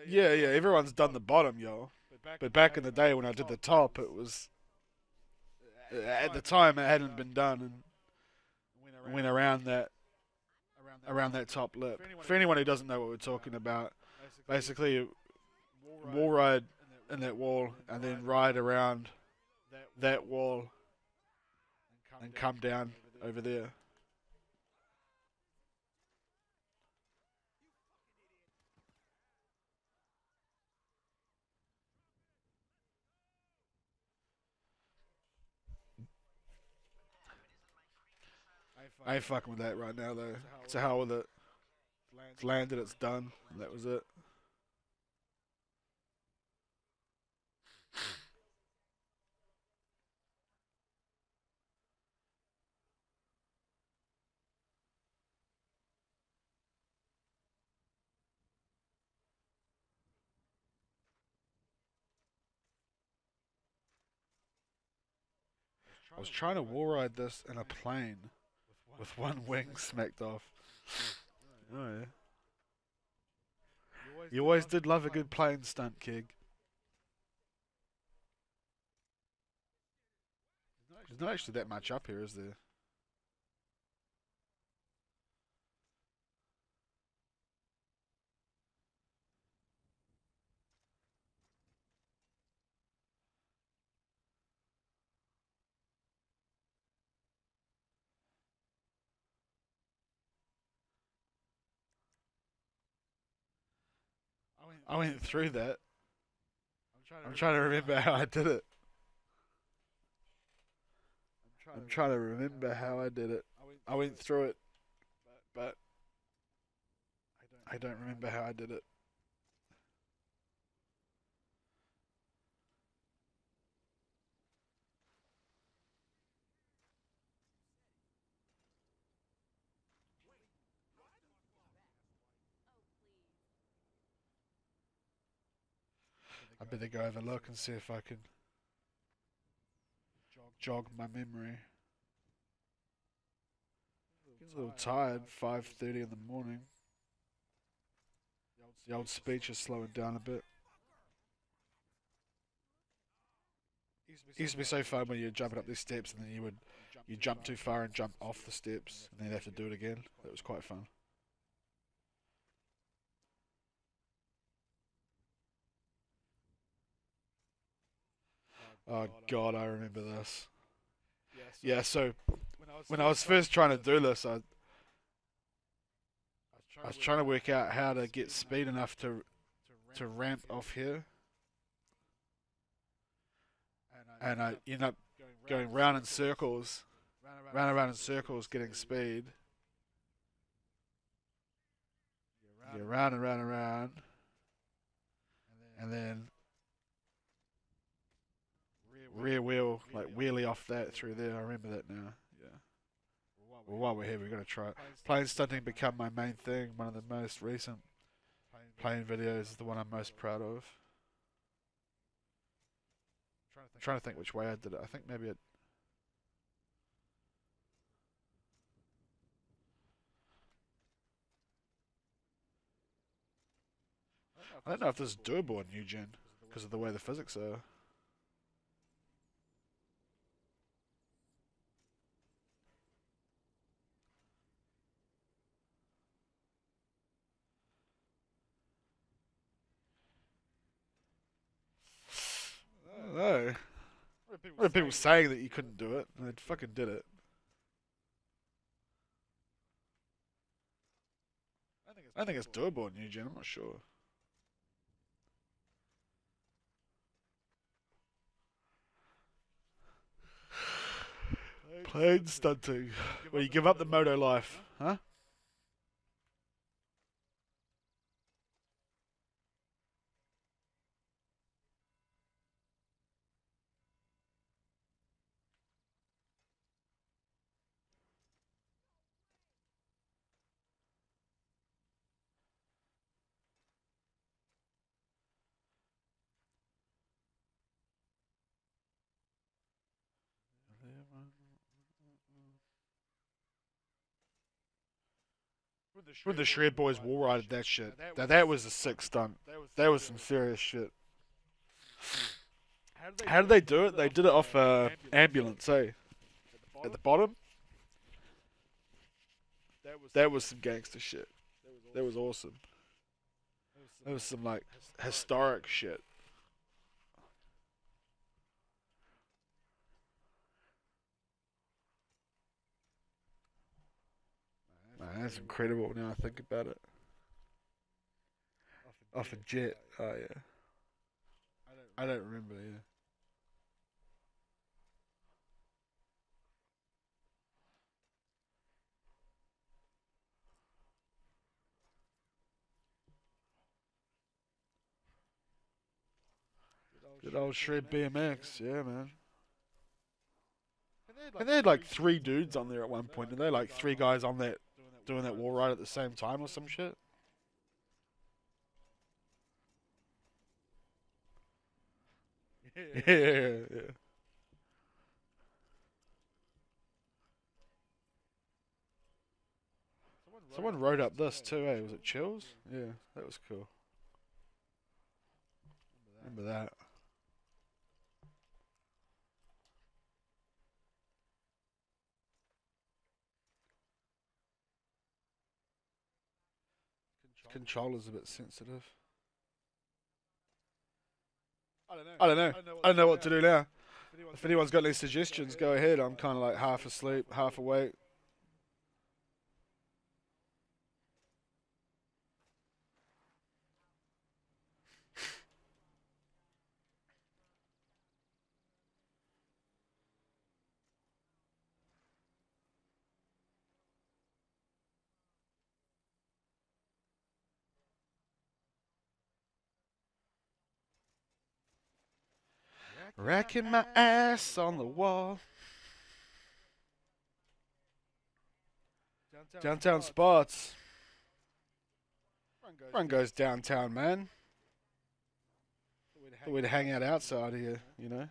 Yeah, everyone's done the bottom, yo. But back in the day when I did the top, it was at the time it hadn't been done and went around that top lip. For anyone who doesn't know what we're talking about, basically wall ride in that wall and then ride around that wall and come down over there. I ain't fucking with that right now though. To hell with it. It's landed, it's done. And that was it. I was trying to wall ride this in a plane with one wing smacked off. Oh yeah. You always did love a good plane stunt, Keg. There's not actually that much up here, is there? I went through that. I'm trying to remember how I did it. I'm trying to remember how I did it. I went through it, but I don't remember how I did it. I better go have a look and see if I can jog my memory. Getting a little tired, 5:30 in the morning. The old speech is slowing down a bit. It used to be so fun when you're jumping up these steps and then you jump too far and jump off the steps and then you'd have to do it again. That was quite fun. Oh god, I remember this. Yeah, so when I was first trying to do this, I was trying to work out how to get speed enough to ramp off here, and I end up going round in circles, round and round in circles, getting speed. Yeah, round and round and round, and then rear wheel, like wheelie off that through there. I remember that now. Yeah. Well, while we're here, we're gonna try it. Plane stunting become my main thing. One of the most recent plane videos is the one I'm most proud of. I'm trying to think which way I did it. I think maybe it. I don't know if this is doable on new gen because of the way the physics are. I don't know. There are people saying that you couldn't do it, and they fucking did it. I think it's doable on new gen. I'm not sure. Plane stunting. Well, you give up the moto life, huh? When the Shred Boys wall rided that shit, that was a sick stunt. That was some serious shit. How did they do it? They did it off a ambulance, eh? At the bottom. That was some gangster shit. That was awesome. That was some like historic shit. Man, that's incredible now I think about it. Off a jet. Oh yeah. I don't remember. Yeah. Good old Shred BMX. Yeah, man. And they had like three dudes on there at one point. And they like three guys on that doing that wall ride at the same time or some shit. Yeah, yeah. Someone wrote up this too, eh? Was it Chills? Yeah, that was cool. Remember that. Controller's a bit sensitive. I don't know. I don't know what to do now. If anyone's got any suggestions, go ahead. I'm kind of like half asleep, half awake. Racking my ass on the wall. Downtown spots. Everyone goes downtown, man. Thought we'd hang out outside here, you know.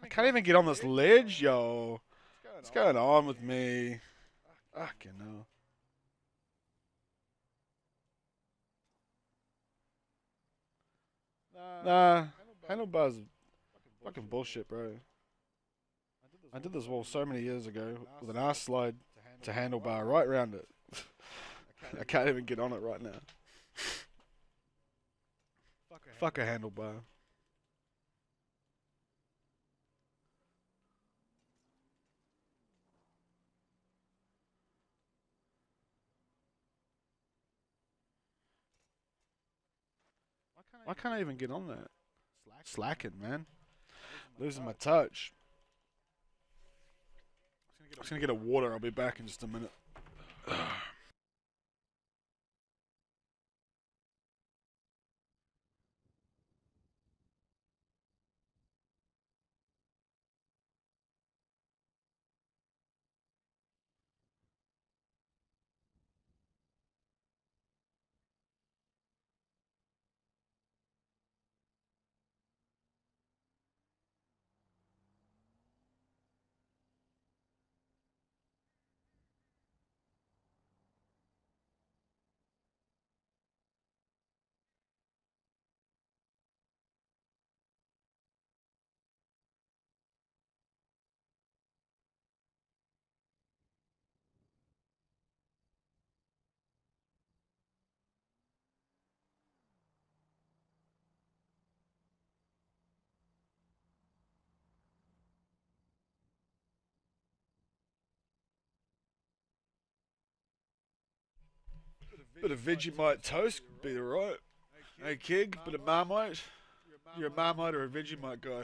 I can't even get on this ledge, yo. What's going on with me? Fucking hell. Nah, handlebars fucking bullshit, bro. I did this wall so many years ago with an arse slide to handlebar right around it. I can't even get on it right now. Fuck a handlebar. Why can't I even get on that? Slacking, man. Losing my touch. I'm just gonna get a water. I'll be back in just a minute. Bit of Vegemite toast would be alright. Hey, Kig, bit of Marmite. You're a Marmite or a Vegemite guy?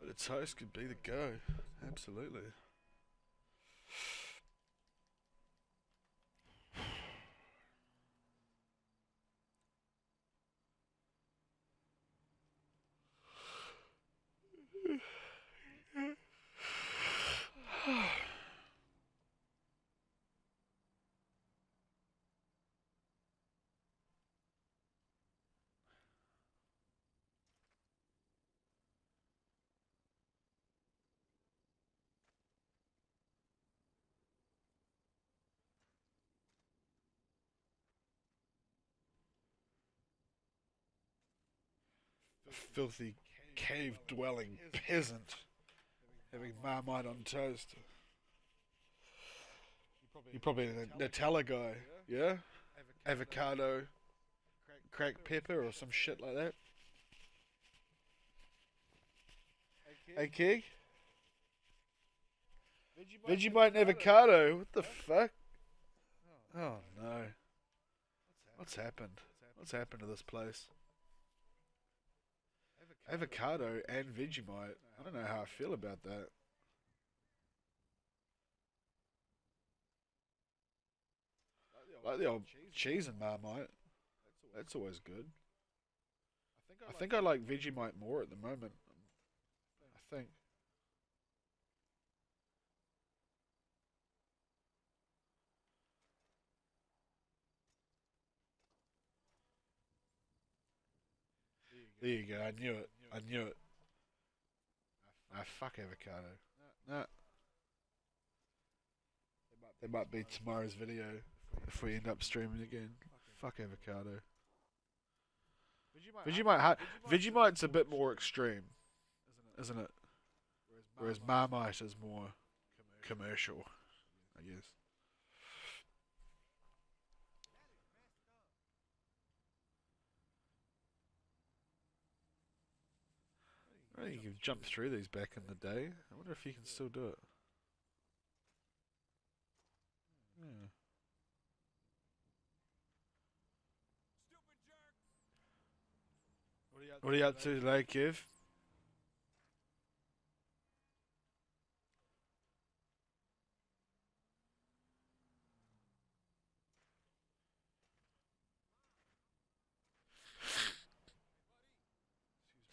Bit of toast could be the go. Absolutely. Filthy cave-dwelling peasant having Marmite on toast. You're probably a Nutella guy, yeah? Avocado, cracked pepper, or some shit like that. Hey, Keg? Vegemite and avocado? What the fuck? Oh no. What's happened? What's happened to this place? Avocado and Vegemite. I don't know how I feel about that. Like the old cheese and Marmite. That's always good. I think I like Vegemite more at the moment. I think. There you go. I knew it. I knew it. Ah, fuck avocado. No, it might be tomorrow's video if we end up streaming again. Fuck avocado. Vegemite's a bit more extreme, isn't it? Whereas Marmite is more commercial, I guess. I think you can jump through these back in the day. I wonder if you can still do it. Yeah. What are you up to today, Kev?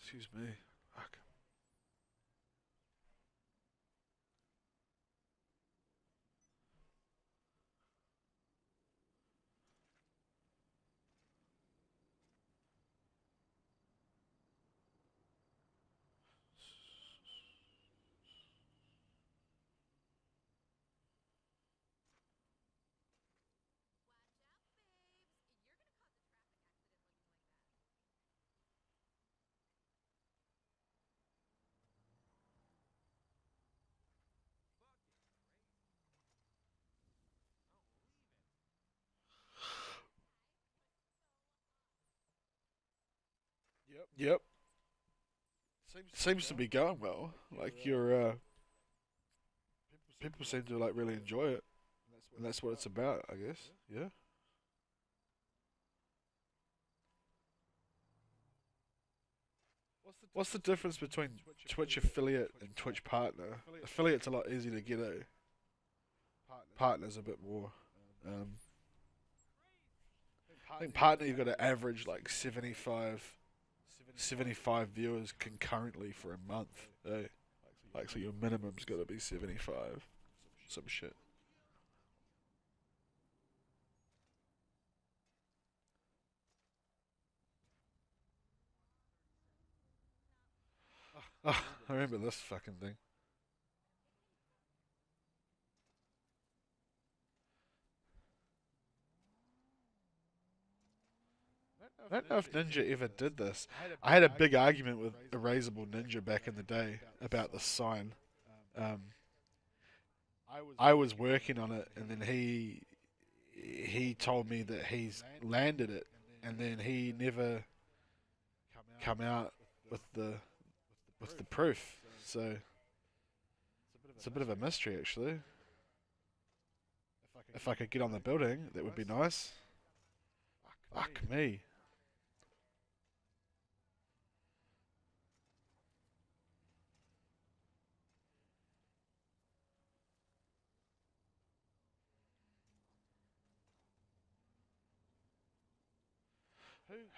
Excuse me. Fuck. Yep. Seems to be going well. Like people seem to like really enjoy it, and that's what it's about, I guess. Yeah. What's the difference between Twitch affiliate and Twitch partner? Affiliate's a lot easier to get at. Partner's a bit more. Um, I think partner you've got to average like 75 viewers concurrently for a month. Eh? Like so your minimum's got to be 75. Some shit. Oh, I remember this fucking thing. I don't know if Ninja ever did this. I had a big argument with Erasable Ninja back in the day about the sign. Um, I was working on it, and then he told me that he's landed it, and then he never come out with the proof. So it's a bit of a mystery, actually. If I could get on the building, that would be nice. Fuck me.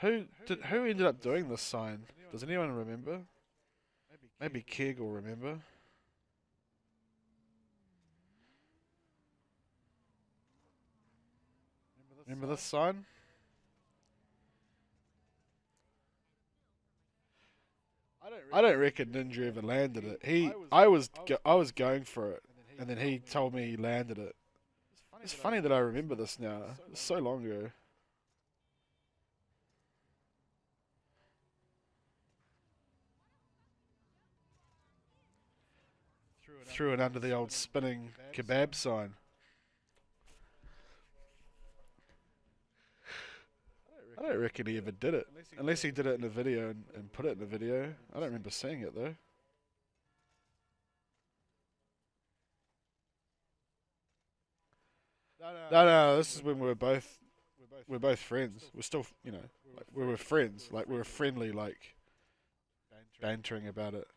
Who ended up doing this sign? Does anyone remember? Maybe Keg will remember. Remember this sign? I don't reckon Ninja ever landed it. I was going for it, and then he told me he landed it. It's funny that I remember this now. It's so long ago. Threw it under the old spinning kebab sign. I don't reckon he ever did it. Unless he did it in a video and put it in a video. I don't remember seeing it though. No, this is when we're both friends. We're still, like we were friends. Like we were friendly, like bantering about it.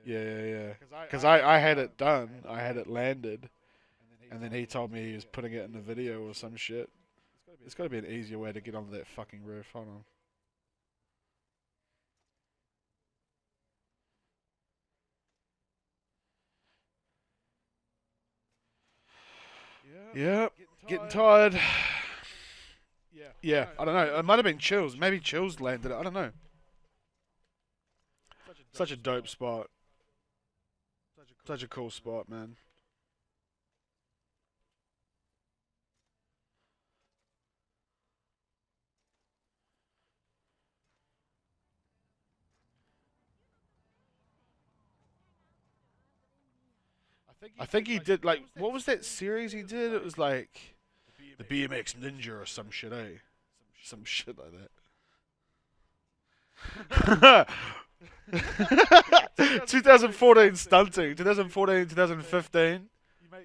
Yeah. Because I had it done. I had it landed, and then he told me he was putting it in a video or some shit. There's got to be an easier way to get onto that fucking roof. Hold on. Yep, getting tired. Yeah, I don't know. It might have been Chills. Maybe Chills landed it. I don't know. Such a dope spot. Such a cool spot, man. I think he did, like, what was that series he did? It was like the BMX Ninja or some shit, eh? Some shit like that. 2014 Stunting, 2014, 2015.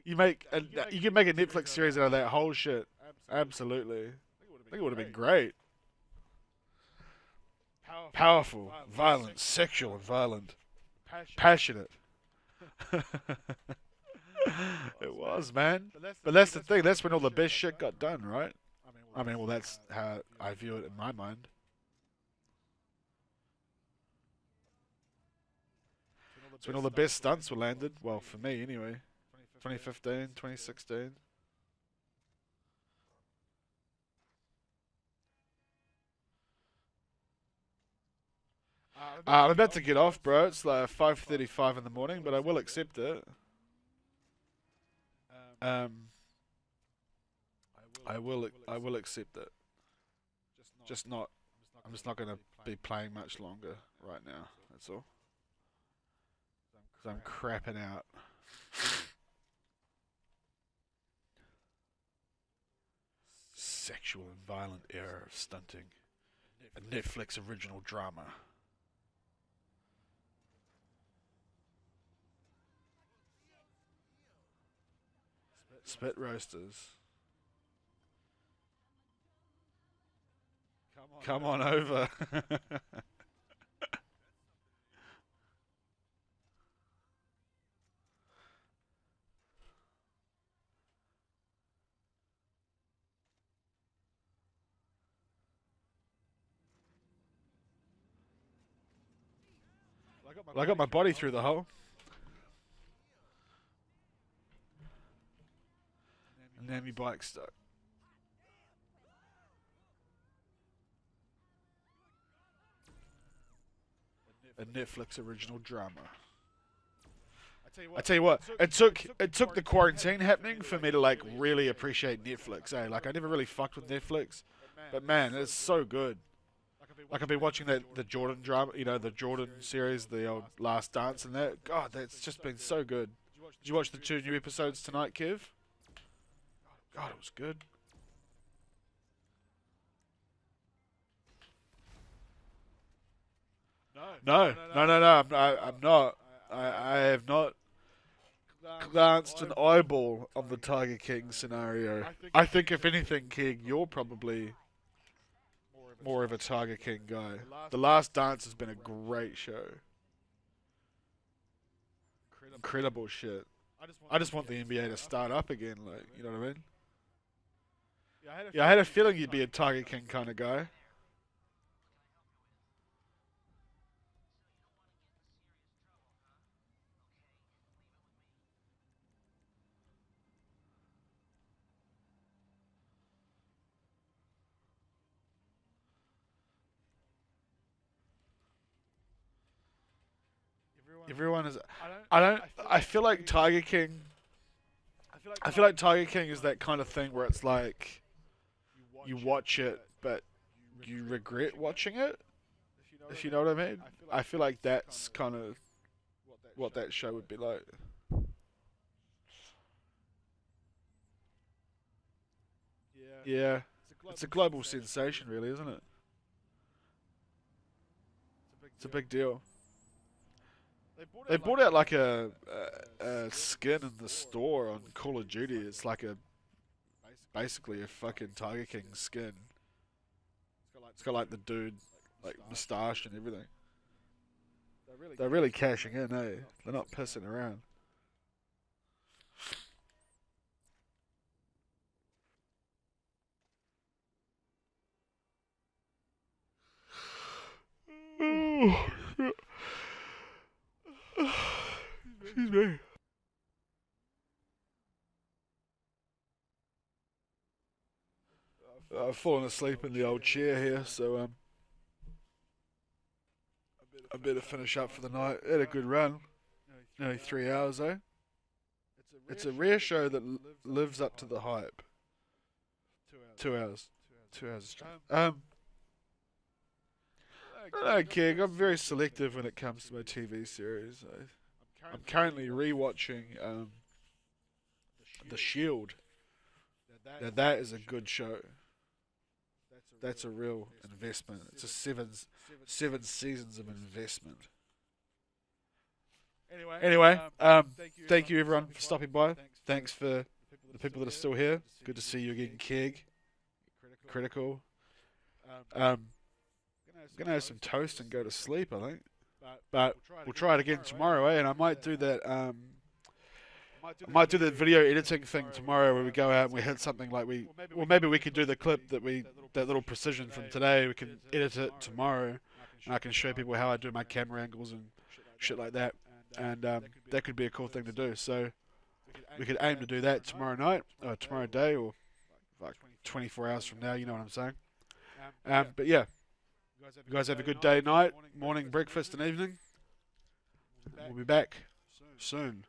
You can make a Netflix series out of that whole shit. Absolutely. I think it would have been great. Powerful, violent, sexual and violent, passionate. It was, man. But that's the thing. That's when all the best shit got done, right? I mean, well, that's how I view it in my mind. It's when all the best stunts were landed. Well, for me, anyway. 2015, 2016. I'm about to get off, bro. It's like 5:35 in the morning, but I will accept it. Um, I will accept it. Just not. I'm just not gonna be playing much longer right now. That's all. Because I'm crapping out. Sexual and violent era of stunting. A Netflix original drama. Spit roasters. Come on over. Well, I got my body through the hole. And then my bike stuck. A Netflix original drama. I tell you what, it took the quarantine happening for me to like really appreciate Netflix. Eh? Like I never really fucked with Netflix, but man, it's so good. Like I've been watching the Jordan drama, you know, the Jordan series, the old Last Dance, and that. God, that's just been so good. Did you watch the 2 new episodes tonight, Kev? God, it was good. No. I'm not. I have not glanced an eyeball on the Tiger King scenario. I think if anything, King, you're probably more of a Tiger King guy. The Last Dance has been a great show. Incredible shit. I just want the NBA to start up again, like, you know what I mean? Yeah, I had a feeling you'd be a Tiger King kind of guy. Everyone is. I don't. I feel like Tiger King. I feel like Tiger King is that kind of thing where it's like you watch it, but you regret watching it. If you know what I mean. I feel like that's kind of what that show would be like. Yeah, it's a global sensation, really, isn't it? It's a big deal. They brought out like a skin in the store on Call of Duty. It's like a basically a fucking Tiger King skin. It's got like the dude like moustache and everything. They're really cashing in, eh? They're not pissing around. Excuse me. I've fallen asleep in the old chair here, so I better finish up for the night. Had a good run. Nearly 3 hours though. It's a rare show that lives up to the hype. 2 hours. 2 hours straight. I don't care. I'm very selective when it comes to my TV series. I'm currently rewatching The Shield. Now that is a good show. That's a real investment. It's a seven seasons of investment. Anyway, thank you everyone for stopping by. Thanks for the people that are still here. Good to see you again, Keg. Critical. I'm gonna have some toast and go to sleep, I think. But we'll try it again tomorrow, eh? And I might do that. I might do the video editing thing tomorrow, where we go out and we hit something like or maybe we could do the clip that little precision from today. We can edit it tomorrow, and I can show people how I do my camera angles and shit like that. And that could be a cool thing to do. So we could aim to do that tomorrow night, or tomorrow day, or like 24 hours from now. You know what I'm saying? But yeah, you guys have a good day, night, morning, breakfast, and evening. We'll be back soon.